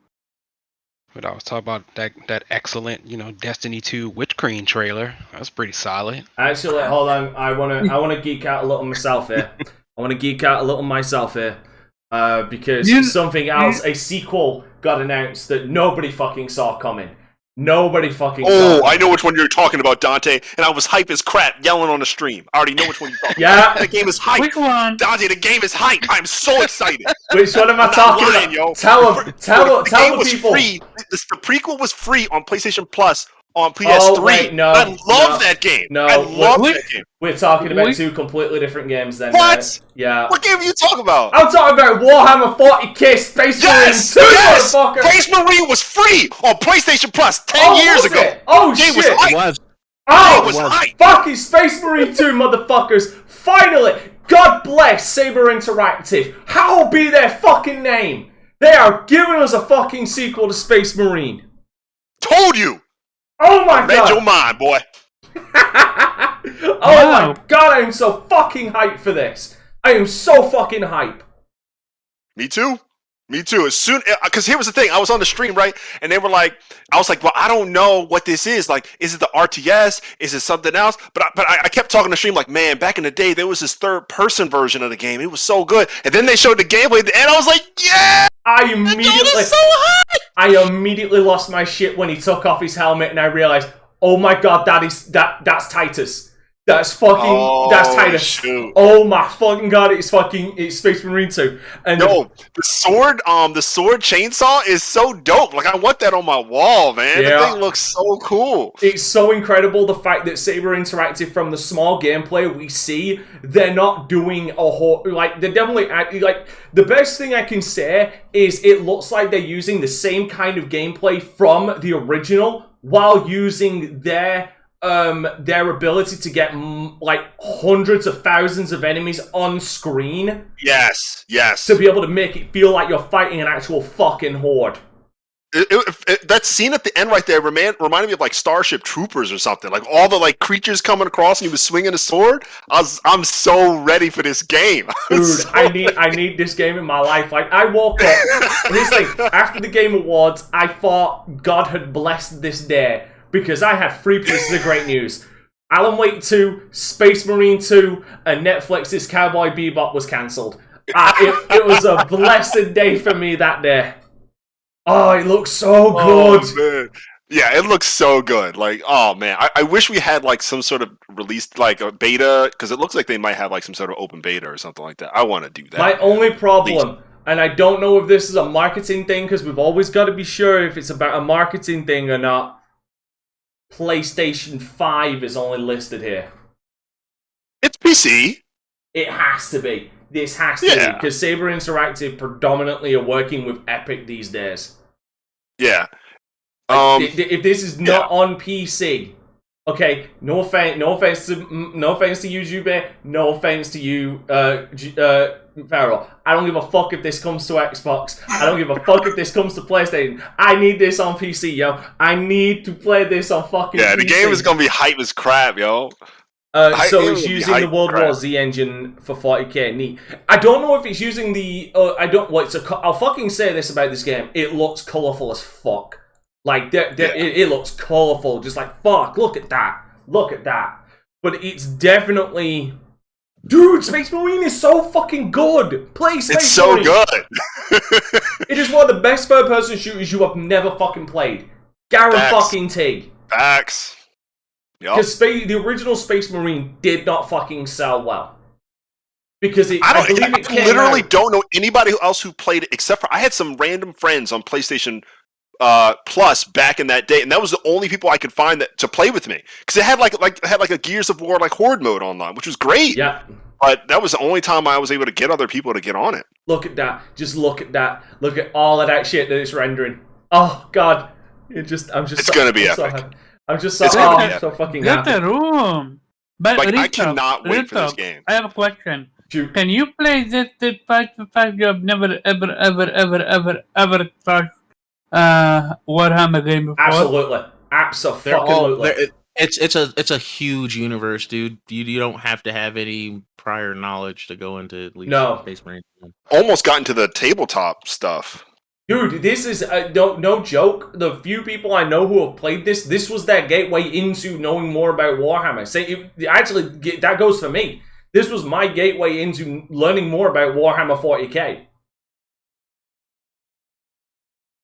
But I was talking about that excellent, Destiny 2 Witch Queen trailer. That was pretty solid. Actually, hold on. I wanna geek out a little myself here. Because something else, a sequel got announced that nobody fucking saw coming. Nobody fucking saw Oh, coming. I know which one you're talking about, Dante, and I was hype as crap yelling on the stream. I already know which one you're talking Yeah. about. The game is hype. Which one? Dante, the game is hype. I'm so excited. Which one am I I'm not talking lying, about? yo. Tell The the game was people. free. The prequel was free on PlayStation Plus on PS3. Oh, wait, no, I love that game. no, I love that game. We're talking about Wait. two completely different games then. What? Yeah. What game are you talking about? I'm talking about Warhammer 40k Space Yes! Marine 2, Yes! motherfucker! Space Marine was free on PlayStation Plus 10 years was ago. it? Oh, Game shit! was hype. It was. Oh, It was hype. fucking Space Marine 2, motherfuckers! Finally! God bless Saber Interactive. How will be their fucking name? They are giving us a fucking sequel to Space Marine. Told you. Oh my Read god! your mind, boy. Oh Wow. my god, I am so fucking hyped for this. I am so fucking hyped. Me too. Me too. As soon, because here was the thing, I was on the stream, right, and they were like, I was like, well, I don't know what this is. Like, is it the RTS? Is it something else? But I kept talking to the stream, like, man, back in the day, there was this third-person version of the game. It was so good. And then they showed the gameplay, and I was like, yeah, I that immediately, is so hot. I immediately lost my shit when he took off his helmet, and I realized, oh my god, that's Titus. That's fucking, that's Titus. Shoot. Oh my fucking god, it's Space Marine 2. And Yo, the sword chainsaw is so dope. Like, I want that on my wall, man. Yeah. The thing looks so cool. it's so incredible the fact that Saber Interactive, from the small gameplay we see, they're not doing a whole, like, they're definitely, like, the best thing I can say is it looks like they're using the same kind of gameplay from the original while using their ability to get like hundreds of thousands of enemies on screen. Yes. To be able to make it feel like you're fighting an actual fucking horde. That scene at the end right there reminded me of like Starship Troopers or something. Like all the like creatures coming across and he was swinging a sword. I'm so ready for this game. Dude, So I need this game in my life. Like, I woke up and this thing, after the Game Awards, I thought God had blessed this day because I had 3 pieces of great news. Alan Wake 2, Space Marine 2, and Netflix's Cowboy Bebop was cancelled. It was a blessed day for me that day. Oh, it looks so good. Oh, man. Yeah, it looks so good. Like, oh man, I wish we had like some sort of release, like a beta, because it looks like they might have like some sort of open beta or something like that. I want to do that. My only problem, and I don't know if this is a marketing thing, because we've always got to be sure if it's about a marketing thing or not. PlayStation 5 is only listed here. It's PC. It has to be. This has to be, because Saber Interactive predominantly are working with Epic these days. Yeah. If this is not on PC, okay, no offense to you, Jube, no offense to you, Farrell. I don't give a fuck if this comes to Xbox. I don't give a fuck if this comes to PlayStation. I need this on PC, yo. I need to play this on fucking PC. The game is gonna be hype as crap, yo. So it's using the World War Z engine for 40k. Neat. I don't know if it's using the. I'll fucking say this about this game. It looks colourful as fuck. Like it looks colourful. Just like fuck. Look at that. Look at that. But it's definitely. Dude, Space Marine is so fucking good. Play Space Marine. It's so good. It is one of the best third-person shooters you have never fucking played. Guarantee. Facts. Because the original Space Marine did not fucking sell well. Because I literally don't know anybody else who played it except for I had some random friends on PlayStation Plus back in that day, and that was the only people I could find to play with me. Because it had like a Gears of War like horde mode online, which was great. Yeah. But that was the only time I was able to get other people to get on it. Look at that. Just look at that. Look at all of that shit that it's rendering. Oh God, It's gonna be epic. I'm just so, It's gonna be I'm so fucking Get happy. a room. But Like, I Real talk, cannot wait Real for this talk, game. I have a question. Shoot. Can you play this 5v5? You have never, ever touched Warhammer game before? Absolutely. They're all. Absolutely. It's a huge universe, dude. You don't have to have any prior knowledge to go into at least No. Space Marine. Almost got into the tabletop stuff. Dude, this is no joke. The few people I know who have played this was their gateway into knowing more about Warhammer. That goes for me. This was my gateway into learning more about Warhammer 40k.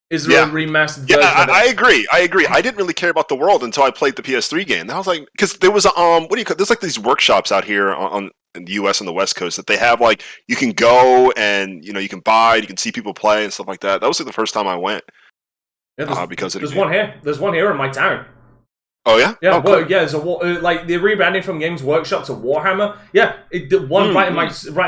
Is there a remastered version? Yeah, I agree. I didn't really care about the world until I played the PS3 game. I was like, because there was there's like these workshops out here on in the US on the West Coast that they have, like, you can go and you can buy, you can see people play and stuff like that. That was like the first time I went. Yeah, because of there's one here. There's one here in my town. Oh yeah, yeah. Oh, cool. Yeah. There's like they're rebranding from Games Workshop to Warhammer. Yeah, one right in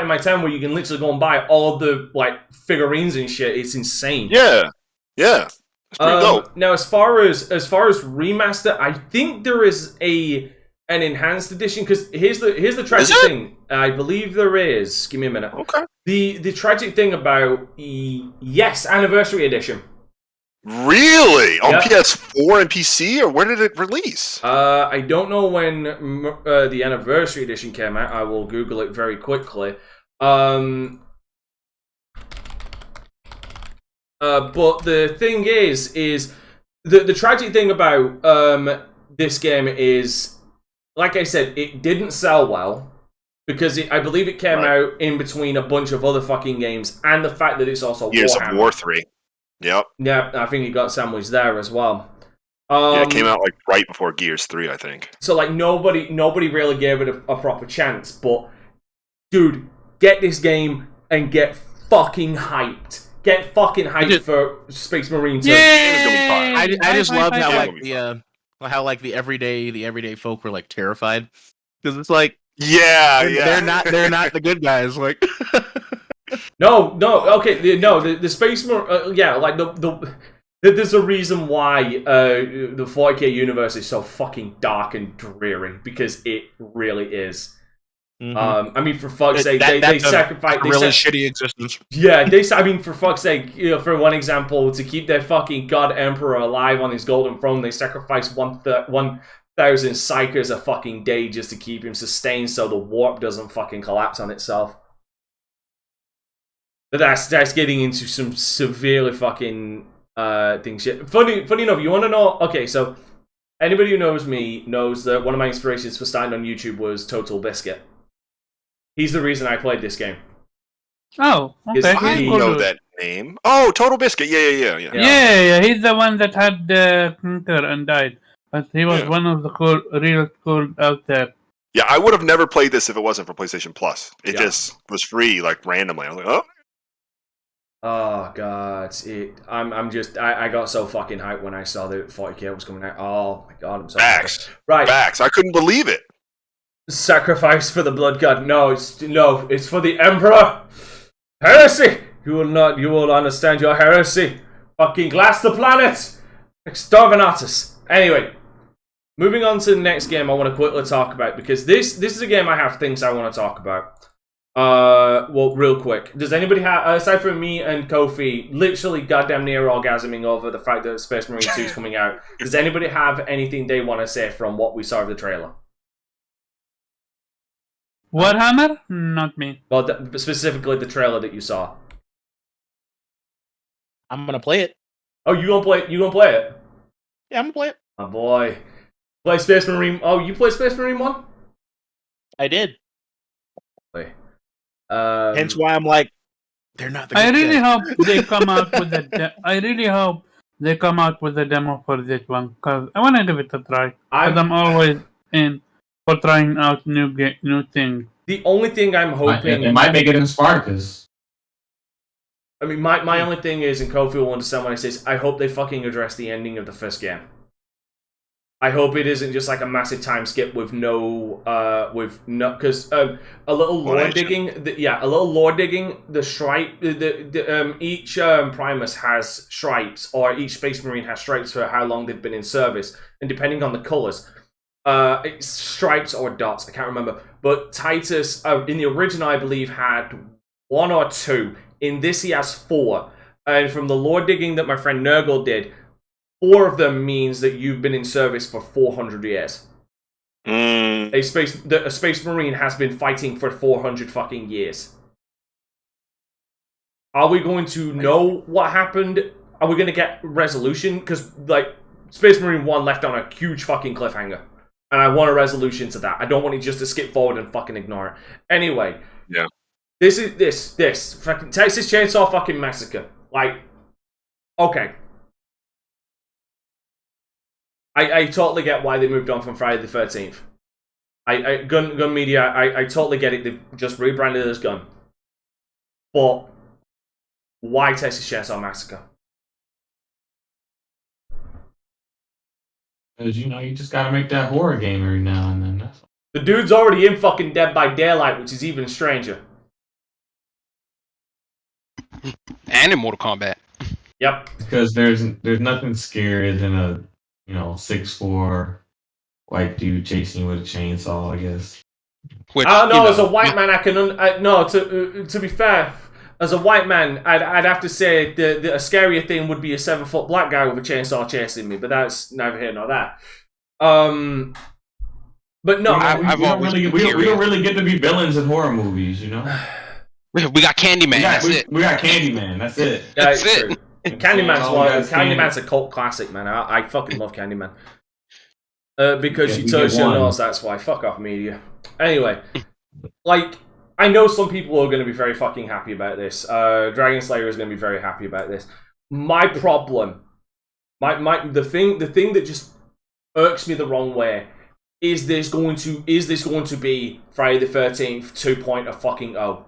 my town where you can literally go and buy all the like figurines and shit. It's insane. Yeah. It's pretty dope. Now, as far as remaster, I think there is an enhanced edition, because here's the tragic thing. I believe there is. Give me a minute. Okay. The tragic thing about yes, anniversary edition. Really? On PS4 and PC, or where did it release? I don't know when the anniversary edition came out. I will Google it very quickly. But the thing is the tragic thing about this game is, like I said, it didn't sell well because I believe it came out in between a bunch of other fucking games, and the fact that it's also Gears Warhammer. of War 3. Yep. Yeah, I think it got sandwiched there as well. It came out like right before Gears 3, I think. So like nobody really gave it a proper chance. But dude, get this game and get fucking hyped. Get fucking hyped for Space Marine 2. I just love how like the everyday folk were like terrified, because it's like they're not the good guys, like. The Space Marine, there's a reason why the 40k universe is so fucking dark and dreary, because it really is. Mm-hmm. I mean, for fuck's sake, they sacrifice really shitty existence. Yeah, for fuck's sake, for one example, to keep their fucking god emperor alive on his golden throne, they sacrifice 1,000 psychers a fucking day just to keep him sustained, so the warp doesn't fucking collapse on itself. But that's getting into some severely fucking things. Funny enough, you want to know? Okay, so anybody who knows me knows that one of my inspirations for starting on YouTube was Total Biscuit. He's the reason I played this game. Oh, okay. I know that name. Oh, Total Biscuit. Yeah. He's the one that had the cancer and died, but he was one of the real cool out there. Yeah, I would have never played this if it wasn't for PlayStation Plus. It just was free, like, randomly. I was like, oh. Oh god, I got so fucking hyped when I saw that 40k was coming out. Oh my god, I'm so Facts. Right. Facts. I couldn't believe it. Sacrifice for the blood god. No, it's for the Emperor. Heresy! You will understand your heresy. Fucking glass the planet! Exterminatus. Anyway, moving on to the next game I want to quickly talk about, because this is a game I have things I want to talk about. Well, real quick. Does anybody have, aside from me and Kofi, literally goddamn near orgasming over the fact that Space Marine 2 is coming out, does anybody have anything they want to say from what we saw of the trailer? Warhammer? Not me. Well, specifically the trailer that you saw. I'm gonna play it. Oh, you gonna play it? Yeah, I'm gonna play it. My boy. Play Space Marine. Oh, you play Space Marine 1? I did. Wait. Hence why I'm like, they're not the good I really guys. hope they come out with I really hope they come out with a demo for this one, because I want to give it a try. I'm always in for trying out new things. The only thing I'm hoping... It might make it in Spartacus. I mean, my only thing is, and Kofi will understand when I say this, I hope they fucking address the ending of the first game. I hope it isn't just like a massive time skip with because a little lore digging. A little lore digging. The stripe, each Primus has stripes, or each Space Marine has stripes for how long they've been in service, and depending on the colors, it's stripes or dots. I can't remember. But Titus, in the original, I believe, had 1 or 2. In this, he has 4. And from the lore digging that my friend Nurgle did, 4 of them means that you've been in service for 400 years. A space marine has been fighting for 400 fucking years. Are we going to know what happened? Are we going to get resolution? Because, like, Space Marine 1 left on a huge fucking cliffhanger. And I want a resolution to that. I don't want it just to skip forward and fucking ignore it. Anyway. Yeah. This fucking Texas Chainsaw fucking Massacre. Like, okay. I totally get why they moved on from Friday the 13th. Gun Media, I totally get it. They've just rebranded it as Gun. But why Texas Chainsaw Massacre? Because, you know, you just gotta make that horror game every now and then. That's the dude's already in fucking Dead by Daylight, which is even stranger. And in Mortal Kombat. Yep. Because there's nothing scarier than a 6'4" white dude chasing you with a chainsaw, I guess. Which, I don't know. As a white man, I can to be fair, as a white man, I'd have to say a scarier thing would be a 7-foot black guy with a chainsaw chasing me, but that's neither here nor that. But no, we don't really get to be villains in horror movies, you know. We got Candyman. That's it. We got Candyman. That's it. That's it. Candyman's a cult classic, man. I fucking love Candyman. Because she touched your nose, that's why. Fuck off, media. Anyway, like, I know some people are going to be very fucking happy about this. Dragon Slayer is going to be very happy about this. My problem, the thing that just irks me the wrong way, is this going to be Friday the 13th 2.0,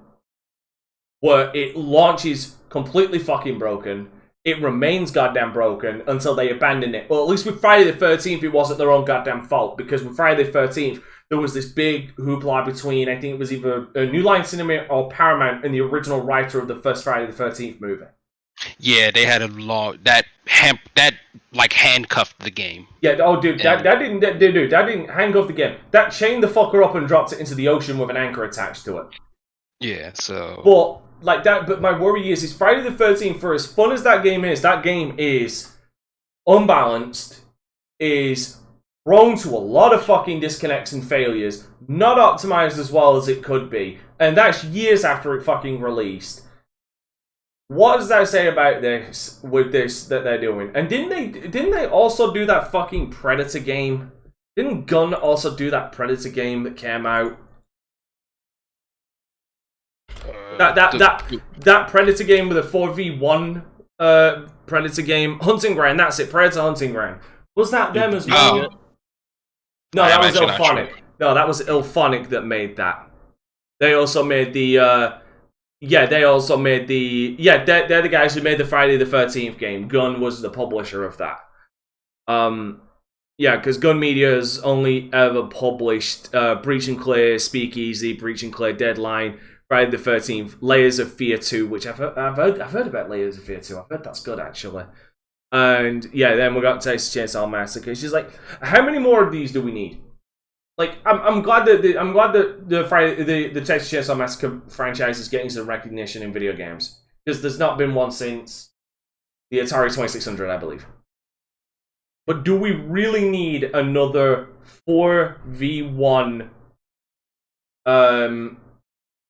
where it launches completely fucking broken. It remains goddamn broken until they abandon it. Well, at least with Friday the 13th, it wasn't their own goddamn fault, because with Friday the 13th, there was this big hoopla between, I think it was either a New Line Cinema or Paramount, and the original writer of the first Friday the 13th movie. Yeah, they had a law that handcuffed the game. Yeah, oh dude, that didn't handcuff the game. That chained the fucker up and dropped it into the ocean with an anchor attached to it. Yeah, so. But my worry is Friday the 13th, for as fun as that game is unbalanced, is prone to a lot of fucking disconnects and failures, not optimized as well as it could be, and that's years after it fucking released. What does that say about this, with this that they're doing? And didn't they also do that fucking Predator game? Didn't Gun also do that Predator game that came out? That Predator game with a 4v1 Predator game. Hunting Ground, that's it. Predator Hunting Ground. Was that them as well? No, that was Ilphonic. Sure. No, that was Ilphonic that made that. They also made the... they're the guys who made the Friday the 13th game. Gun was the publisher of that. Because Gun Media has only ever published Breach and Clear, Speakeasy, Breach and Clear, Deadline, Friday the 13th, Layers of Fear 2, which I've heard about Layers of Fear 2. I've heard that's good, actually. And yeah, then we got Texas Chainsaw Massacre. She's like, how many more of these do we need? Like, I'm glad that the Texas Chainsaw Massacre franchise is getting some recognition in video games, because there's not been one since the Atari 2600, I believe. But do we really need another 4v1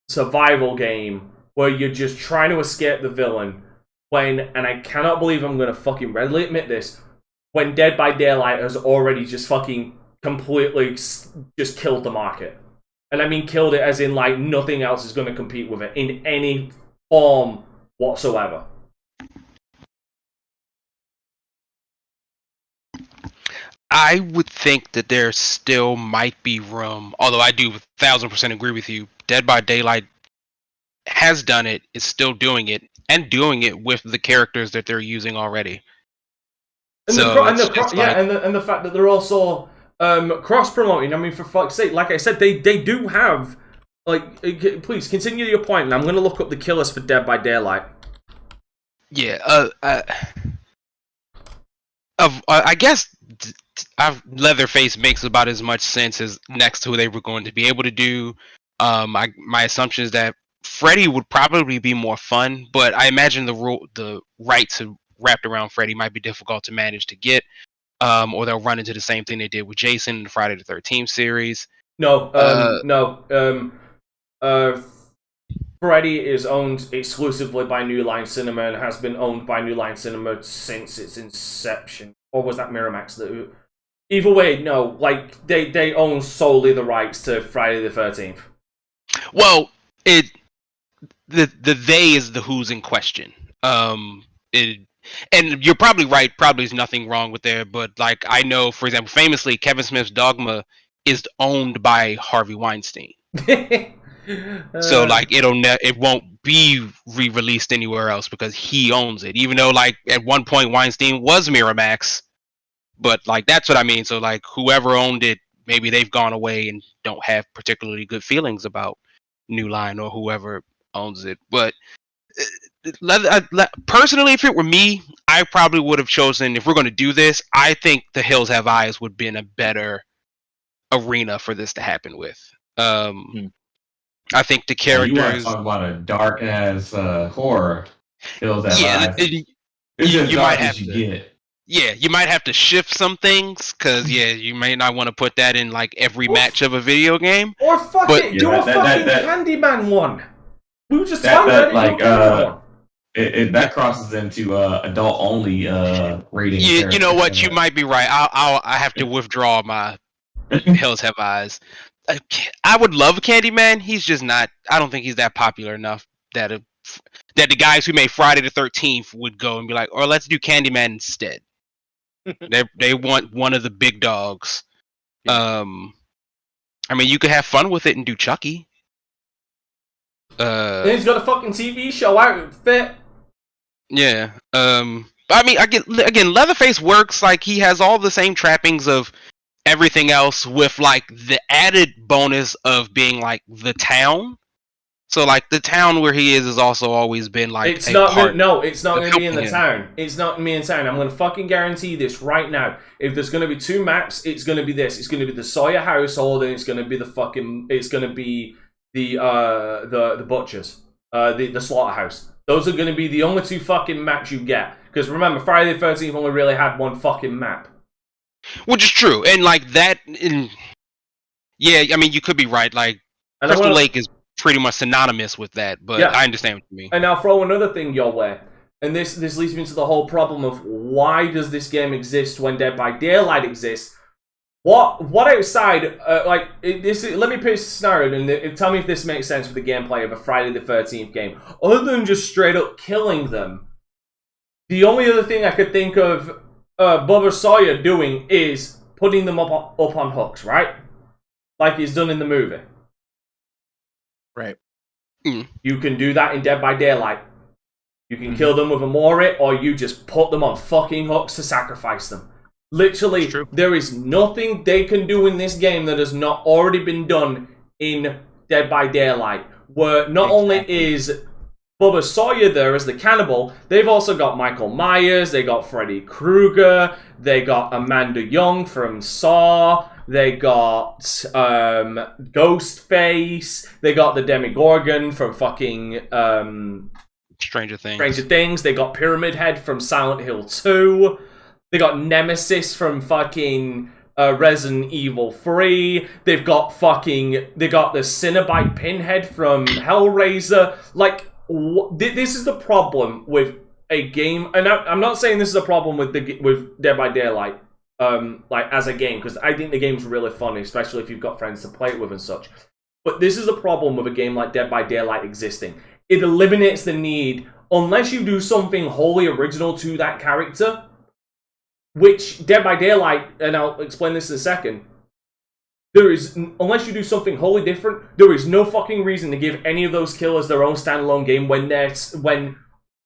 survival game where you're just trying to escape the villain when, and I cannot believe I'm going to fucking readily admit this, when Dead by Daylight has already just fucking completely just killed the market? And I mean killed it as in, like, nothing else is going to compete with it in any form whatsoever. I would think that there still might be room, although I do 1000% agree with you. Dead by Daylight has done it, is still doing it, and doing it with the characters that they're using already. And So and the fact that they're also cross promoting. I mean, for fuck's sake, like I said, they do have like. Please continue your point, and I'm going to look up the killers for Dead by Daylight. Yeah. I guess Leatherface makes about as much sense as next to who they were going to be able to do. My assumption is that Freddy would probably be more fun, but I imagine the rights wrapped around Freddy might be difficult to manage to get, or they'll run into the same thing they did with Jason in the Friday the 13th series. No. Freddy is owned exclusively by New Line Cinema and has been owned by New Line Cinema since its inception. Or was that Miramax? Either way, no. Like, they own solely the rights to Friday the 13th. Well, the they is the who's in question. And you're probably right. Probably there's nothing wrong with there. But, like, I know, for example, famously, Kevin Smith's Dogma is owned by Harvey Weinstein. So like it won't be re-released anywhere else because he owns it. Even though like at one point Weinstein was Miramax, but like that's what I mean. So like whoever owned it, maybe they've gone away and don't have particularly good feelings about New Line or whoever owns it. But personally, if it were me, I probably would have chosen, if we're going to do this, I think The Hills Have Eyes would have been a better arena for this to happen with. I think the characters. You want to talk about a dark ass horror? Hills Have Eyes. You might have to. Get. Yeah, you might have to shift some things because you may not want to put that in like every match of a video game. Or fuck it, do a fucking Candyman one. We were just talking about it. That crosses into adult only rating. You know what? You might be right. I have to withdraw my Hills Have Eyes. I would love Candyman. He's just not. I don't think he's that popular enough that the guys who made Friday the 13th would go and be like, "Or let's do Candyman instead." They want one of the big dogs. I mean, you could have fun with it and do Chucky. He's got a fucking TV show out. Fit. Yeah. I mean, again, Leatherface works like he has all the same trappings of everything else with like the added bonus of being like the town. So like the town where he is also always been like it's not going to be in the town. It's not going to be in town. I'm going to fucking guarantee this right now. If there's going to be two maps, it's going to be this. It's going to be the Sawyer household and it's going to be the butchers. The slaughterhouse. Those are going to be the only two fucking maps you get. Because remember, Friday the 13th only really had one fucking map. Which is true, and like that, yeah, I mean, you could be right. Like Crystal Lake is pretty much synonymous with that, but I understand what you mean. And I'll throw another thing your way, and this leads me to the whole problem of why does this game exist when Dead by Daylight exists? What outside let me pitch a scenario and tell me if this makes sense for the gameplay of a Friday the 13th game. Other than just straight up killing them, the only other thing I could think of Bubba Sawyer doing is putting them up on hooks, right? Like he's done in the movie. Right. You can do that in Dead by Daylight. You can kill them with a Mori, or you just put them on fucking hooks to sacrifice them. Literally, there is nothing they can do in this game that has not already been done in Dead by Daylight. Where not only is Bubba Sawyer there as the cannibal, they've also got Michael Myers, they got Freddy Krueger, they got Amanda Young from Saw, they got Ghostface, they got the Demogorgon from fucking Stranger Things, they got Pyramid Head from Silent Hill 2, they got Nemesis from fucking Resident Evil 3, they got the Cinnabite Pinhead from Hellraiser. Like, this is the problem with a game, and I'm not saying this is a problem with Dead by Daylight, like as a game, because I think the game's really fun, especially if you've got friends to play it with and such. But this is a problem with a game like Dead by Daylight existing. It eliminates the need, unless you do something wholly original to that character, which Dead by Daylight, and I'll explain this in a second. Unless you do something wholly different, there is no fucking reason to give any of those killers their own standalone game when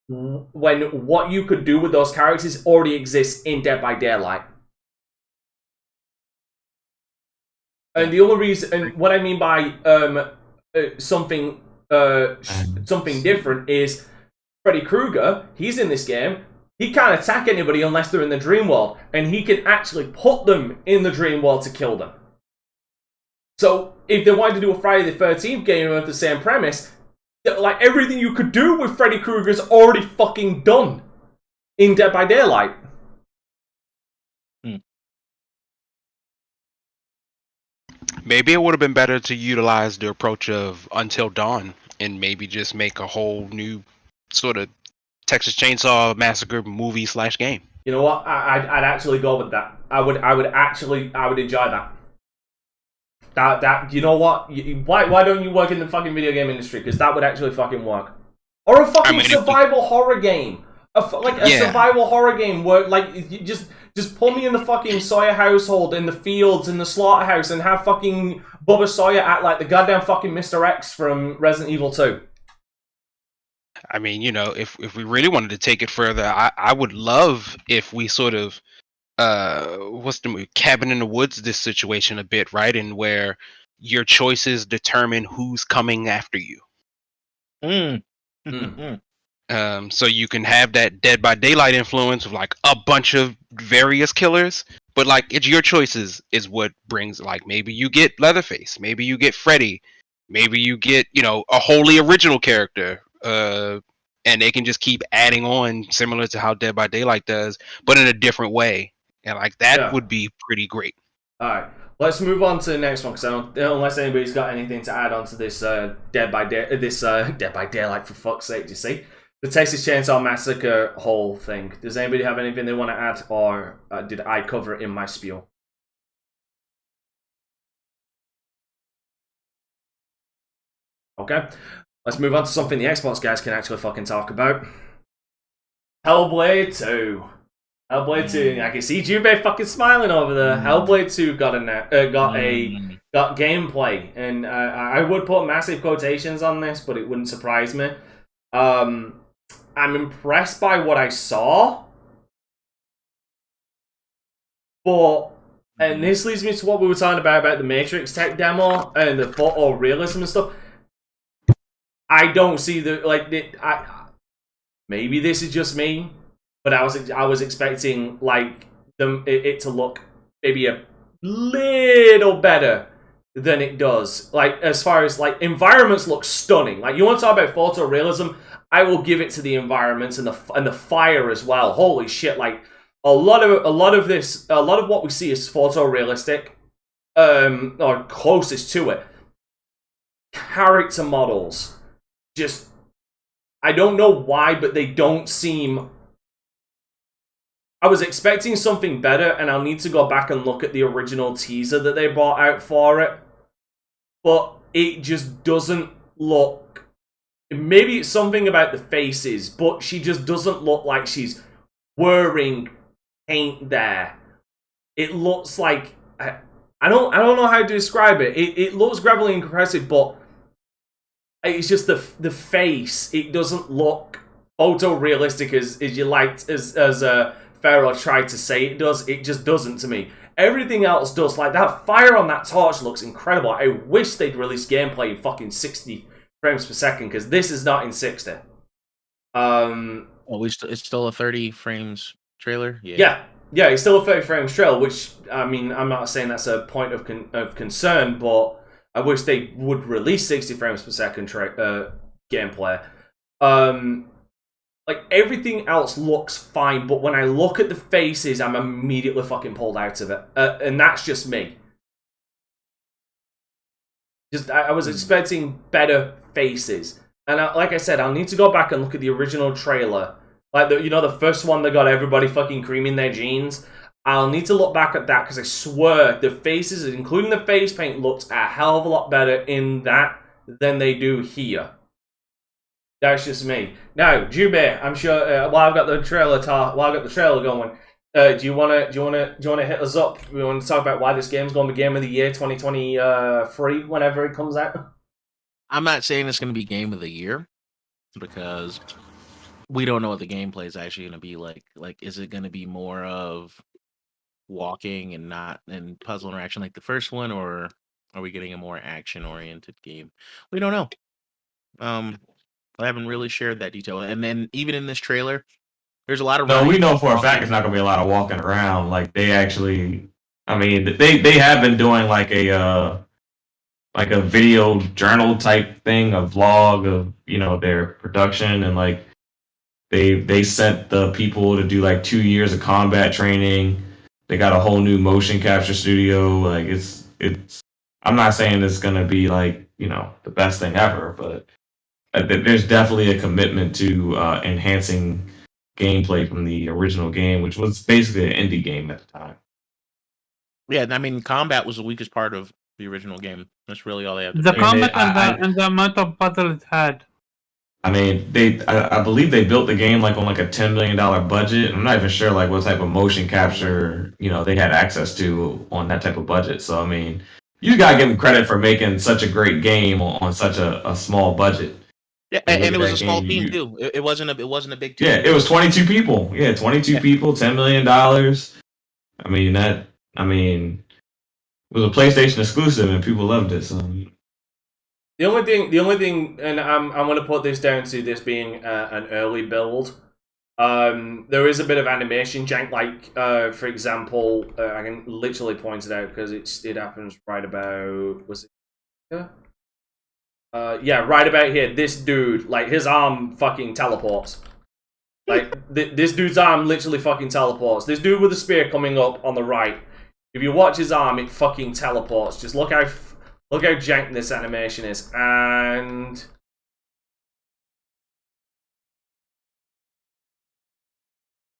when what you could do with those characters already exists in Dead by Daylight. And the only reason, and what I mean by something different is Freddy Krueger. He's in this game. He can't attack anybody unless they're in the dream world, and he can actually put them in the dream world to kill them. So if they wanted to do a Friday the 13th game with the same premise, like everything you could do with Freddy Krueger's already fucking done in Dead by Daylight. Maybe it would have been better to utilize the approach of Until Dawn and maybe just make a whole new sort of Texas Chainsaw Massacre movie / game. You know what? I'd actually go with that. I would enjoy that. That you know what? Why don't you work in the fucking video game industry? Because that would actually fucking work. Or a fucking survival horror game. Survival horror game where like you just pull me in the fucking Sawyer household in the fields in the slaughterhouse and have fucking Bubba Sawyer act like the goddamn fucking Mr. X from Resident Evil 2. I mean, you know, if we really wanted to take it further, I would love if we sort of what's the movie? Cabin in the Woods this situation a bit, right? And where your choices determine who's coming after you. So you can have that Dead by Daylight influence of like a bunch of various killers, but like it's your choices is what brings, like, maybe you get Leatherface, maybe you get Freddy, maybe you get, you know, a wholly original character, and they can just keep adding on similar to how Dead by Daylight does, but in a different way, and like that would be pretty great. All right, let's move on to the next one, because unless anybody's got anything to add on to this Dead by Daylight, for fuck's sake, do you see? The Texas Chainsaw Massacre whole thing. Does anybody have anything they want to add, or did I cover it in my spiel? Okay, let's move on to something the Xbox guys can actually fucking talk about. Hellblade 2. Hellblade 2. I can see Jubei fucking smiling over there. Hellblade 2 got gameplay, and I would put massive quotations on this, but it wouldn't surprise me. I'm impressed by what I saw, but, and this leads me to what we were talking about the Matrix tech demo and the photorealism and stuff. I don't see maybe this is just me, but I was expecting like it to look maybe a little better than it does. Like, as far as like environments look stunning. Like, you want to talk about photorealism, I will give it to the environments and the fire as well. Holy shit! Like a lot of what we see is photorealistic, or closest to it. Character models, just, I don't know why, but they don't seem. I was expecting something better, and I'll need to go back and look at the original teaser that they brought out for it, but it just doesn't look. Maybe it's something about the faces, but she just doesn't look like she's wearing paint there. It looks like I don't know how to describe it. It looks gravelly and impressive, but it's just the face. It doesn't look photorealistic as you liked, as Pharaoh tried to say it does. It just doesn't to me. Everything else does. Like, that fire on that torch looks incredible. I wish they'd release gameplay in fucking 60 frames per second, because this is not in 60. It's still a 30 frames trailer. Yeah, it's still a 30 frames trailer, which, I mean, I'm not saying that's a point of concern, but I wish they would release 60 frames per second gameplay. Like, everything else looks fine, but when I look at the faces, I'm immediately fucking pulled out of it, and that's just me. I was expecting better faces, and like I said, I'll need to go back and look at the original trailer, like the first one that got everybody fucking creaming their jeans. I'll need to look back at that, because I swear the faces, including the face paint, looked a hell of a lot better in that than they do here. That's just me. Now, Jubei, I'm sure while I've got the trailer going. Do you wanna hit us up? We want to talk about why this game's going to be Game of the Year 2023 whenever it comes out. I'm not saying it's going to be Game of the Year, because we don't know what the gameplay is actually going to be like. Like, is it going to be more of walking and not and puzzle interaction like the first one, or are we getting a more action-oriented game? We don't know. I haven't really shared that detail. And then even in this trailer, there's a lot of No, we running know and for a fact walking. it's not gonna be a lot of walking around. Like they actually, I mean, they have been doing like a video journal type thing, a vlog of their production, and like they sent the people to do like 2 years of combat training. They got a whole new motion capture studio. Like it's. I'm not saying it's gonna be like the best thing ever, but there's definitely a commitment to enhancing gameplay from the original game, which was basically an indie game at the time. Yeah, I mean, combat was the weakest part of the original game. That's really all they have to The fix. combat and the amount of battle it had. I mean, I believe they built the game like on like a $10 million budget. I'm not even sure like what type of motion capture they had access to on that type of budget. So I mean, you gotta give them credit for making such a great game on such a small budget. Yeah, and it was a small team too. It wasn't a big team. Yeah, it was 22 people. Yeah, 22 people, $10 million. I mean it was a PlayStation exclusive and people loved it. So The only thing, and I'm going to put this down to this being an early build. There is a bit of animation jank, like for example, I can literally point it out because it happens right about right about here. This dude, like his arm fucking teleports. Like this dude's arm literally fucking teleports. This dude with the spear coming up on the right. If you watch his arm, it fucking teleports. Just look how jank this animation is, and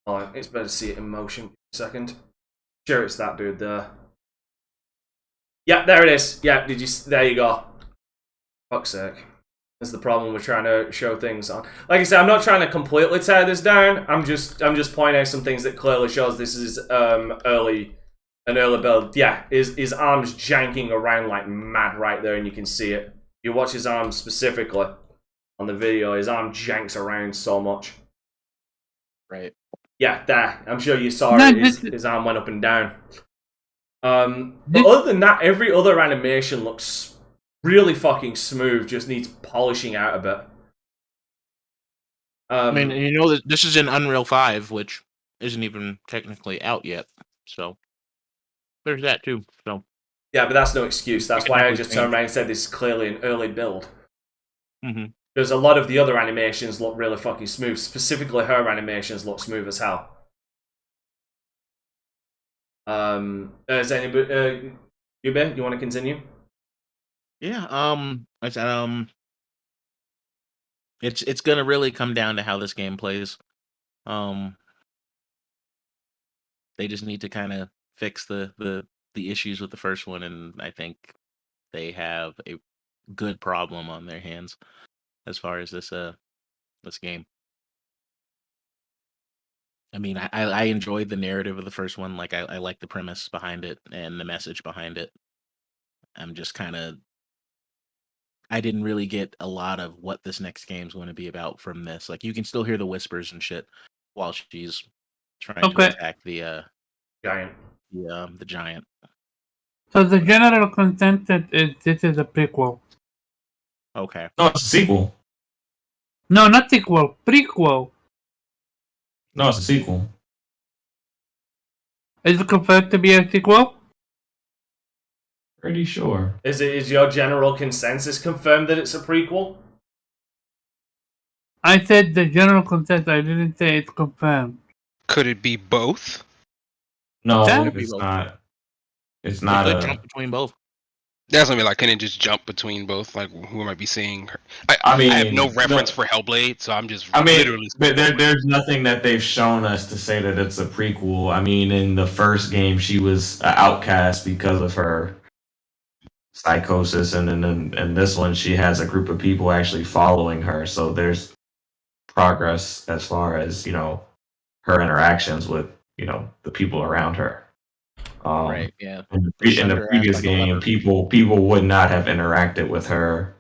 oh, it's better to see it in motion. A second, sure, it's that dude there. Yeah, there it is. Yeah, there you go. Fuck's sake. That's the problem with trying to show things on. Like I said, I'm not trying to completely tear this down. I'm just pointing out some things that clearly shows this is an early build. Yeah, his arm's janking around like mad right there, and you can see it. You watch his arm specifically on the video, his arm janks around so much. Right. Yeah, there. I'm sure you saw it. His arm went up and down. But other than that, every other animation looks really fucking smooth. Just needs polishing out a bit. I mean, this is in Unreal 5, which isn't even technically out yet. So there's that too. So yeah, but that's no excuse. That's why I just turned around and said this is clearly an early build. Mm-hmm. Because a lot of the other animations look really fucking smooth. Specifically, her animations look smooth as hell. Is anybody, Yube, you want to continue? Yeah. I said it's gonna really come down to how this game plays. They just need to kind of fix the issues with the first one, and I think they have a good problem on their hands as far as this game. I mean, I enjoyed the narrative of the first one. Like I like the premise behind it and the message behind it. I'm just kind of I didn't really get a lot of what this next game's going to be about from this. Like you can still hear the whispers and shit while she's trying to attack the giant. The giant. So the general consensus is this is a prequel. Okay. No, it's a sequel. No, not sequel. Prequel. No, it's a sequel. Is it confirmed to be a sequel? Pretty sure. Is your general consensus confirmed that it's a prequel? I said the general consensus. I didn't say it's confirmed. Could it be both? No, That it's not. It's They not could a. jump between both. That's gonna be like, can it just jump between both? Like, who might be seeing her? I mean, I have no reference no. for Hellblade, so I'm just. I mean, literally. but there's nothing that they've shown us to say that it's a prequel. I mean, in the first game, she was an outcast because of her psychosis, and then in this one, she has a group of people actually following her. So there's progress as far as her interactions with the people around her. Right. Yeah. In the previous game, people would not have interacted with her,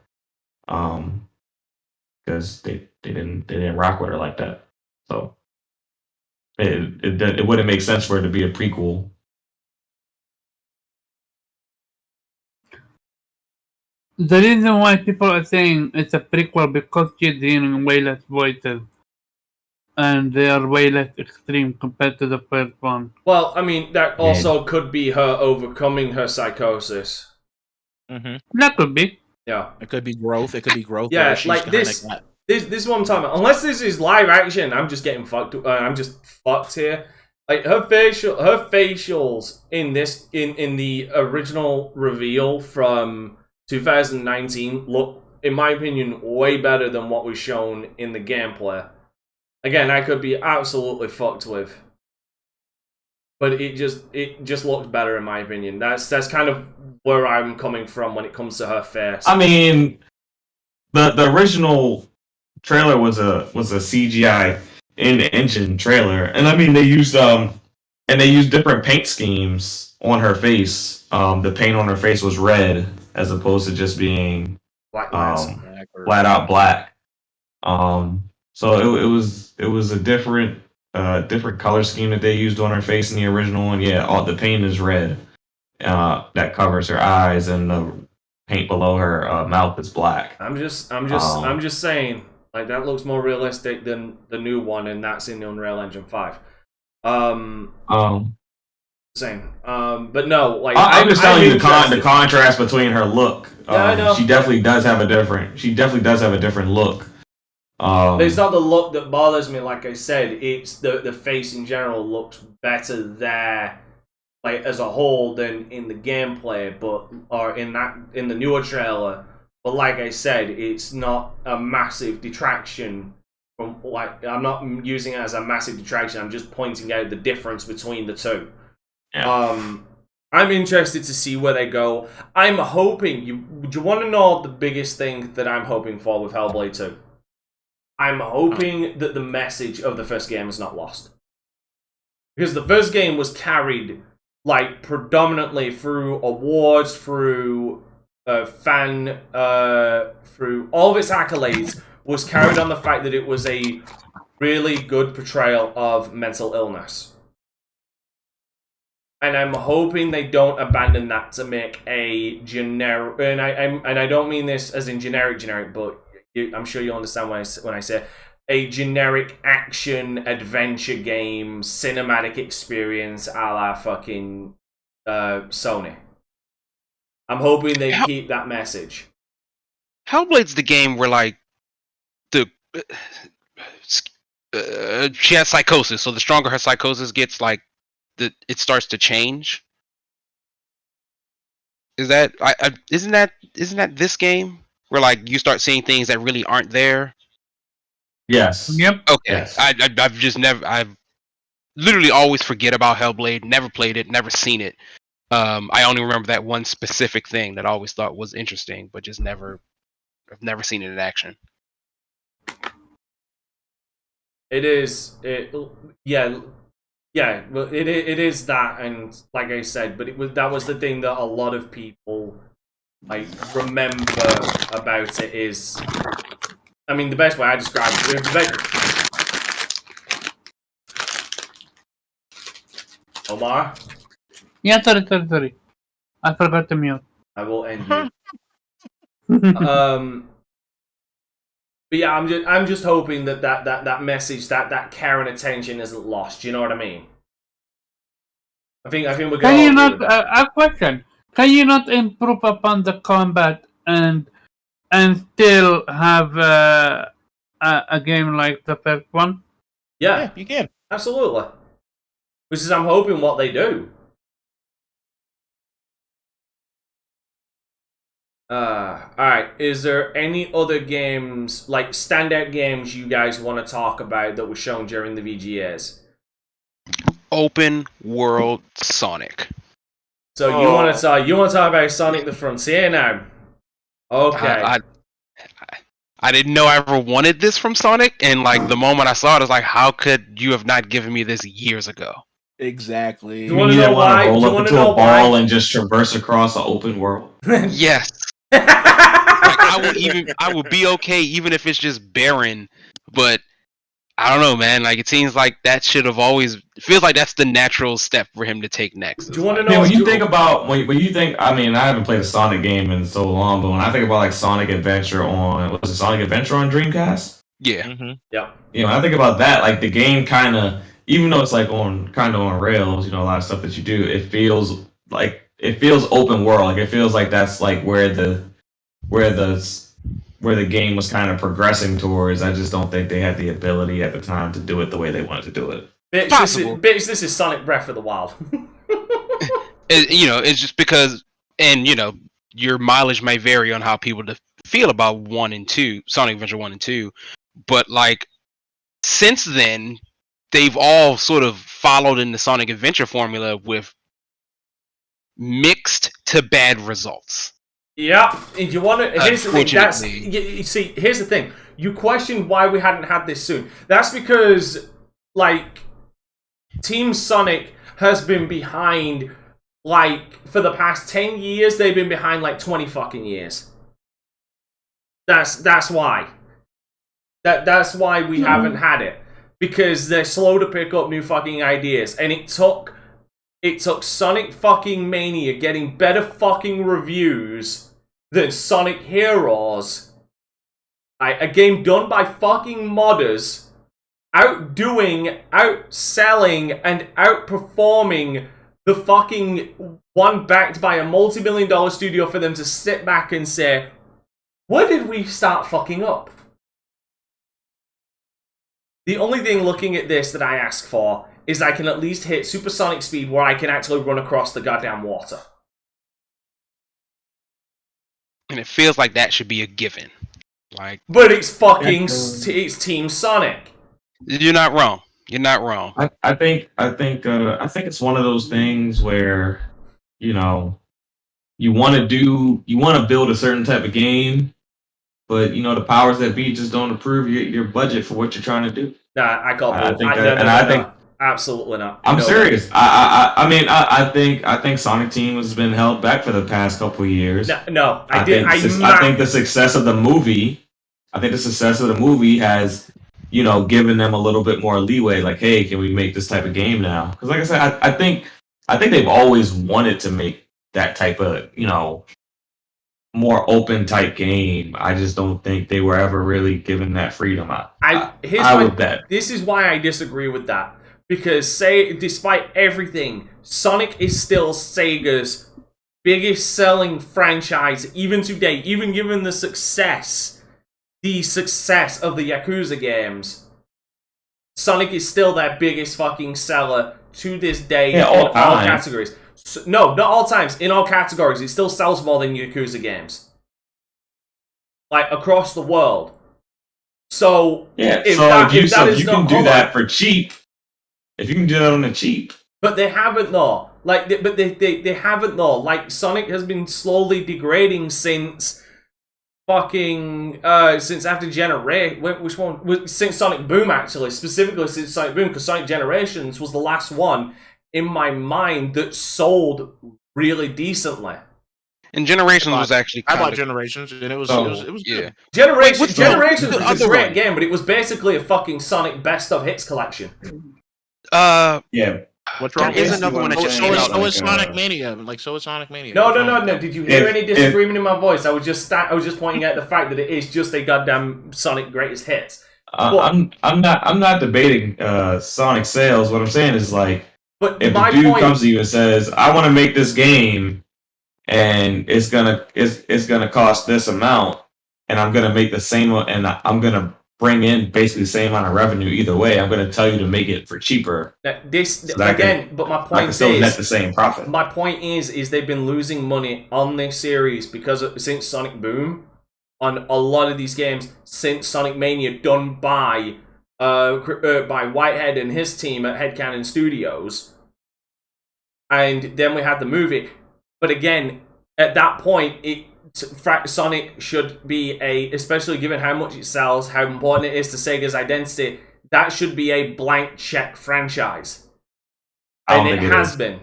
because they They didn't rock with her like that. So it wouldn't make sense for it to be a prequel. The reason why people are saying it's a prequel because she's hearing way less voices. And they are way less extreme compared to the first one. Well, I mean, that also could be her overcoming her psychosis. Mm-hmm. That could be. Yeah. It could be growth. Yeah, like this is what I'm talking about. Unless this is live action, I'm just getting fucked. I'm just fucked here. Like her facials in this in the original reveal from 2019 look, in my opinion, way better than what was shown in the gameplay. Again, I could be absolutely fucked with, but it just looked better in my opinion. That's kind of where I'm coming from when it comes to her face. I mean, the original trailer was a CGI in-engine trailer, and I mean they used different paint schemes on her face. The paint on her face was red as opposed to just being flat out black. So it was a different color scheme that they used on her face in the original, and yeah, all the paint is red. That covers her eyes, and the paint below her mouth is black. I'm just saying, like, that looks more realistic than the new one, and that's in the Unreal Engine 5. Same. But no, like I'm just telling you the contrast between her look. Yeah, I know. She definitely does have a different look. But it's not the look that bothers me, like I said, it's the face in general looks better there, like as a whole, than in the gameplay, or in the newer trailer. But like I said, it's not a massive detraction from, like, I'm not using it as a massive detraction, I'm just pointing out the difference between the two. Yeah. I'm interested to see where they go. I'm hoping, do you want to know the biggest thing that I'm hoping for with Hellblade 2? I'm hoping that the message of the first game is not lost. Because the first game was carried, like, predominantly through awards, through through all of its accolades, was carried on the fact that it was a really good portrayal of mental illness. And I'm hoping they don't abandon that to make a generic, and I don't mean this as in generic, but I'm sure you'll understand when I say a generic action adventure game cinematic experience a la fucking Sony. I'm hoping they keep that message. Hellblade's the game where, like, she has psychosis, so the stronger her psychosis gets, like, it starts to change. Isn't that this game where, like, you start seeing things that really aren't there? Yes. Yep. Okay. Yes. I've literally always forget about Hellblade. Never played it. Never seen it. I only remember that one specific thing that I always thought was interesting, but just I've never seen it in action. Yeah, well, it is that, and like I said, but that was the thing that a lot of people, like, remember about it is, I mean, the best way I describe it. Omar? Yeah, sorry. I forgot to mute. I will end you. But yeah, I'm just hoping that message, that care and attention isn't lost. You know what I mean? I think we're going. Can you not? A question. Can you not improve upon the combat and still have a game like the first one? Yeah, you can. Absolutely. Which is, I'm hoping what they do. Alright, is there any other games, like standout games, you guys want to talk about that were shown during the VGAs? Open world Sonic. So you want to talk about Sonic the Frontier now? Okay. I didn't know I ever wanted this from Sonic, and, like, the moment I saw it, I was like, how could you have not given me this years ago? Exactly. You want to know why? Roll up into a ball and just traverse across the open world. Yes. Like, I would be okay even if it's just barren, But I don't know, man. Like, it seems like that should have always. It feels like that's the natural step for him to take next. Do you want to I mean, know? when you think about when you think, I mean, I haven't played a Sonic game in so long, but when I think about like Sonic Adventure on Sonic Adventure on Dreamcast? Yeah. Yeah. You know, when I think about that, like the game kind of, even though it's like on rails, you know, a lot of stuff that you do, it feels open world. Like it feels like that's like where the game was kind of progressing towards. I just don't think they had the ability at the time to do it the way they wanted to do it. Bitch, this is Sonic Breath of the Wild. It's just because, and your mileage may vary on how people feel about 1 and 2, Sonic Adventure 1 and 2, but like since then, they've all sort of followed in the Sonic Adventure formula with mixed to bad results. Yeah, and you want to. Here's the thing. Unfortunately. You see, here's the thing. You question why we hadn't had this soon. That's because, like, Team Sonic has been behind, like, for the past 10 years. They've been behind like 20 fucking years. That's why. That's why we haven't had it, because they're slow to pick up new fucking ideas, and it took Sonic fucking Mania getting better fucking reviews than Sonic Heroes, a game done by fucking modders, outdoing, outselling, and outperforming the fucking one backed by a multi-million-dollar studio for them to sit back and say, where did we start fucking up? The only thing looking at this that I ask for is I can at least hit supersonic speed where I can actually run across the goddamn water. And it feels like that should be a given. Like, but it's fucking it's Team Sonic. You're not wrong. You're not wrong. I think it's one of those things where, you want to build a certain type of game, but the powers that be just don't approve your budget for what you're trying to do. Nah, I got. I think absolutely not. I'm serious. I think Sonic Team has been held back for the past couple of years. No, I think the success of the movie has, given them a little bit more leeway. Like, hey, can we make this type of game now? Because, like I said, I think they've always wanted to make that type of, more open type game. I just don't think they were ever really given that freedom. I would bet. This is why I disagree with that. Because despite everything, Sonic is still Sega's biggest selling franchise even today, even given the success of the Yakuza games. Sonic is still their biggest fucking seller to this day in all categories. So, no, not all times. In all categories, it still sells more than Yakuza games. Like, across the world. So, if you can do that for cheap, if you can do that on the cheap. But they haven't, though. Like, they haven't, though. Like, Sonic has been slowly degrading since fucking, since after Generation, which one? Since Sonic Boom, actually. Specifically since Sonic Boom, because Sonic Generations was the last one in my mind that sold really decently. And Generations was actually I bought Generations, and it was yeah. good. Generations was a great game, but it was basically a fucking Sonic best of hits collection. Yeah. What's wrong? There is another one that just came out. So is Sonic like, Mania. So is Sonic Mania. No. Did you hear any disagreement in my voice? I was just pointing out the fact that it is just a goddamn Sonic greatest hits. I'm not debating Sonic sales. What I'm saying is, like, but if the dude comes to you and says, "I want to make this game, and it's gonna cost this amount, and I'm gonna make the same, and I'm gonna bring in basically the same amount of revenue either way. I'm gonna tell you to make it for cheaper." But my point is, still net the same profit. My point is they've been losing money on this series since Sonic Boom, on a lot of these games since Sonic Mania, done by Whitehead and his team at Headcanon Studios, and then we had the movie. But again, at that point, Sonic should be especially given how much it sells, how important it is to Sega's identity, that should be a blank check franchise. And it has been.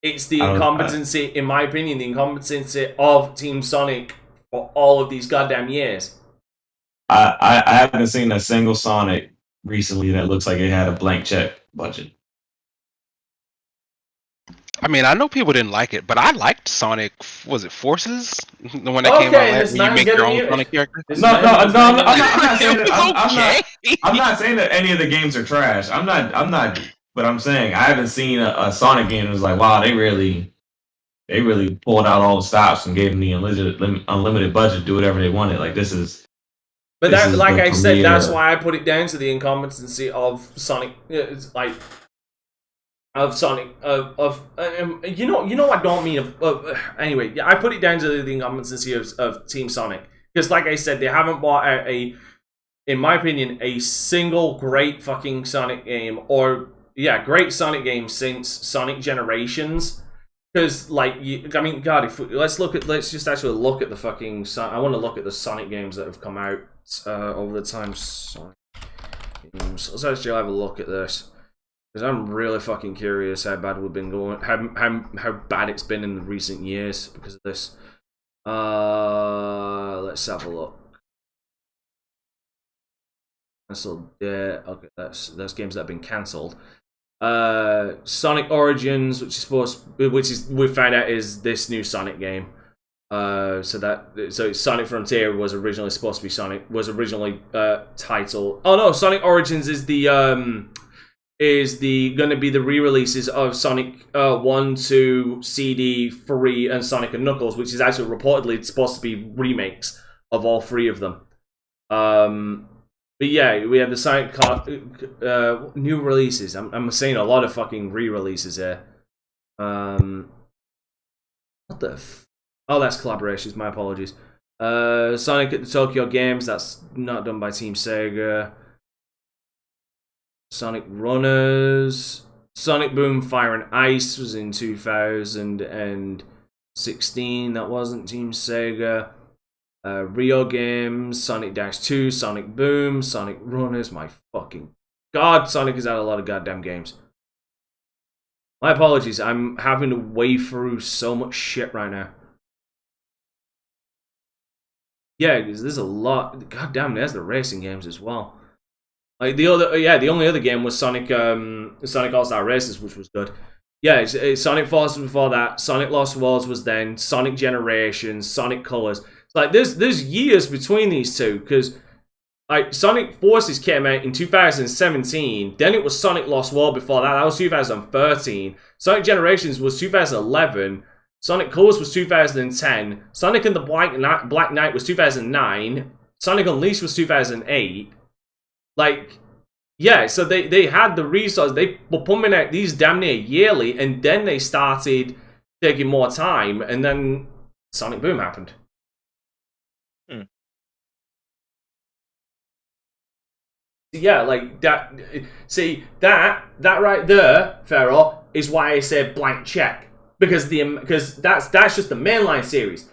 It's the incompetency, in my opinion, of Team Sonic for all of these goddamn years. I haven't seen a single Sonic recently that looks like it had a blank check budget. I mean, I know people didn't like it, but I liked Sonic. Was it Forces? The one that came out last year. You make your own Sonic character. No, I'm not saying It was okay. I'm not saying that any of the games are trash. I'm not. But I'm saying I haven't seen a Sonic game that was like, wow, they really pulled out all the stops and gave them the unlimited budget to do whatever they wanted. Like this is. But this that, is like the I said, that's premiere. why I put it down to the incompetency of Sonic. It's like of Sonic you know I don't mean anyway. Yeah, I put it down to the incompetency of Team Sonic because, like I said, they haven't bought out in my opinion, a single great fucking Sonic game great Sonic game since Sonic Generations. Because, like, I mean, God, let's just actually look at the fucking. I want to look at the Sonic games that have come out over the time. Sonic games. Let's actually have a look at this because I'm really fucking curious how bad we've been going. How bad it's been in the recent years because of this. Let's have a look. Okay, that's games that have been cancelled. Sonic Origins, which we found out is this new Sonic game. So Sonic Frontier was originally supposed to be titled. Oh no, Sonic Origins is going to be the re-releases of Sonic 1, 2, CD, 3, and Sonic and Knuckles, which is actually reportedly supposed to be remakes of all three of them. But yeah, we have the Sonic new releases. I'm seeing a lot of fucking re-releases here. What the? Oh, that's collaborations. My apologies. Sonic at the Tokyo Games. That's not done by Team Sega. Sonic Runners. Sonic Boom Fire and Ice was in 2016. That wasn't Team Sega. Rio Games, Sonic Dash 2, Sonic Boom, Sonic Runners. My fucking God, Sonic has had a lot of goddamn games. My apologies, I'm having to wade through so much shit right now. Yeah, because there's a lot. God damn, there's the racing games as well. Like the only other game was Sonic All-Star Races, which was good. Yeah, it's Sonic Forces before that. Sonic Lost Worlds was then. Sonic Generations, Sonic Colors. Like there's years between these two because like Sonic Forces came out in 2017. Then it was Sonic Lost World before that. That was 2013. Sonic Generations was 2011. Sonic Colors was 2010. Sonic and the Black Knight was 2009. Sonic Unleashed was 2008. Like, yeah, so they had the resources. They were pumping out these damn near yearly, and then they started taking more time, and then Sonic Boom happened. Yeah, like that. See that right there, Pharaoh, is why I said blank check because that's just the mainline series.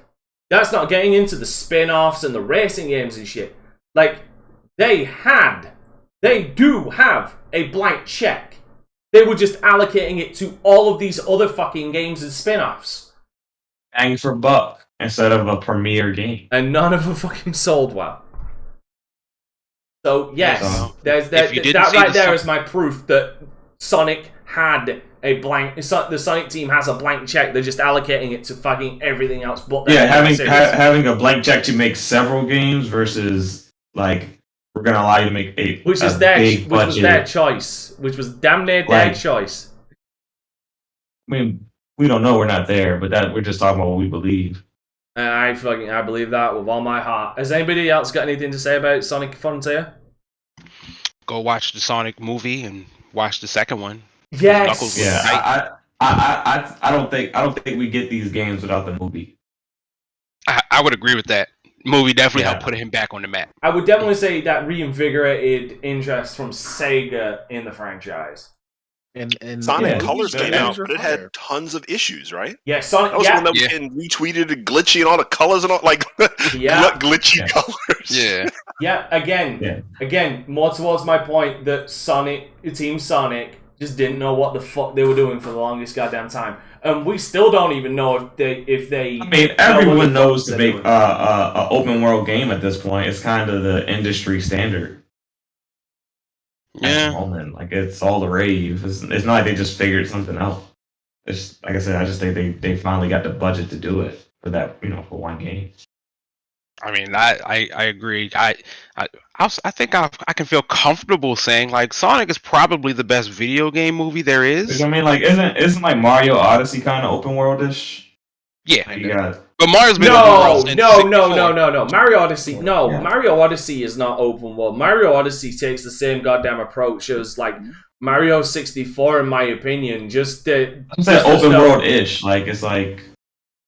That's not getting into the spin-offs and the racing games and shit. Like they do have a blank check. They were just allocating it to all of these other fucking games and spin-offs. Bang for buck instead of a premier game, and none of them fucking sold well. So yes, that right there is my proof that Sonic had a blank. The Sonic team has a blank check. They're just allocating it to fucking everything else. But having a blank check to make several games versus like we're gonna allow you to make which was their choice, which was damn near their choice. I mean, we don't know. We're not there, but that we're just talking about what we believe. I believe that with all my heart. Has anybody else got anything to say about Sonic Frontier? Go watch the Sonic movie and watch the second one. Yes. Yeah. I don't think we get these games without the movie. I would agree with that. Movie definitely helped put him back on the map. I would definitely say that reinvigorated interest from Sega in the franchise. And Sonic Colors came out, but it had tons of issues, right? Yeah, Sonic. That was the one that was getting retweeted and glitchy and all the colors and all glitchy colors. Yeah. Yeah. Again, more towards my point that Team Sonic just didn't know what the fuck they were doing for the longest goddamn time. And we still don't even know if they. I mean, everyone knows to make a open world game at this point. It's kind of the industry standard. Yeah. At the moment. Like, it's all the rave. It's not like they just figured something out. It's like I said, I just think they finally got the budget to do it for that, for one game. I mean, I agree. I think I can feel comfortable saying like Sonic is probably the best video game movie there is. I mean, like, isn't like Mario Odyssey kind of open world-ish? Yeah, like, you got. but Mario's been no. since Mario Odyssey, Mario Odyssey is not open world. Mario Odyssey takes the same goddamn approach as like Mario 64, in my opinion. Just I'm saying open world-ish. Like, it's like.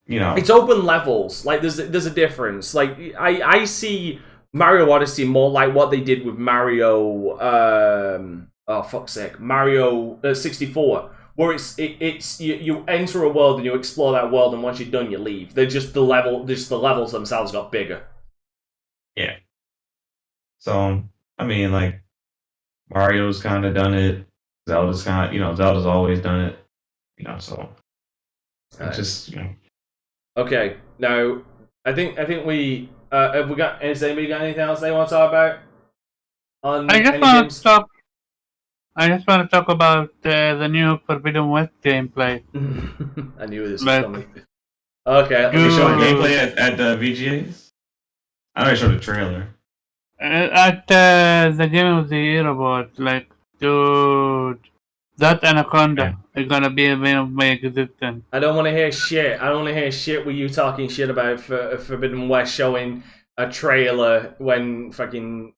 It's open levels. Like there's a difference. Like I see Mario Odyssey more like what they did with Mario. Mario 64, where it's you enter a world and you explore that world, and once you're done, you leave. They're just the levels themselves got bigger. Yeah. So I mean, like Mario's kind of done it. Zelda's Zelda's always done it. So it's just Okay, now I think we have we got. Has anybody got anything else they want to talk about? I just want to talk about the new Forbidden West gameplay. I knew this was coming. Okay, you showing gameplay at the VGAs? I know you showed the trailer. At the Game of the Year award, like, dude, that Anaconda is gonna be a man of my existence. I don't want to hear shit. I don't want to hear shit with you talking shit about Forbidden West showing a trailer when fucking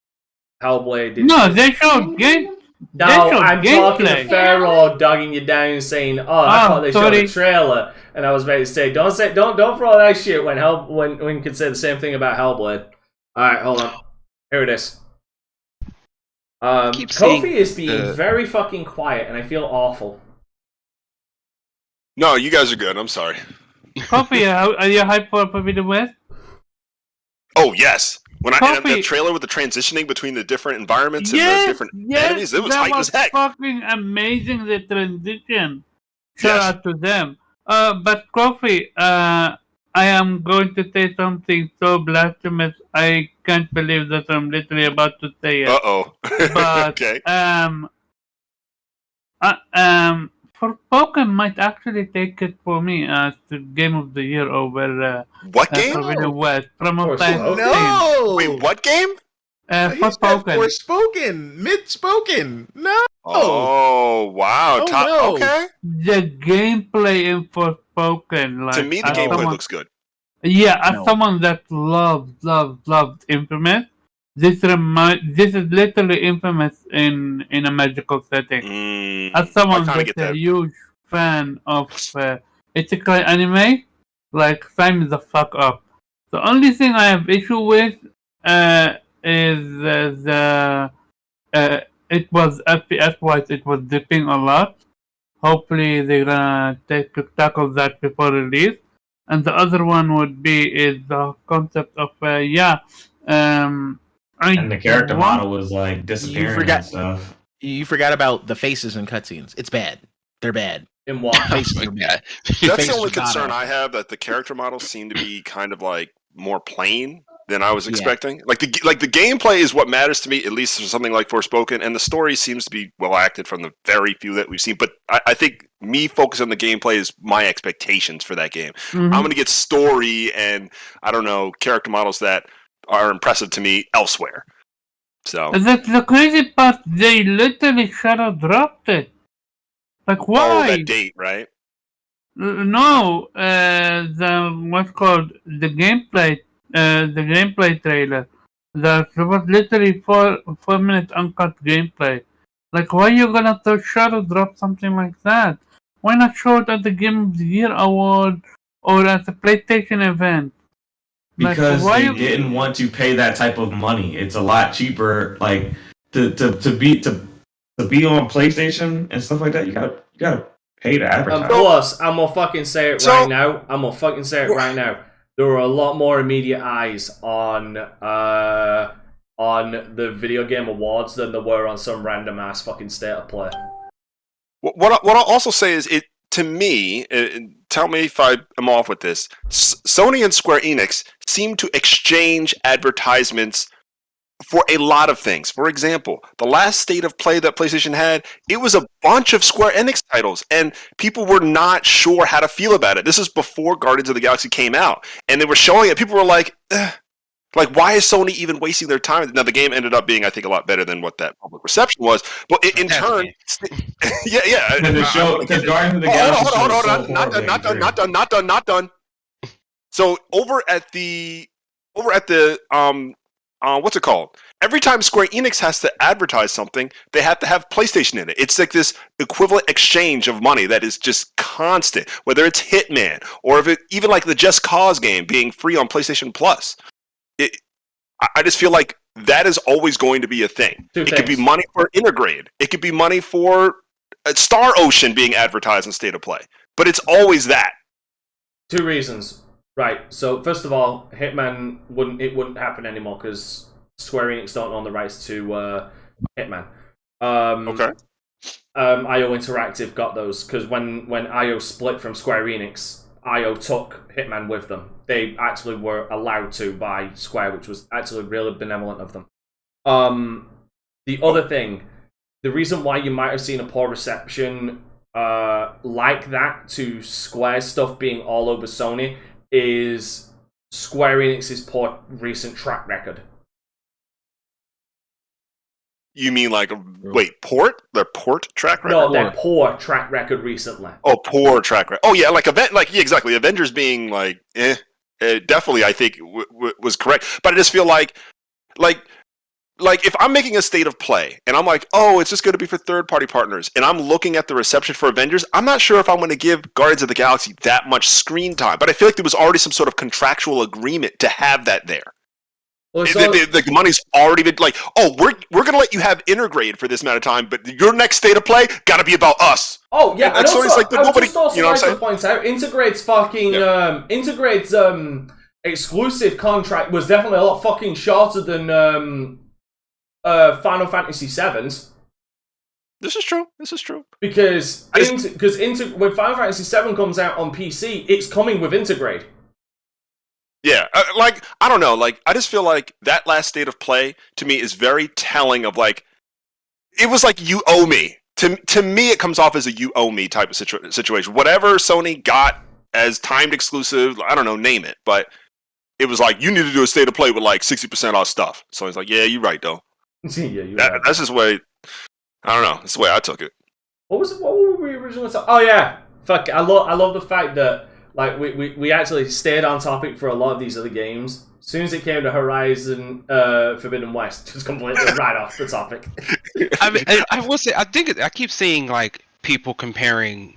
Hellblade did. No, they showed game. No, I'm talking to Pharaoh dogging you down and saying, "Oh, I thought they showed a trailer," and I was about to say, "Don't throw that shit when you can say the same thing about Hellblade." All right, hold on. Here it is. Kofi is being very fucking quiet, and I feel awful. No, you guys are good. I'm sorry. Kofi, are you hyped for Forbidden West? Oh yes. When I the trailer with the transitioning between the different environments and the different enemies, it was hype as heck. Fucking amazing, the transition. Shout out to them. But Kofi, I am going to say something so blasphemous. I can't believe that I'm literally about to say it. But okay. Forspoken might actually take it for me as the Game of the Year over what game? Forbidden West from No! Wait, what game? Forspoken. Mid-spoken. No! Oh, wow. No. Okay. The gameplay in Forspoken. Like, to me, the gameplay looks good. Yeah, as someone that loved Infamous, this is literally Infamous in a magical setting. As someone that's a huge fan of isekai anime, like, sign me the fuck up. The only thing I have issue with is it was FPS wise, it was dipping a lot. Hopefully they're gonna tackle that before release. And the other one would be the concept of and the character model was like disappearing and stuff. You forgot about the faces and cutscenes. It's bad. They're bad. In what? Faces are bad. That's the only concern I have, that the character models seem to be kind of like more plain than I was expecting. Like the gameplay is what matters to me, at least for something like Forspoken, and the story seems to be well acted from the very few that we've seen. But I think me focusing on the gameplay is my expectations for that game. I'm going to get story and, I don't know, character models that are impressive to me elsewhere. So that's the crazy part. They literally shadow dropped it. Like, why? Oh, that date, right? No, what's called the gameplay trailer. There was literally 4 minute uncut gameplay. Like, why are you gonna shadow drop something like that? Why not show it at the Game of the Year award or at the PlayStation event? Because they didn't want to pay that type of money. It's a lot cheaper, like to be on PlayStation and stuff like that. You gotta pay to advertise. Plus, I'm gonna fucking say it right now. There were a lot more immediate eyes on the video game awards than there were on some random ass fucking state of play. What I'll also say is it to me. Tell me if I am off with this. Sony and Square Enix seem to exchange advertisements for a lot of things. For example, the last state of play that PlayStation had, it was a bunch of Square Enix titles, and people were not sure how to feel about it. This is before Guardians of the Galaxy came out, and they were showing it. People were like, like, why is Sony even wasting their time? Now, the game ended up being, I think, a lot better than what that public reception was. But in turn, yeah. Because Guardians of the Galaxy hold on. Not done. So over at the what's it called? Every time Square Enix has to advertise something, they have to have PlayStation in it. It's like this equivalent exchange of money that is just constant. Whether it's Hitman or if it even like the Just Cause game being free on PlayStation Plus. I just feel like that is always going to be a thing. It could be money for Intergrade. It could be money for Star Ocean being advertised in State of Play. But it's always that. 2 reasons. Right, so first of all, Hitman wouldn't happen anymore because Square Enix don't own the rights to Hitman. Okay. IO Interactive got those because when IO split from Square Enix, IO took Hitman with them. They actually were allowed to by Square, which was actually really benevolent of them. The other thing, the reason why you might have seen a poor reception like that to Square stuff being all over Sony is Square Enix's poor recent track record. You mean like, wait, port? Their port track record? No, their poor track record recently. Oh, poor track record. Oh, yeah, exactly. Avengers being like, definitely, I think, was correct. But I just feel like if I'm making a State of Play, and I'm like, oh, it's just going to be for third-party partners, and I'm looking at the reception for Avengers, I'm not sure if I'm going to give Guardians of the Galaxy that much screen time. But I feel like there was already some sort of contractual agreement to have that there. Well, the money's already been like, oh, we're going to let you have Intergrade for this amount of time, but your next State of Play got to be about us. Oh, yeah, and also, like, nobody, you know what I'm saying? Point out, Intergrade's fucking, Intergrade's exclusive contract was definitely a lot fucking shorter than Final Fantasy VII's. This is true. Because when Final Fantasy VII comes out on PC, it's coming with Intergrade. Yeah, I don't know. I just feel like that last State of Play to me is very telling of it was like you owe me. To me, it comes off as a you owe me type of situation. Whatever Sony got as timed exclusive, I don't know, name it, but it was like you need to do a State of Play with 60% off stuff. So it's like, yeah, you're right though. Yeah, you're right. That's just the way. I don't know. That's the way I took it. What were we originally talking? Oh yeah, fuck. I love the fact that. We actually stayed on topic for a lot of these other games. As soon as it came to Horizon Forbidden West, just completely right off the topic. I mean, I will say, I keep seeing people comparing.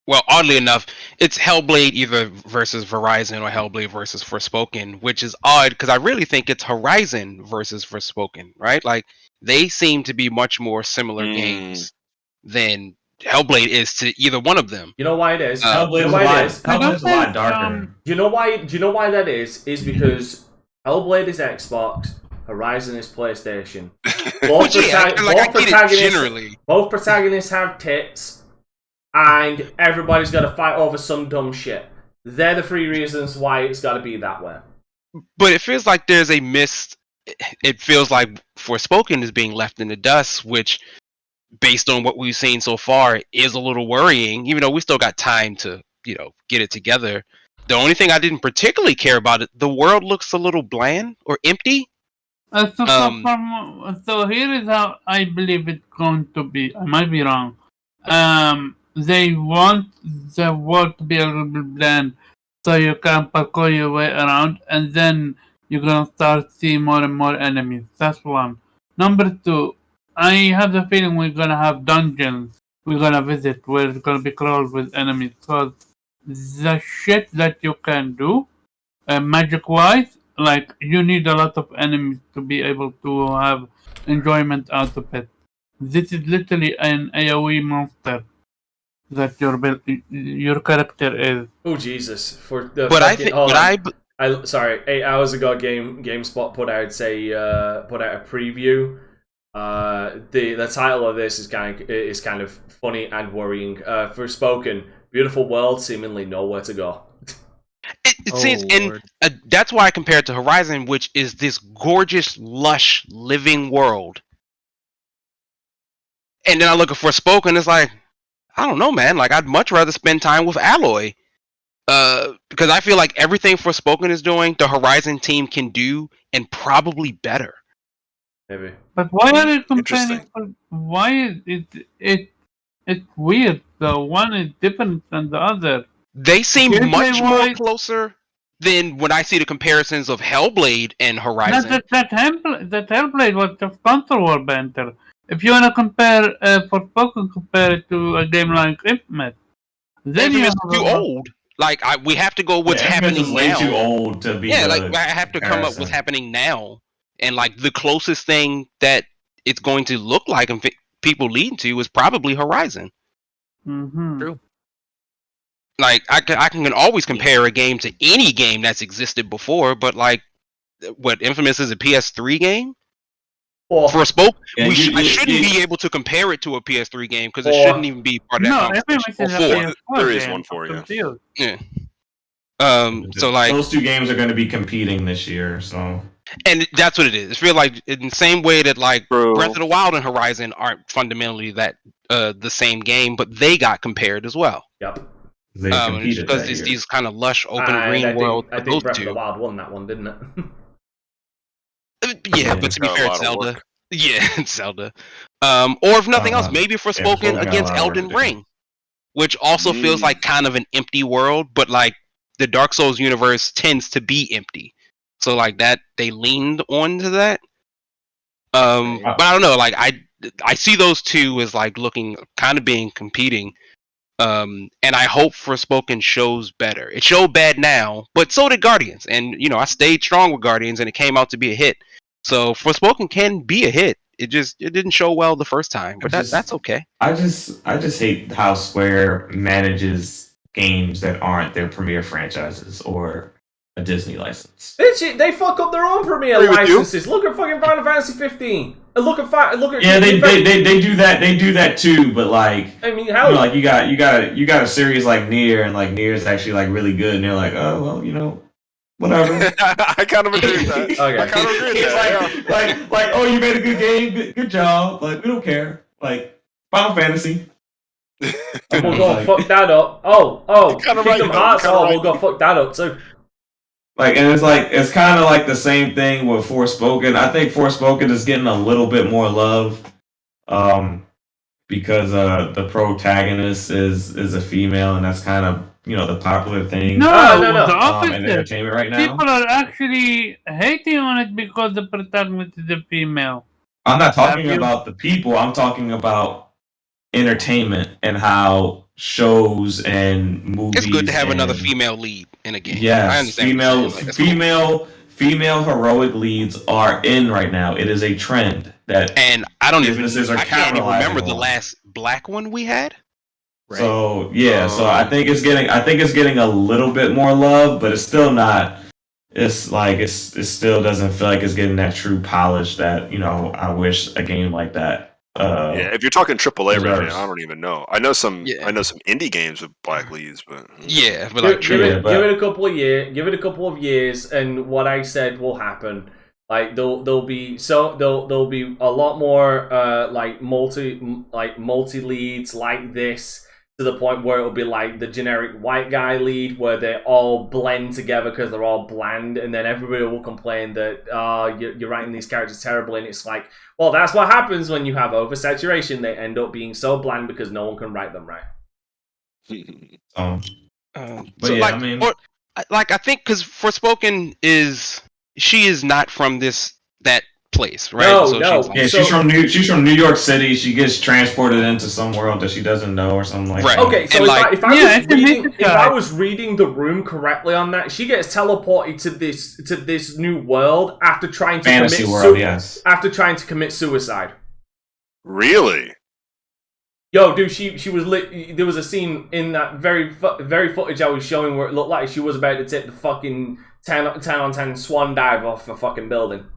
Well, oddly enough, it's Hellblade either versus Verizon or Hellblade versus Forspoken, which is odd because I really think it's Horizon versus Forspoken, right? They seem to be much more similar games than Hellblade is to either one of them. You know why it is? Hellblade's a lot darker. Do you know why that is? Is because Hellblade is Xbox, Horizon is PlayStation. Both protagonists have tits, and everybody's got to fight over some dumb shit. They're the 3 reasons why it's got to be that way. But it feels like there's a missed. It feels like Forspoken is being left in the dust, which, based on what we've seen so far, is a little worrying, even though we still got time to, get it together. The only thing I didn't particularly care about it, the world looks a little bland or empty. So here is how I believe it's going to be. I might be wrong. They want the world to be a little bit bland so you can parkour your way around, and then you're going to start seeing more and more enemies. That's one. Number 2, I have the feeling we're gonna have dungeons we're gonna visit where it's gonna be crawled with enemies. So the shit that you can do, magic-wise, you need a lot of enemies to be able to have enjoyment out of it. This is literally an AoE monster that your character is. Oh Jesus! For the sorry, 8 hours ago, GameSpot put out a preview The title of this is kind of funny and worrying. Forspoken, beautiful world, seemingly nowhere to go. It seems, and that's why I compare it to Horizon, which is this gorgeous, lush, living world. And then I look at Forspoken, it's like, I don't know, man. Like, I'd much rather spend time with Aloy. Because I feel like everything Forspoken is doing, the Horizon team can do, and probably better. Maybe. But why are you comparing? Why it's weird. The one is different than the other. They seem much more closer than when I see the comparisons of Hellblade and Horizon. That Hellblade was the console war banter. If you want to compare Forspoken, compare it to a game like Infamous. Then Infamous is too old. Like we have to go what's happening is way now. Too old to be. Yeah, like I have to come up with what's happening now, and like the closest thing that it's going to look like and people lead to is probably Horizon. Mm-hmm. True. Like I can always compare a game to any game that's existed before, but like what Infamous is a PS3 game. Or Forspoken, I shouldn't be able to compare it to a PS3 game because it shouldn't even be part of that conversation. There is one for you. Yeah. So like those two games are going to be competing this year, so. And that's what it is. It feels like in the same way that like Breath of the Wild and Horizon aren't fundamentally that the same game, but they got compared as well. Yep. Because it's these kind of lush open green world. I think Breath of the Wild won that one, didn't it? Yeah, but to be fair, it's Zelda. Yeah, it's Zelda. Or if nothing else, maybe Forspoken against Elden Ring, which also feels like kind of an empty world, but like the Dark Souls universe tends to be empty. So like that, they leaned onto that. But I don't know. Like I see those two as like looking kind of being competing. And I hope Forspoken shows better. It showed bad now, but so did Guardians. And you know, I stayed strong with Guardians, and it came out to be a hit. So Forspoken can be a hit. It didn't show well the first time, but that's okay. I just hate how Square manages games that aren't their premier franchises or a Disney license. They fuck up their own premier licenses. Look at fucking Final Fantasy 15. Look at yeah, they do that. They do that too. But like, I mean, how like you got a series like Nier, and like Nier is actually like really good, and they're like, oh well, you know. Whatever. I kind of agree with that. Okay. I kind of agree with that. Like, oh, you made a good game, good job. Like, we don't care. Like, Final Fantasy. We'll go fuck that up. Oh, Kingdom Hearts. We'll go fuck that up too. Like, and it's kind of like the same thing with Forspoken. I think Forspoken is getting a little bit more love, because the protagonist is a female, and that's kind of, you know, the popular thing. No. The opposite. In entertainment right now. People are actually hating on it because the protagonist is a female. I'm not talking about the people. I'm talking about entertainment and how shows and movies. It's good to have another female lead in a game. Yes, I understand female heroic leads are in right now. It is a trend that, and I can't even remember the last black one we had. Right. So yeah, so I think it's getting a little bit more love, but it's still not. It's like it still doesn't feel like it's getting that true polish that, you know, I wish a game like that. If you're talking AAA right now, I don't even know. I know some indie games with black leads, but give it a couple of years. Give it a couple of years, and what I said will happen. Like there'll be a lot more like multi leads like this, to the point where it'll be like the generic white guy lead, where they all blend together because they're all bland, and then everybody will complain that you're writing these characters terribly, and it's like, well, that's what happens when you have oversaturation. They end up being so bland because no one can write them right. I think because Forspoken she is not from that place, right? She's from New York City. She gets transported into some world that she doesn't know or something like that. Okay, so if I was reading the room correctly on that, she gets teleported to this new world after trying to after trying to commit suicide. Really? Yo, dude, she was lit. There was a scene in that very footage I was showing where it looked like she was about to take the fucking 10 on 10 swan dive off a fucking building.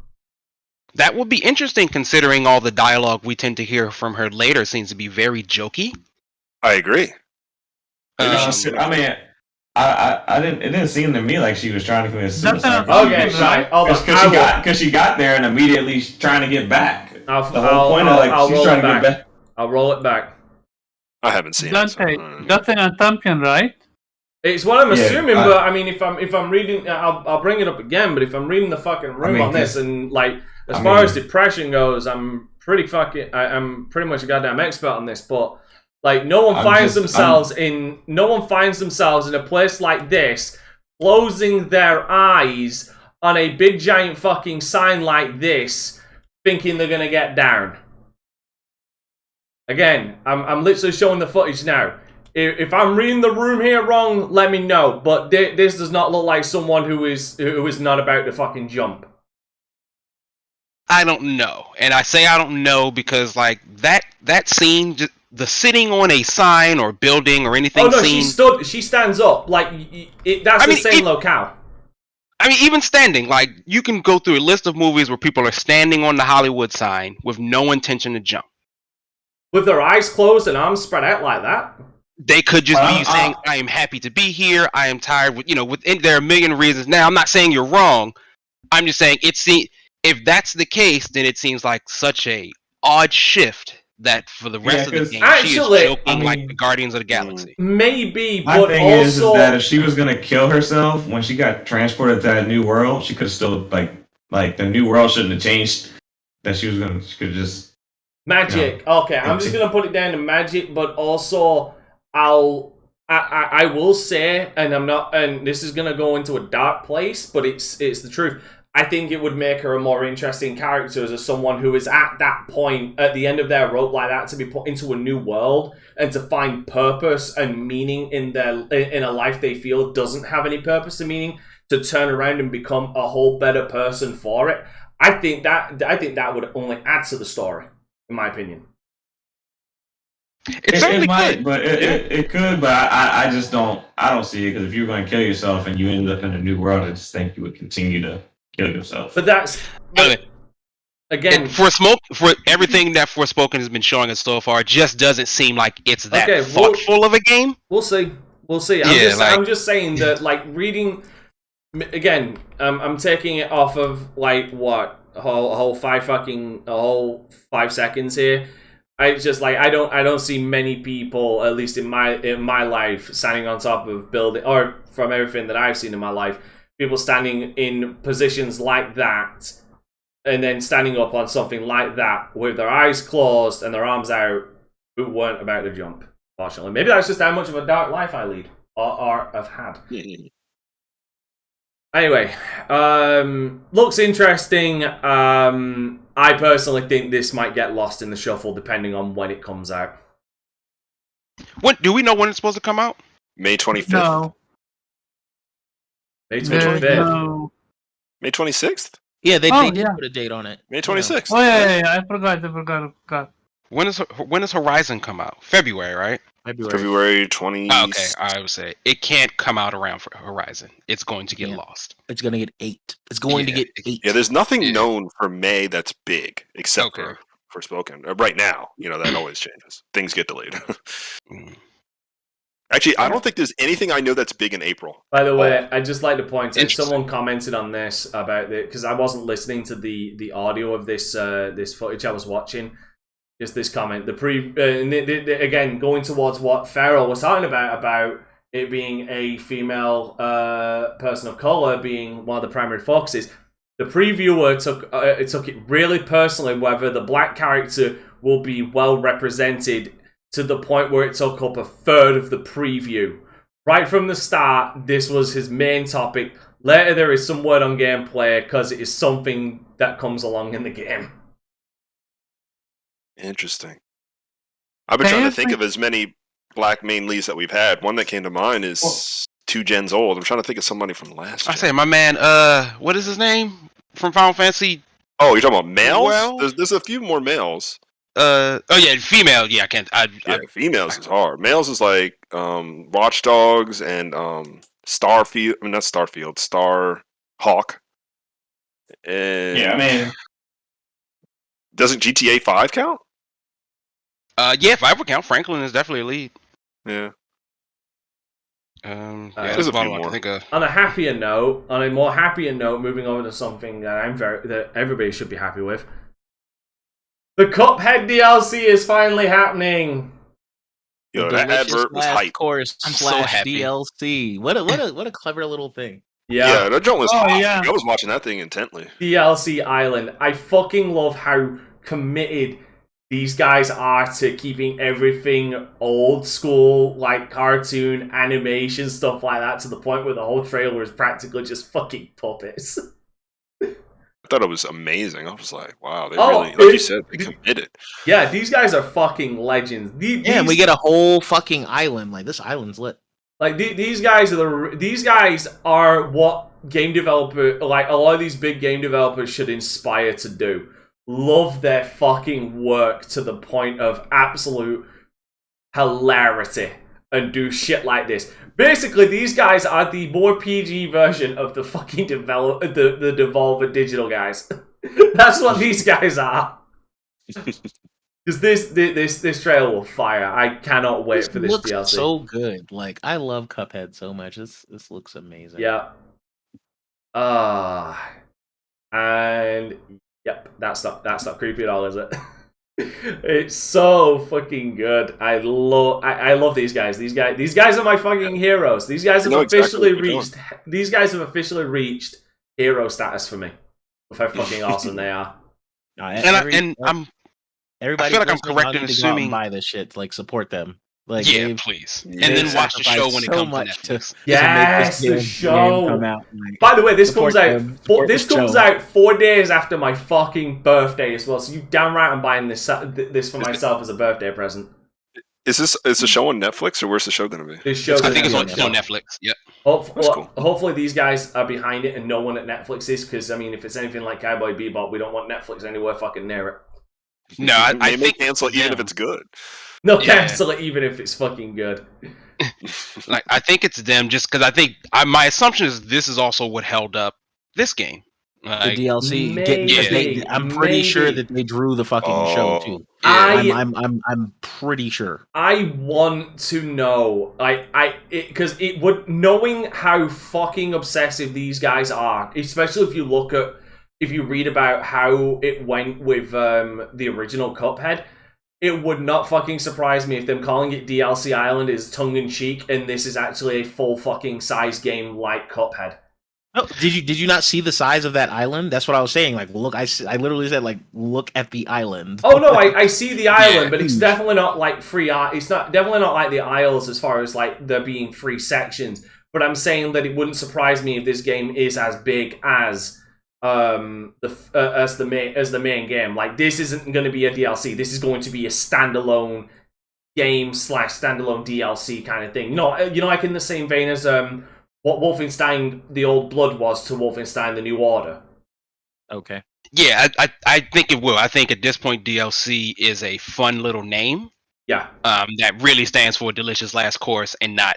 That would be interesting, considering all the dialogue we tend to hear from her later seems to be very jokey. I agree. Maybe I mean, I didn't. It didn't seem to me like she was trying to commit suicide. Okay, right. Because she got there and immediately trying to get back. The whole point of like she's trying to get back. I'll roll it back. I haven't seen Dante, it. Dante and Tampion, right? It's what I'm assuming, but I mean, if I'm reading, I'll bring it up again. But if I'm reading the fucking room on this, and like as far as depression goes, I'm pretty much a goddamn expert on this. But like, no one finds themselves in a place like this, closing their eyes on a big giant fucking sign like this, thinking they're gonna get down. Again, I'm literally showing the footage now. If I'm reading the room here wrong, let me know. But this does not look like someone who is not about to fucking jump. I don't know, and I say I don't know because like that scene, just the sitting on a sign or building or anything. Oh no, she stands up. Like that's the same locale. I mean, even standing, like you can go through a list of movies where people are standing on the Hollywood sign with no intention to jump, with their eyes closed and arms spread out like that. They could just be saying, "I am happy to be here. I am tired." There are a million reasons. Now, I'm not saying you're wrong. I'm just saying if that's the case, then it seems like such a odd shift that for the rest of the game, she is joking like the Guardians of the Galaxy. Maybe, my thing is that if she was gonna kill herself when she got transported to that new world, she could still like the new world shouldn't have changed. That she could just magic. Okay, I'm just gonna put it down to magic, but also I will say, and I'm not, and this is gonna go into a dark place, but it's the truth. I think it would make her a more interesting character as someone who is at that point, at the end of their rope like that, to be put into a new world and to find purpose and meaning in a life they feel doesn't have any purpose and meaning, to turn around and become a whole better person for it. I think that would only add to the story, in my opinion. It might, could. But it could, but I just don't see it, because if you're going to kill yourself and you end up in a new world, I just think you would continue to kill yourself. But again, for everything that Forspoken has been showing us so far, it just doesn't seem like it's that thoughtful of a game. We'll see. I'm just saying that, like, reading again, I'm taking it off of like what a whole 5 seconds here. I just like I don't see many people, at least in my life, standing on top of building, or from everything that I've seen in my life, people standing in positions like that and then standing up on something like that with their eyes closed and their arms out, who weren't about to jump. Fortunately, maybe that's just how much of a dark life I lead or have had. Anyway, looks interesting. I personally think this might get lost in the shuffle depending on when it comes out. What do we know when it's supposed to come out? May 25th. No. May 25th. No. May 26th? Yeah, they did put a date on it. May 26th. Oh yeah, I forgot. When does Horizon come out? February, right? February 20. Okay, I would say it can't come out around for Horizon. It's going to get lost. It's going to get 8. It's going to get 8. Yeah, there's nothing known for May that's big except for Forspoken. Right now, that always changes. Things get delayed. Actually, I don't think there's anything I know that's big in April. By the way, I'd just like to point out, someone commented on this about it, because I wasn't listening to the audio of this footage I was watching. Just this comment, again, going towards what Farrell was talking about it being a female person of color being one of the primary focuses. The previewer took it really personally whether the black character will be well represented, to the point where it took up a third of the preview. Right from the start, this was his main topic. Later, there is some word on gameplay because it is something that comes along in the game. Interesting. I've been trying to think of as many black main leads that we've had. One that came to mind is 2 gens old. I'm trying to think of somebody from last gen. I say, my man, what is his name from Final Fantasy? Oh, you're talking about males? Well, there's a few more males. Female. Yeah, I can't. Females is hard. Males is like Watch Dogs and Starfield. I mean, not Starfield. Starhawk. And Doesn't GTA 5 count? Yeah, if I would count, Franklin is definitely a lead. Yeah. Yeah, There's that's a about few all I more. can think of. On a more happier note, moving over to something that everybody should be happy with. The Cuphead DLC is finally happening. Yo, that advert was hype. Course I'm so happy. DLC. What a clever little thing. Yeah, that joint was hot. yeah. I was watching that thing intently. DLC Island. I fucking love how committed these guys are to keeping everything old school, like cartoon, animation, stuff like that, to the point where the whole trailer is practically just fucking puppets. I thought it was amazing. I was like, wow, they really, like you said, they committed. Yeah, these guys are fucking legends. Yeah, we get a whole fucking island. Like, this island's lit. Like these guys are what game developer, like a lot of these big game developers should inspire to do. Love their fucking work to the point of absolute hilarity and do shit like this. Basically, these guys are the more PG version of the fucking the Devolver Digital guys. That's what these guys are. Because this trailer will fire. I cannot wait for this looks DLC. So good. Like, I love Cuphead so much. This looks amazing. Yeah. And yep, that's not creepy at all, is it? It's so fucking good. I love these guys. These guys are my fucking heroes. These guys have officially reached hero status for me. With how fucking awesome they are. Everybody, I feel like I'm correct in assuming buy this shit. Like, support them. Like, yeah, please, and then watch the show when it comes to Netflix. Yes, the show. Come out. By the way, this comes out 4 days after my fucking birthday as well. So you damn right I'm buying this for myself as a birthday present. Is the show on Netflix, or where's the show going to be? This show's I think it's on Netflix. Yep. Cool. Hopefully these guys are behind it and no one at Netflix is, because I mean, if it's anything like Cowboy Bebop, we don't want Netflix anywhere fucking near it. No, I think cancel even if it's good. No, cancel it even if it's fucking good. Like, I think it's them, just because I think my assumption is this is also what held up this game. Like, the DLC. I'm pretty sure that they drew the fucking show too. Yeah. I'm pretty sure. I want to know, because it would, knowing how fucking obsessive these guys are, especially if you read about how it went with the original Cuphead, it would not fucking surprise me if them calling it DLC Island is tongue-in-cheek and this is actually a full fucking size game like Cuphead. Oh, did you not see the size of that island? That's what I was saying. Like, look, I literally said, like, look at the island. Oh no, I see the island, but it's definitely not like free. It's definitely not like the Isles as far as like there being free sections. But I'm saying that it wouldn't surprise me if this game is as big as the main game. Like, this isn't going to be a DLC. This is going to be a standalone game / standalone DLC kind of thing. You know, like in the same vein as what Wolfenstein: The Old Blood was to Wolfenstein: The New Order. Okay. Yeah, I think it will. I think at this point DLC is a fun little name. Yeah. That really stands for Delicious Last Course and not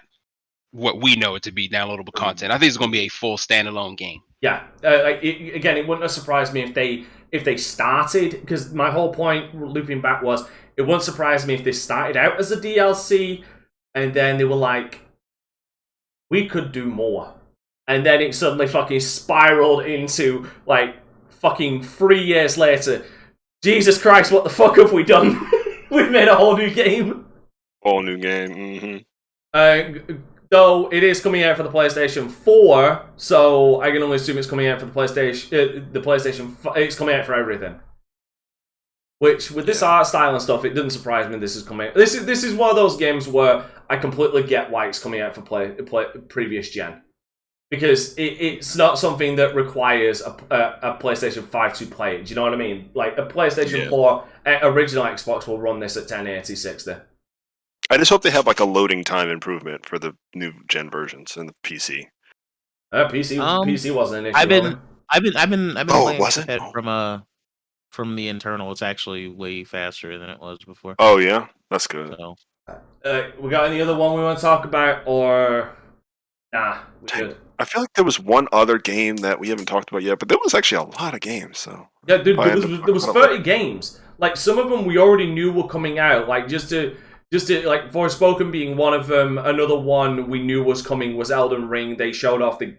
what we know it to be, downloadable content. I think it's going to be a full standalone game. Yeah. Again, it wouldn't have surprised me if they started, because my whole point, looping back, was it wouldn't surprise me if they started out as a DLC and then they were like, we could do more. And then it suddenly fucking spiraled into, like, fucking 3 years later, Jesus Christ, what the fuck have we done? We've made a whole new game. Whole new game. Mm-hmm. Though it is coming out for the PlayStation 4, so I can only assume it's coming out for the PlayStation. It's coming out for everything. Which, with this art style and stuff, it doesn't surprise me this is coming out. This is one of those games where I completely get why it's coming out for previous gen. Because it's not something that requires a PlayStation 5 to play it. Do you know what I mean? Like, a PlayStation 4 original Xbox will run this at 1080, 60. I just hope they have like a loading time improvement for the new gen versions and the PC. PC wasn't an issue. I've been playing wasn't? from the internal. It's actually way faster than it was before. Oh yeah, that's good. So. We got any other one we want to talk about, or nah? We good. I feel like there was one other game that we haven't talked about yet, but there was actually a lot of games. So yeah, dude, there was 30 games. Like some of them we already knew were coming out. Like just to like Forspoken being one of them. Another one we knew was coming was Elden Ring. They showed off the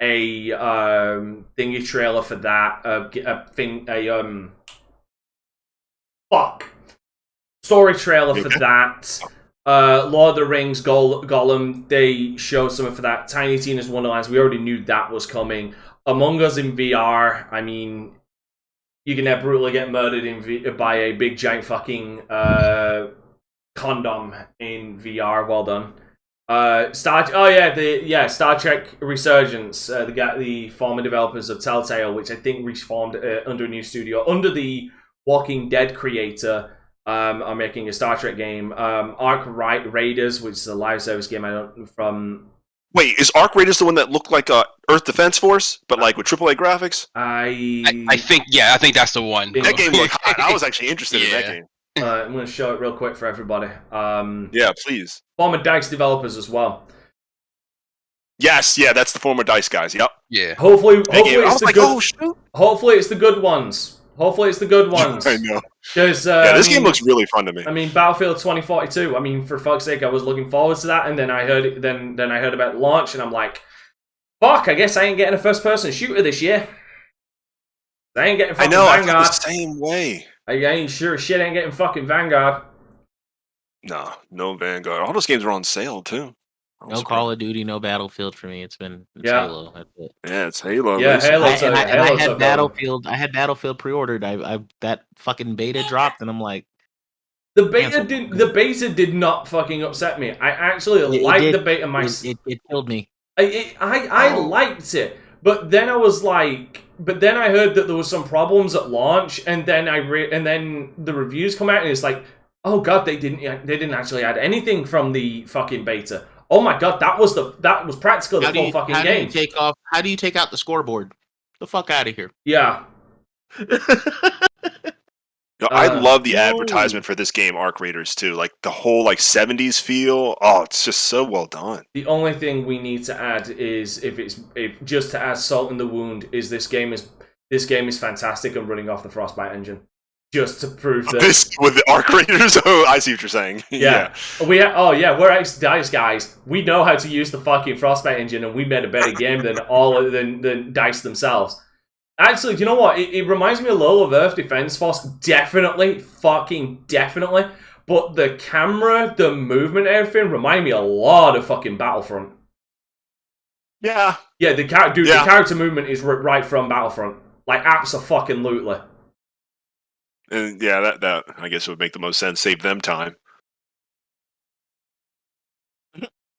thingy trailer for that. Story trailer for that. Lord of the Rings, Gollum, they showed something for that. Tiny Tina's Wonderlands, we already knew that was coming. Among Us in VR, I mean, you can brutally get murdered by a big giant fucking condom in VR. Well done. Star Trek Resurgence, the former developers of Telltale, which I think reformed under a new studio, under the Walking Dead creator, are making a Star Trek game. Arc Raiders, which is a live service game from... Wait, is Arc Raiders the one that looked like Earth Defense Force, but like with AAA graphics? I think that's the one. That game looked hot. I was actually interested in that game. I'm going to show it real quick for everybody. Yeah, please. Former DICE developers as well. Yes, yeah, that's the former DICE guys. Yep. Yeah. Hopefully it's the good. Oh, shoot. Hopefully it's the good ones. I know. Because this game looks really fun to me. I mean, Battlefield 2042. I mean, for fuck's sake, I was looking forward to that, and then I heard then I heard about launch, and I'm like, fuck! I guess I ain't getting a first-person shooter this year. I ain't getting fucking Vanguard. I feel the same way. I ain't sure shit ain't getting fucking Vanguard. No Vanguard. All those games are on sale too. No Call of Duty, no Battlefield for me. It's Halo. That's it. Yeah, it's Halo. Yeah, Halo. I had Battlefield. I had Battlefield pre-ordered. I that fucking beta dropped, and I'm like, the beta did not fucking upset me. I actually liked the beta myself. It killed me. I liked it, but then I was like, I heard that there was some problems at launch, and then and then the reviews come out, and it's like, oh god, they didn't actually add anything from the fucking beta. Oh my god, that was practically the full fucking game. How do you take out the scoreboard? The fuck out of here. Yeah. I love the advertisement for this game, Arc Raiders, too. Like the whole 70s feel. Oh, it's just so well done. The only thing we need to add is if just to add salt in the wound is this game is fantastic and running off the Frostbite engine. Just to prove that this with the Arc Raiders. Oh, I see what you're saying. Yeah. We're ex-DICE guys. We know how to use the fucking Frostbite engine, and we made a better game than DICE themselves. Actually, do you know what? It reminds me a little of Earth Defense Force. Definitely. But the camera, the movement, everything remind me a lot of fucking Battlefront. Yeah. Yeah, the character movement is right from Battlefront. Like, abso-fucking-lutely. And yeah, that I guess would make the most sense. Save them time.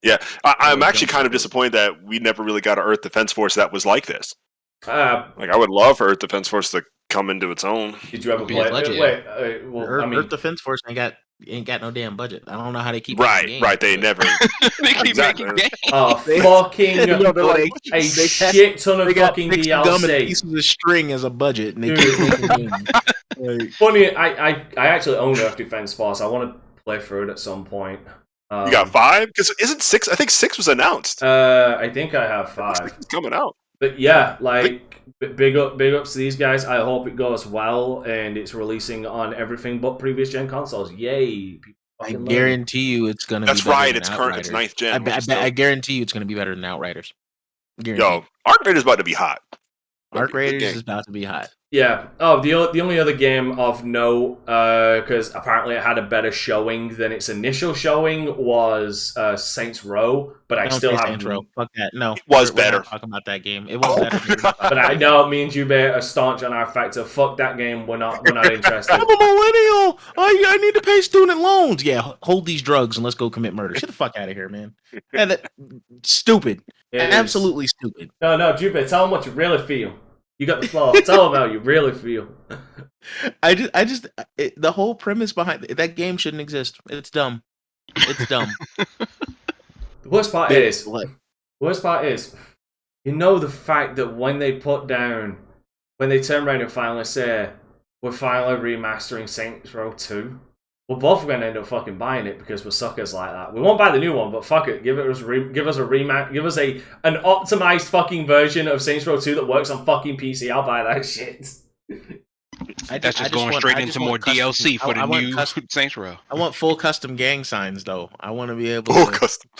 Yeah, I'm actually kind of disappointed that we never really got an Earth Defense Force that was like this. I would love for Earth Defense Force to come into its own. Did you ever play it? Earth Defense Force ain't got no damn budget. I don't know how they keep right. They never. They keep making games. Fucking a shit ton of fucking DLC. Gum and pieces of string as a budget, and they keep making games. Funny, I actually own Earth Defense Force. I want to play through it at some point. You got 5? Because isn't 6? I think 6 was announced. I think I have 5. It's coming out. But yeah, big ups to these guys. I hope it goes well and it's releasing on everything but previous gen consoles. Yay! I guarantee you it's gonna. That's be better right. Than it's Outriders. current. It's 9th gen. I guarantee you it's gonna be better than Outriders. Yo, Arc Raiders about to be hot. Arc Raiders is about to be hot. Yeah. Oh, the only other game of note, because apparently it had a better showing than its initial showing, was Saints Row. But I still have Saints Row. Fuck that. No, it was better. We're not talking about that game. It was better. But I know me and Jube are staunch on our factor. Fuck that game. We're not interested. I'm a millennial. I need to pay student loans. Yeah, hold these drugs and let's go commit murder. Get the fuck out of here, man. Stupid. Absolutely stupid. No, Jube, tell them what you really feel. You got the floor. Tell them how you really feel. The whole premise behind that game shouldn't exist. It's dumb. It's dumb. The worst part is, you know, the fact that when they turn around and finally say, we're finally remastering Saints Row 2, we're both going to end up fucking buying it because we're suckers like that. We won't buy the new one, but fuck it, give us a rematch, give us an optimized fucking version of Saints Row 2 that works on fucking PC. I'll buy that shit. That's just going straight into more DLC for the new Saints Row. I want full custom gang signs though. I want to be able Full to custom.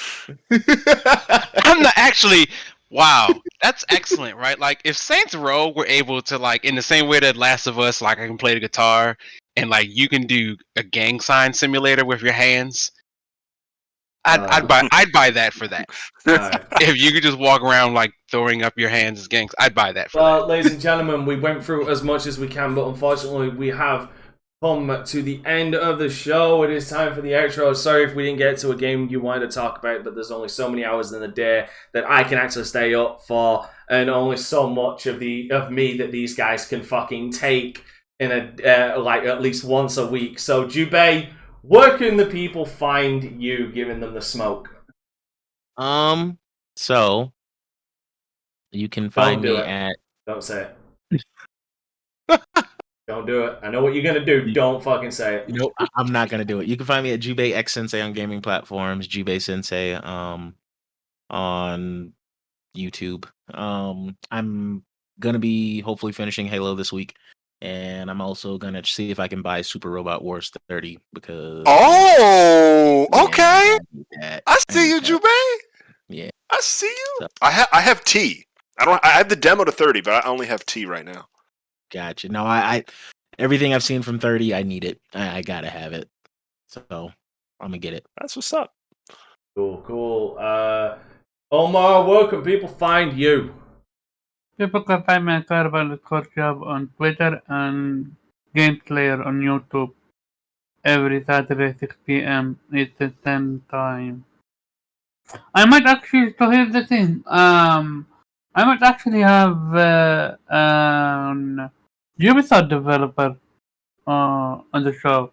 I'm not actually. Wow, that's excellent, right? Like, if Saints Row were able to, like, in the same way that Last of Us, like, I can play the guitar, and like you can do a gang sign simulator with your hands, I'd buy that for that. If you could just walk around like throwing up your hands as gangs, I'd buy that for that. Ladies and gentlemen, we went through as much as we can, but unfortunately, we have come to the end of the show. It is time for the outro. Sorry if we didn't get to a game you wanted to talk about, but there's only so many hours in the day that I can actually stay up for, and only so much of me that these guys can fucking take in a like at least once a week. So, Jubei, where can the people find you, giving them the smoke? So you can find me at. Don't say it. Don't do it. I know what you're gonna do. Don't fucking say it. Nope, I'm not gonna do it. You can find me at Jubei X Sensei on gaming platforms, Jubei Sensei on YouTube. I'm gonna be hopefully finishing Halo this week, and I'm also gonna see if I can buy Super Robot Wars 30 because. Oh, okay. I see you, Jubei. Yeah, I see you. So, I have T. I have the demo to 30, but I only have T right now. Gotcha. No, I everything I've seen from 30, I need it. I gotta have it. So I'm gonna get it. That's what's up. Cool. Omar, where can people find you? People can find me at Carbon Job on Twitter and Gameplayer on YouTube every Saturday 6 p.m. Eastern Standard Time. I might actually, so here's the thing, I might actually have an Ubisoft developer on the show.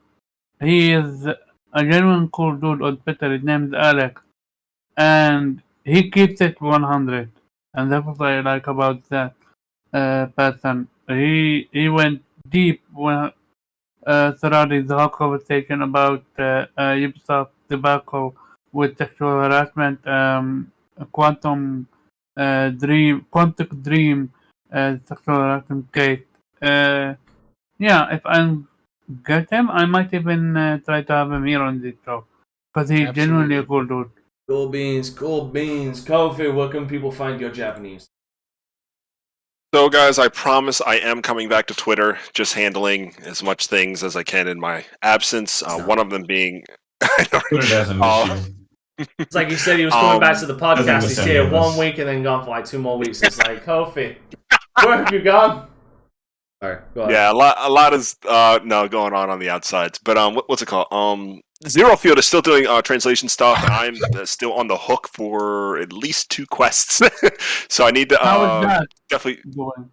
He is a genuine cool dude on Twitter. His name is Alex, and he keeps it 100. And that's what I like about that person. He went deep when surrounding the whole conversation about Ubisoft debacle with sexual harassment, Quantum Dream sexual harassment case. Yeah, if I get him, I might even try to have him here on this show because he's genuinely a cool dude. Cool beans. Kofi, where can people find your Japanese? So, guys, I promise I am coming back to Twitter, just handling as much things as I can in my absence. One of them being... Twitter doesn't miss you. It's like he said he was coming back to the podcast. He's here 1 week and then gone for like 2 more weeks. It's like, Kofi, where have you gone? All right, go ahead. Yeah, a lot is going on the outsides. But what's it called? Zero Field is still doing translation stuff, and I'm still on the hook for at least 2 quests. So I need to How is that definitely. going?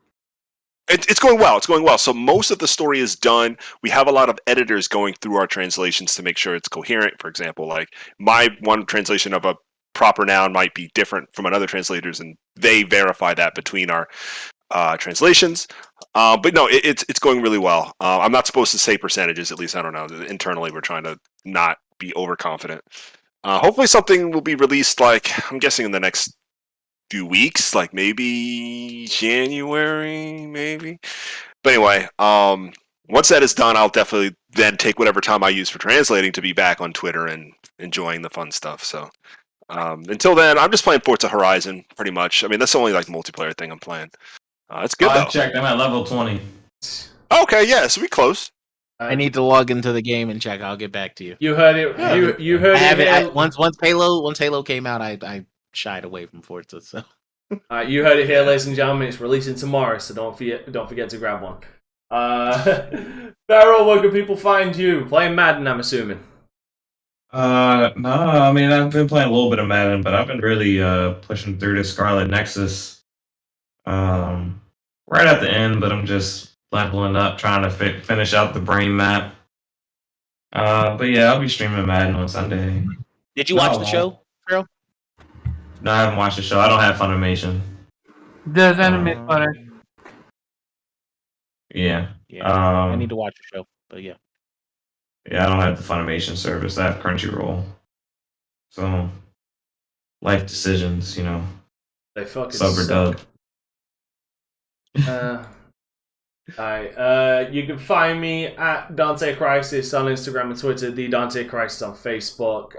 It's going well. It's going well. So most of the story is done. We have a lot of editors going through our translations to make sure it's coherent. For example, like my one translation of a proper noun might be different from another translator's, and they verify that between our translations. But no, it's going really well. I'm not supposed to say percentages. At least I don't know. Internally, we're trying to not be overconfident. Hopefully, something will be released. Like I'm guessing in the next few weeks, like maybe January, maybe. But anyway, once that is done, I'll definitely then take whatever time I use for translating to be back on Twitter and enjoying the fun stuff. So until then, I'm just playing Forza Horizon, pretty much. I mean, that's the only like multiplayer thing I'm playing. It's good though. I checked. I'm at level 20. Okay, yeah, so we close. I need to log into the game and check. I'll get back to you. You heard it. Yeah. You heard it. Once Halo came out, I shied away from Forza. So you heard it here, ladies and gentlemen. It's releasing tomorrow, so don't forget to grab one. Farrell, where can people find you? Playing Madden, I'm assuming. No, I mean I've been playing a little bit of Madden, but I've been really pushing through the Scarlet Nexus. Right at the end, but I'm just leveling up, trying to finish out the brain map. But yeah, I'll be streaming Madden on Sunday. Did you watch the show, Farrell? No, I haven't watched the show. I don't have Funimation. There's anime for it. Yeah. I need to watch the show, but yeah. Yeah, I don't have the Funimation service. I have Crunchyroll. So, life decisions, you know. They fucking sub or suck. dub. You can find me at Dante Crisis on Instagram and Twitter, the Dante Crisis on Facebook,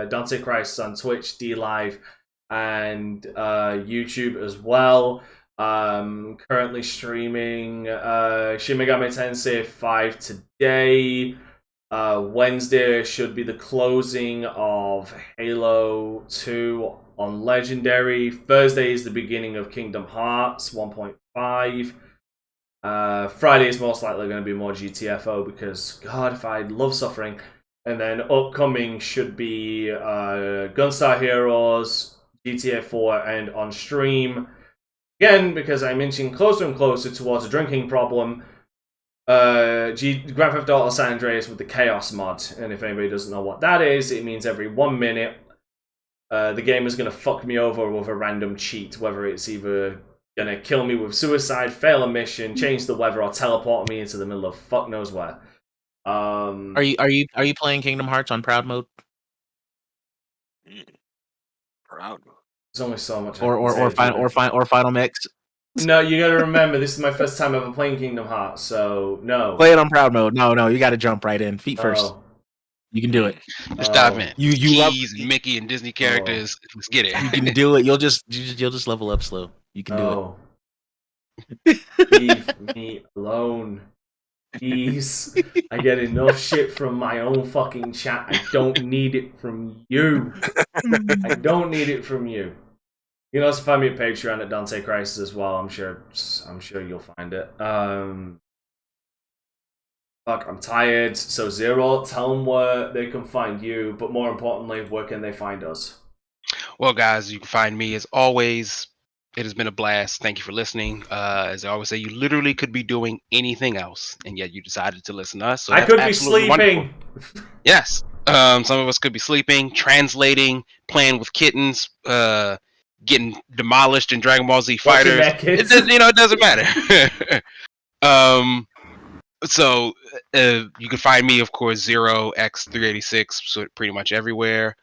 Dante Crisis on Twitch, DLive, and YouTube as well. Currently streaming Shin Megami Tensei 5 today. Wednesday should be the closing of Halo 2 on Legendary. Thursday is the beginning of Kingdom Hearts 1.5. Friday is most likely going to be more GTFO because, God, if I love suffering. And then upcoming should be Gunstar Heroes, GTA 4, and on stream. Again, because I'm inching closer and closer towards a drinking problem, Grand Theft Auto San Andreas with the Chaos mod. And if anybody doesn't know what that is, it means every 1 minute the game is going to fuck me over with a random cheat, whether it's either gonna kill me with suicide, fail a mission, change the weather, or teleport me into the middle of fuck knows where. Are you playing Kingdom Hearts on Proud Mode? Proud. There's only so much. Or Final Mix. No, you gotta remember this is my first time ever playing Kingdom Hearts, so no. Play it on Proud Mode. No, you got to jump right in, feet first. Oh. You can do it. Just dive in. You love Keys, Mickey, and Disney characters. Let's get it. You can do it. You'll just level up slow. You can do it. Leave me alone. Please. I get enough shit from my own fucking chat. I don't need it from you. I don't need it from you. You can also find me at Patreon at Dante Crisis as well. I'm sure you'll find it. Fuck, I'm tired. So Zero, tell them where they can find you, but more importantly, where can they find us? Well, guys, you can find me as always. It has been a blast. Thank you for listening. As I always say, you literally could be doing anything else, and yet you decided to listen to us. So I could be sleeping. Yes. Some of us could be sleeping, translating, playing with kittens, getting demolished in Dragon Ball Z Fighters. It doesn't matter. So you can find me, of course, 0x386, so pretty much everywhere.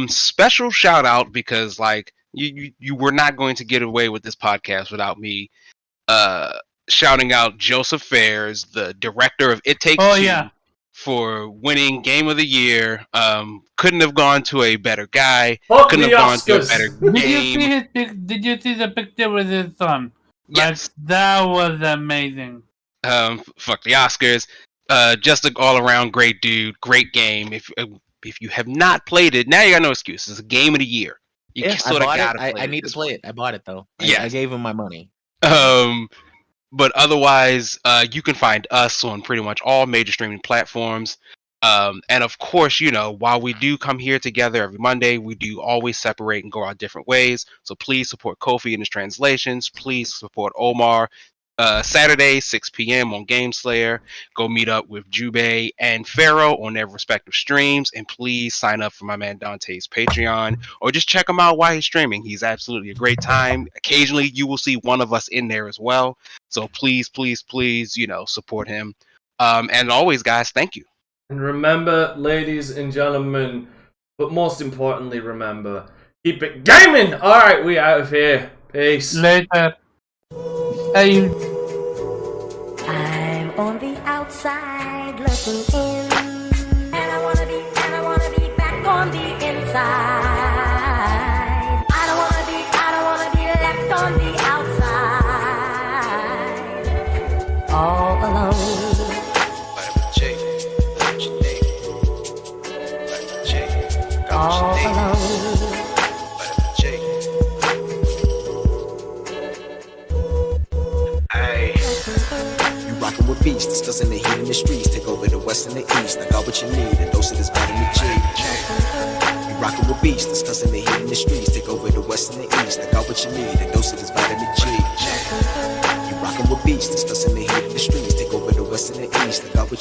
Special shout out because you were not going to get away with this podcast without me shouting out Joseph Fares, the director of It Takes Two, for winning Game of the Year. Couldn't have gone to a better guy. Couldn't have gone to a better game. Did you see the picture with his son? Yes. That was amazing. Fuck the Oscars. Just an all-around great dude, great game. If you have not played it, now you got no excuse. It's a game of the year. You I bought it. I need to play it. I bought it though. I gave him my money. But otherwise, you can find us on pretty much all major streaming platforms. And of course, while we do come here together every Monday, we do always separate and go our different ways. So please support Kofi in his translations. Please support Omar. Saturday, 6 p.m. on GameSlayer. Go meet up with Jubei and Pharaoh on their respective streams. And please sign up for my man Dante's Patreon. Or just check him out while he's streaming. He's absolutely a great time. Occasionally, you will see one of us in there as well. So please, support him. And always, guys, thank you. And remember, ladies and gentlemen, but most importantly, remember, keep it gaming! Alright, we out of here. Peace. Later. I'm on the outside looking in, and I wanna be back on the inside. I don't wanna be left on the outside, all alone. All alone. Rockin' with beasts, discussing the heat in the streets. Take over the west and the east. I got what you need, a dose of this vitamin G. You rockin' with beasts, discussing the heat in the streets. Take over the west and the east. I got what you need, a dose of this vitamin G. You rockin' with beasts, discussing the heat in the streets. Take over the west and the east. I got what you